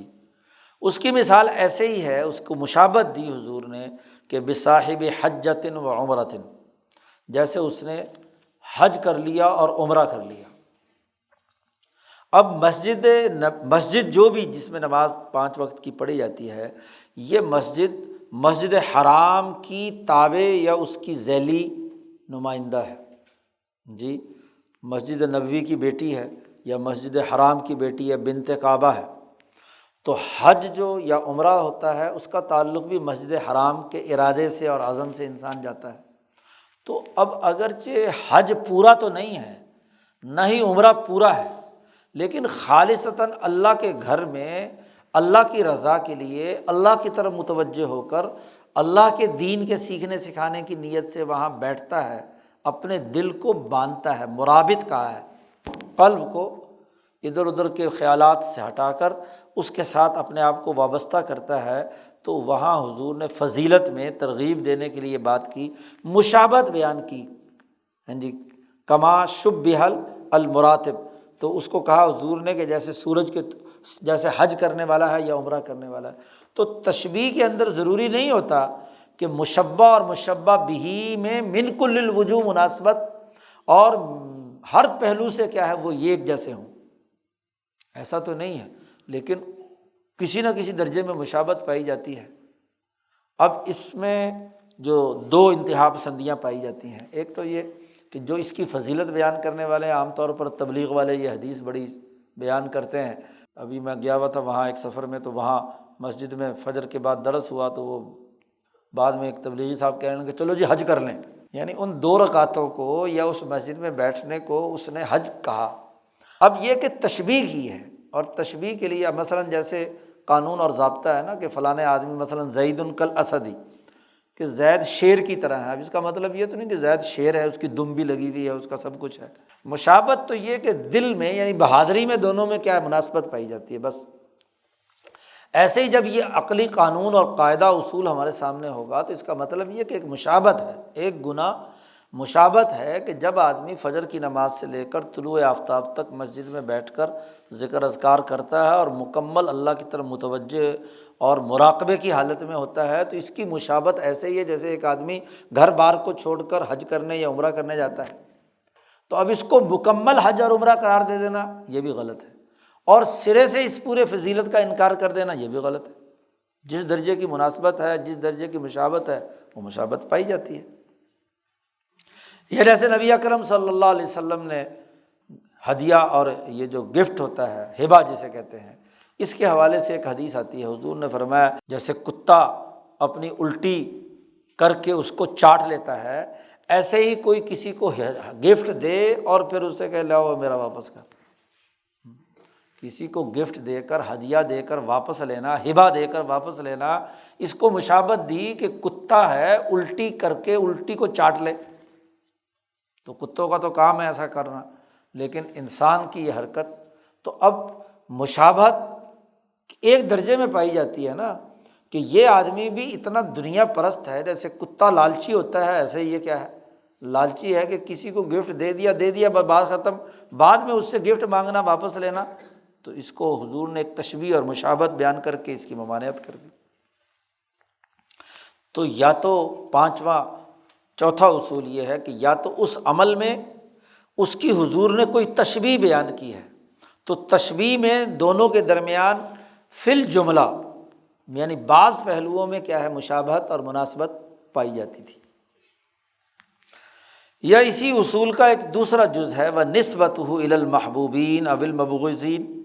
Speaker 1: اس کی مثال ایسے ہی ہے، اس کو مشابہت دی حضور نے کہ بصاحب حجۃ و عمرۃ، جیسے اس نے حج کر لیا اور عمرہ کر لیا۔ اب مسجد جو بھی جس میں نماز 5 وقت کی پڑھی جاتی ہے، یہ مسجد حرام کی تابع یا اس کی ذیلی نمائندہ ہے۔ مسجد نبوی کی بیٹی ہے یا مسجد حرام کی بیٹی ہے، بنت کعبہ ہے، تو حج جو یا عمرہ ہوتا ہے اس کا تعلق بھی مسجد حرام کے ارادے سے اور عزم سے انسان جاتا ہے۔ تو اب اگرچہ حج پورا تو نہیں ہے، نہ ہی عمرہ پورا ہے، لیکن خالصتاً اللہ کے گھر میں اللہ کی رضا کے لیے اللہ کی طرف متوجہ ہو کر اللہ کے دین کے سیکھنے سکھانے کی نیت سے وہاں بیٹھتا ہے، اپنے دل کو باندھتا ہے، مرابط کہا ہے، قلب کو ادھر ادھر کے خیالات سے ہٹا کر اس کے ساتھ اپنے آپ کو وابستہ کرتا ہے، تو وہاں حضور نے فضیلت میں ترغیب دینے کے لیے بات کی، مشابہت بیان کی، ہاں جی، کما شبہ المراتب، تو اس کو کہا حضور نے کہ جیسے سورج کے جیسے حج کرنے والا ہے یا عمرہ کرنے والا ہے۔ تو تشبیہ کے اندر ضروری نہیں ہوتا کہ مشبہ اور مشبہ بہ میں من کل الوجوہ مناسبت اور ہر پہلو سے کیا ہے وہ ایک جیسے ہوں، ایسا تو نہیں ہے، لیکن کسی نہ کسی درجے میں مشابہت پائی جاتی ہے۔ اب اس میں جو دو انتہا پسندیاں پائی جاتی ہیں، ایک تو یہ کہ جو اس کی فضیلت بیان کرنے والے ہیں، عام طور پر تبلیغ والے یہ حدیث بڑی بیان کرتے ہیں۔ ابھی میں گیا ہوا تھا وہاں ایک سفر میں، تو وہاں مسجد میں فجر کے بعد درس ہوا، تو وہ بعد میں ایک تبلیغی صاحب کہنے لگے چلو جی حج کر لیں، یعنی ان 2 رکعتوں کو یا اس مسجد میں بیٹھنے کو اس نے حج کہا۔ اب یہ کہ تشبیہ ہی ہے، اور تشبیہ کے لیے مثلاً جیسے قانون اور ضابطہ ہے نا کہ فلاں آدمی مثلاً زید کالاسدی، کہ زید شیر کی طرح ہے۔ اب اس کا مطلب یہ تو نہیں کہ زید شیر ہے، اس کی دم بھی لگی ہوئی ہے، اس کا سب کچھ ہے۔ مشابہت تو یہ کہ دل میں یعنی بہادری میں دونوں میں کیا ہے مناسبت پائی جاتی ہے، بس۔ ایسے ہی جب یہ عقلی قانون اور قاعدہ اصول ہمارے سامنے ہوگا تو اس کا مطلب یہ کہ ایک مشابہت ہے، ایک گناہ مشابہت ہے کہ جب آدمی فجر کی نماز سے لے کر طلوع آفتاب تک مسجد میں بیٹھ کر ذکر اذکار کرتا ہے اور مکمل اللہ کی طرف متوجہ اور مراقبے کی حالت میں ہوتا ہے، تو اس کی مشابہت ایسے ہی ہے جیسے ایک آدمی گھر بار کو چھوڑ کر حج کرنے یا عمرہ کرنے جاتا ہے۔ تو اب اس کو مکمل حج اور عمرہ قرار دے دینا یہ بھی غلط ہے، اور سرے سے اس پورے فضیلت کا انکار کر دینا یہ بھی غلط ہے۔ جس درجے کی مناسبت ہے، جس درجے کی مشابہت ہے، وہ مشابہت پائی جاتی ہے۔ یہ جیسے نبی اکرم صلی اللہ علیہ وسلم نے ہدیہ اور یہ جو گفٹ ہوتا ہے، ہبہ جسے کہتے ہیں، اس کے حوالے سے ایک حدیث آتی ہے، حضور نے فرمایا جیسے کتا اپنی الٹی کر کے اس کو چاٹ لیتا ہے، ایسے ہی کوئی کسی کو گفٹ دے اور پھر اسے کہ لاؤ میرا واپس کر۔ کسی کو گفٹ دے کر، ہدیہ دے کر واپس لینا، ہبہ دے کر واپس لینا، اس کو مشابہت دی کہ کتا ہے الٹی کر کے الٹی کو چاٹ لے، تو کتوں کا تو کام ہے ایسا کرنا، لیکن انسان کی یہ حرکت، تو اب مشابہت ایک درجے میں پائی جاتی ہے نا کہ یہ آدمی بھی اتنا دنیا پرست ہے، جیسے کتا لالچی ہوتا ہے ایسے ہی یہ کیا ہے لالچی ہے کہ کسی کو گفٹ دے دیا بات ختم، بعد میں اس سے گفٹ مانگنا واپس لینا، تو اس کو حضور نے ایک تشبیہ اور مشابہت بیان کر کے اس کی ممانعت کر دی۔ تو یا تو چوتھا اصول یہ ہے کہ یا تو اس عمل میں اس کی حضور نے کوئی تشبیہ بیان کی ہے، تو تشبیہ میں دونوں کے درمیان فی الجملہ یعنی بعض پہلوؤں میں کیا ہے مشابہت اور مناسبت پائی جاتی تھی۔ یا اسی اصول کا ایک دوسرا جز ہے وَنِسْبَتُهُ إِلَى الْمَحْبُوبِينَ أَوِ الْمَبْغُوضِينَ۔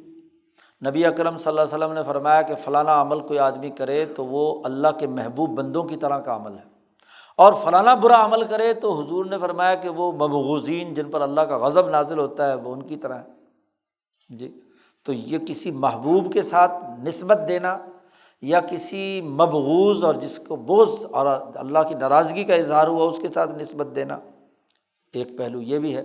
Speaker 1: نبی اکرم صلی اللہ علیہ وسلم نے فرمایا کہ فلانا عمل کوئی آدمی کرے تو وہ اللہ کے محبوب بندوں کی طرح کا عمل ہے، اور فلانا برا عمل کرے تو حضور نے فرمایا کہ وہ مبغوضین جن پر اللہ کا غضب نازل ہوتا ہے وہ ان کی طرح ہے۔ جی، تو یہ کسی محبوب کے ساتھ نسبت دینا یا کسی مبغوض اور جس کو بغض اور اللہ کی ناراضگی کا اظہار ہوا اس کے ساتھ نسبت دینا، ایک پہلو یہ بھی ہے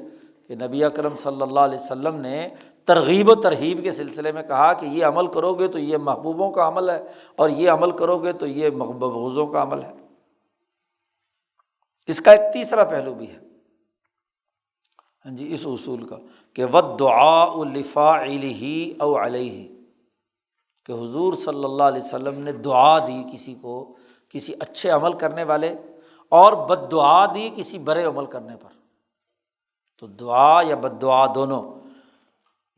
Speaker 1: کہ نبی اکرم صلی اللہ علیہ وسلم نے ترغیب و ترہیب کے سلسلے میں کہا کہ یہ عمل کرو گے تو یہ محبوبوں کا عمل ہے، اور یہ عمل کرو گے تو یہ مبغوضوں کا عمل ہے۔ اس کا ایک تیسرا پہلو بھی ہے، ہاں جی، اس اصول کا کہ وَالدُّعَاءُ لِفَاعِلِهِ أَوْ عَلَيْهِ، کہ حضور صلی اللہ علیہ وسلم نے دعا دی کسی کو، کسی اچھے عمل کرنے والے، اور بد دعا دی کسی برے عمل کرنے پر۔ تو دعا یا بد دعا دونوں،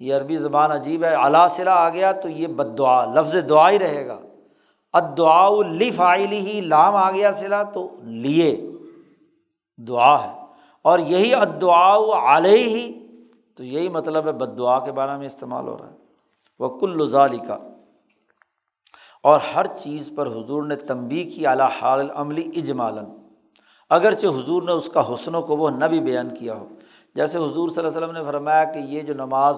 Speaker 1: یہ عربی زبان عجیب ہے، علی صلہ آ گیا تو یہ بد دعا لفظ دعا ہی رہے گا، الدعاء لفاعلہ لام آ گیا صلہ تو لیے دعا ہے، اور یہی الدعاء علیہ تو یہی مطلب ہے بد دعا کے بارے میں استعمال ہو رہا ہے۔ وکل ذالک، اور ہر چیز پر حضور نے تنبیہ کی علی حال العمل اجمالاً، اگرچہ حضور نے اس کا حسن و قبح نہ بھی بیان کیا ہو۔ جیسے حضور صلی اللہ علیہ وسلم نے فرمایا کہ یہ جو نماز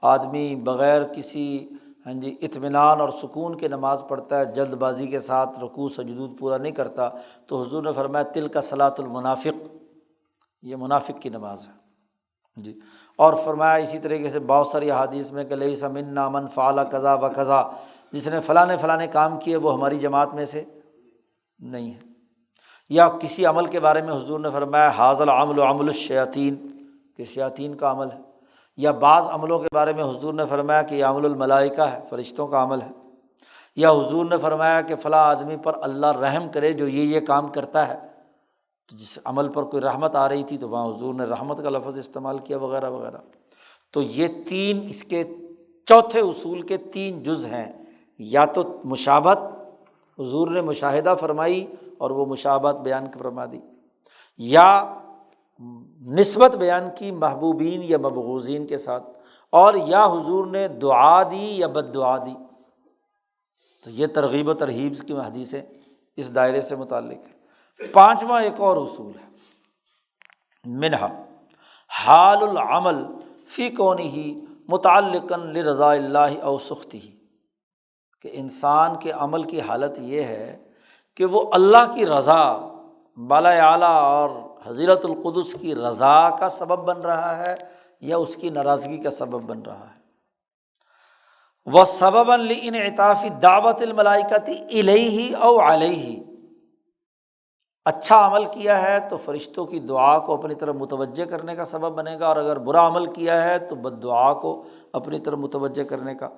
Speaker 1: آدمی بغیر کسی اطمینان اور سکون کی نماز پڑھتا ہے، جلد بازی کے ساتھ رکوع سجود پورا نہیں کرتا، تو حضور نے فرمایا تلک صلاۃ المنافق، یہ منافق کی نماز ہے اور فرمایا اسی طریقے سے بہت ساری احادیث میں کہ لیس منا من فعل کذا و کذا، جس نے فلاں کام کیے وہ ہماری جماعت میں سے نہیں ہے۔ یا کسی عمل کے بارے میں حضور نے فرمایا ھذا العمل عمل الشیاطین، کہ شیاطین کا عمل ہے۔ یا بعض عملوں کے بارے میں حضور نے فرمایا کہ یہ عمل الملائکہ ہے، فرشتوں کا عمل ہے۔ یا حضور نے فرمایا کہ فلاں آدمی پر اللہ رحم کرے جو یہ کام کرتا ہے، تو جس عمل پر کوئی رحمت آ رہی تھی تو وہاں حضور نے رحمت کا لفظ استعمال کیا وغیرہ وغیرہ۔ تو یہ تین اس کے چوتھے اصول کے تین جز ہیں، یا تو مشابہت، حضور نے مشاہدہ فرمائی اور وہ مشابہت بیان فرما دی، یا نسبت بیان کی محبوبین یا مبغوضین کے ساتھ، اور یا حضور نے دعا دی یا بد دعا دی۔ تو یہ ترغیب و ترہیب کی حدیثیں اس دائرے سے متعلق ہے۔ پانچواں ایک اور اصول ہے، منہا حال العمل فی کونہ متعلقا لرضاء اللہ او سخطہ، کہ انسان کے عمل کی حالت یہ ہے کہ وہ اللہ کی رضا، بالا اعلیٰ اور حضرت القدس کی رضا کا سبب بن رہا ہے یا اس کی ناراضگی کا سبب بن رہا ہے۔ وَسَبَبًا لِانْعِطَافِ دعوت الملائکۃ الیہ او علیہ، اچھا عمل کیا ہے تو فرشتوں کی دعا کو اپنی طرف متوجہ کرنے کا سبب بنے گا، اور اگر برا عمل کیا ہے تو بد دعا کو اپنی طرف متوجہ کرنے کا۔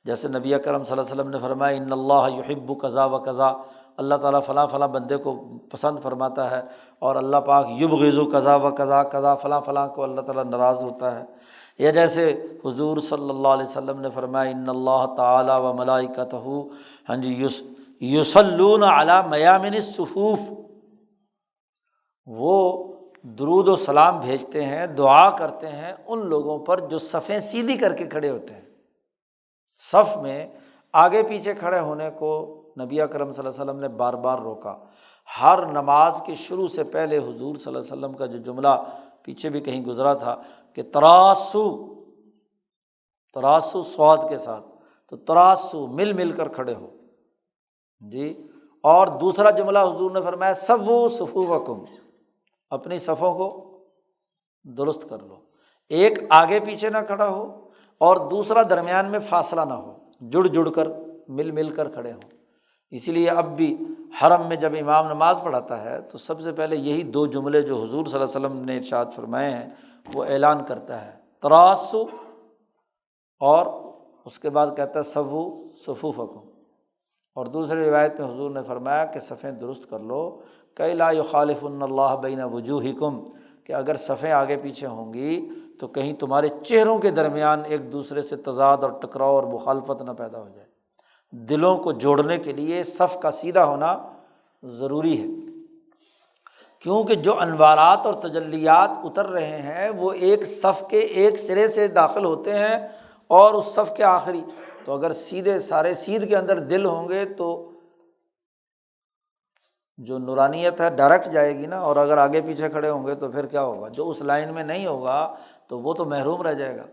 Speaker 1: جیسے نبی اکرم صلی اللہ علیہ وسلم نے فرمایا ان اللہ یحب کذا و کذا، اللہ تعالیٰ فلاں فلاں بندے کو پسند فرماتا ہے، اور اللہ پاک یبغض کذا و کذا کذا، فلاں فلاں کو اللہ تعالیٰ ناراض ہوتا ہے۔ یا جیسے حضور صلی اللہ علیہ وسلم نے فرمایا ان اللہ تعالیٰ و ملائکتہ یصلون علی میامن الصفوف، وہ درود و سلام بھیجتے ہیں، دعا کرتے ہیں ان لوگوں پر جو صفیں سیدھی کر کے کھڑے ہوتے ہیں۔ صف میں آگے پیچھے کھڑے ہونے کو نبی اکرم صلی اللہ علیہ وسلم نے بار بار روکا۔ ہر نماز کے شروع سے پہلے حضور صلی اللہ علیہ وسلم کا جو جملہ پیچھے بھی کہیں گزرا تھا کہ تراسو صاد کے ساتھ، تو تراسو مل مل کر کھڑے ہو اور دوسرا جملہ حضور نے فرمایا سووا صفوفکم، اپنی صفوں کو درست کر لو، ایک آگے پیچھے نہ کھڑا ہو اور دوسرا درمیان میں فاصلہ نہ ہو، جڑ جڑ کر مل مل کر کھڑے ہوں۔ اسی لیے اب بھی حرم میں جب امام نماز پڑھاتا ہے تو سب سے پہلے یہی دو جملے جو حضور صلی اللہ علیہ وسلم نے ارشاد فرمائے ہیں وہ اعلان کرتا ہے، تراسو، اور اس کے بعد کہتا ہے سووا صفوفکم، اور دوسری روایت میں حضور نے فرمایا کہ صفیں درست کر لو، کہ لا یخالفن اللہ بین وجوہکم، کہ اگر صفیں آگے پیچھے ہوں گی تو کہیں تمہارے چہروں کے درمیان ایک دوسرے سے تضاد اور ٹکراؤ اور مخالفت نہ پیدا ہو جائے۔ دلوں کو جوڑنے کے لیے صف کا سیدھا ہونا ضروری ہے، کیونکہ جو انوارات اور تجلیات اتر رہے ہیں وہ ایک صف کے ایک سرے سے داخل ہوتے ہیں اور اس صف کے آخری، تو اگر سیدھے سارے سیدھ کے اندر دل ہوں گے تو جو نورانیت ہے ڈائریکٹ جائے گی نا، اور اگر آگے پیچھے کھڑے ہوں گے تو پھر کیا ہوگا، جو اس لائن میں نہیں ہوگا تو وہ تو محروم رہ جائے گا۔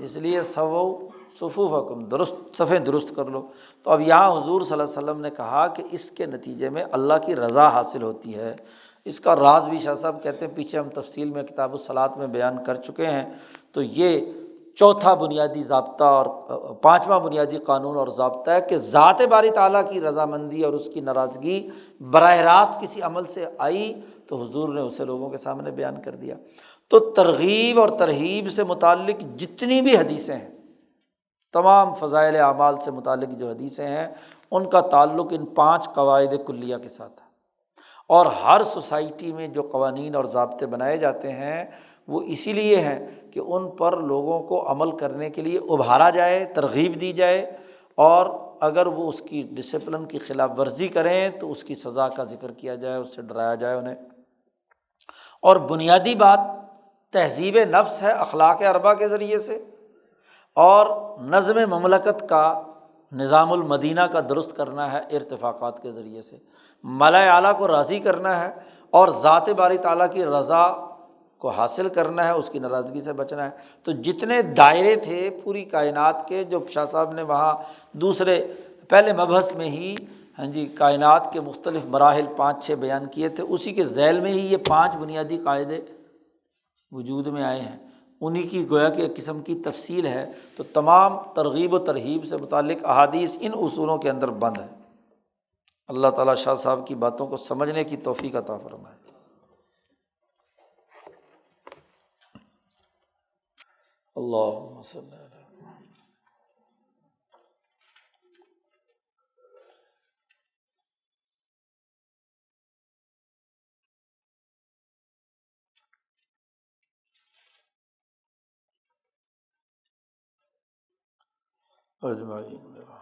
Speaker 1: اس لیے سووا صفوفکم، درست صفیں درست کر لو۔ تو اب یہاں حضور صلی اللہ علیہ وسلم نے کہا کہ اس کے نتیجے میں اللہ کی رضا حاصل ہوتی ہے۔ اس کا راز بھی شاہ صاحب کہتے ہیں، پیچھے ہم تفصیل میں کتاب الصلاۃ میں بیان کر چکے ہیں۔ تو یہ چوتھا بنیادی ضابطہ اور پانچواں بنیادی قانون اور ضابطہ ہے کہ ذات باری تعالیٰ کی رضامندی اور اس کی ناراضگی براہ راست کسی عمل سے آئی تو حضور نے اسے لوگوں کے سامنے بیان کر دیا۔ تو ترغیب اور ترہیب سے متعلق جتنی بھی حدیثیں ہیں، تمام فضائل اعمال سے متعلق جو حدیثیں ہیں، ان کا تعلق ان 5 قواعد کلیہ کے ساتھ ہے۔ اور ہر سوسائٹی میں جو قوانین اور ضابطے بنائے جاتے ہیں وہ اسی لیے ہیں کہ ان پر لوگوں کو عمل کرنے کے لیے ابھارا جائے، ترغیب دی جائے، اور اگر وہ اس کی ڈسپلن کی خلاف ورزی کریں تو اس کی سزا کا ذکر کیا جائے، اس سے ڈرایا جائے انہیں۔ اور بنیادی بات تہذیب نفس ہے اخلاق اربعہ کے ذریعے سے، اور نظم مملکت کا نظام المدینہ کا درست کرنا ہے ارتفاقات کے ذریعے سے، ملأ اعلیٰ کو راضی کرنا ہے، اور ذات باری تعالیٰ کی رضا کو حاصل کرنا ہے، اس کی ناراضگی سے بچنا ہے۔ تو جتنے دائرے تھے پوری کائنات کے، جو شاہ صاحب نے وہاں دوسرے پہلے مبحث میں ہی ہاں جی کائنات کے مختلف مراحل 5-6 بیان کیے تھے، اسی کے ذیل میں ہی یہ 5 بنیادی قاعدے وجود میں آئے ہیں، انہی کی گویا کہ ایک قسم کی تفصیل ہے۔ تو تمام ترغیب و ترہیب سے متعلق احادیث ان اصولوں کے اندر بند ہے۔ اللہ تعالیٰ شاہ صاحب کی باتوں کو سمجھنے کی توفیق عطا فرمائے۔ اللہم صلی اللہ اجمعین۔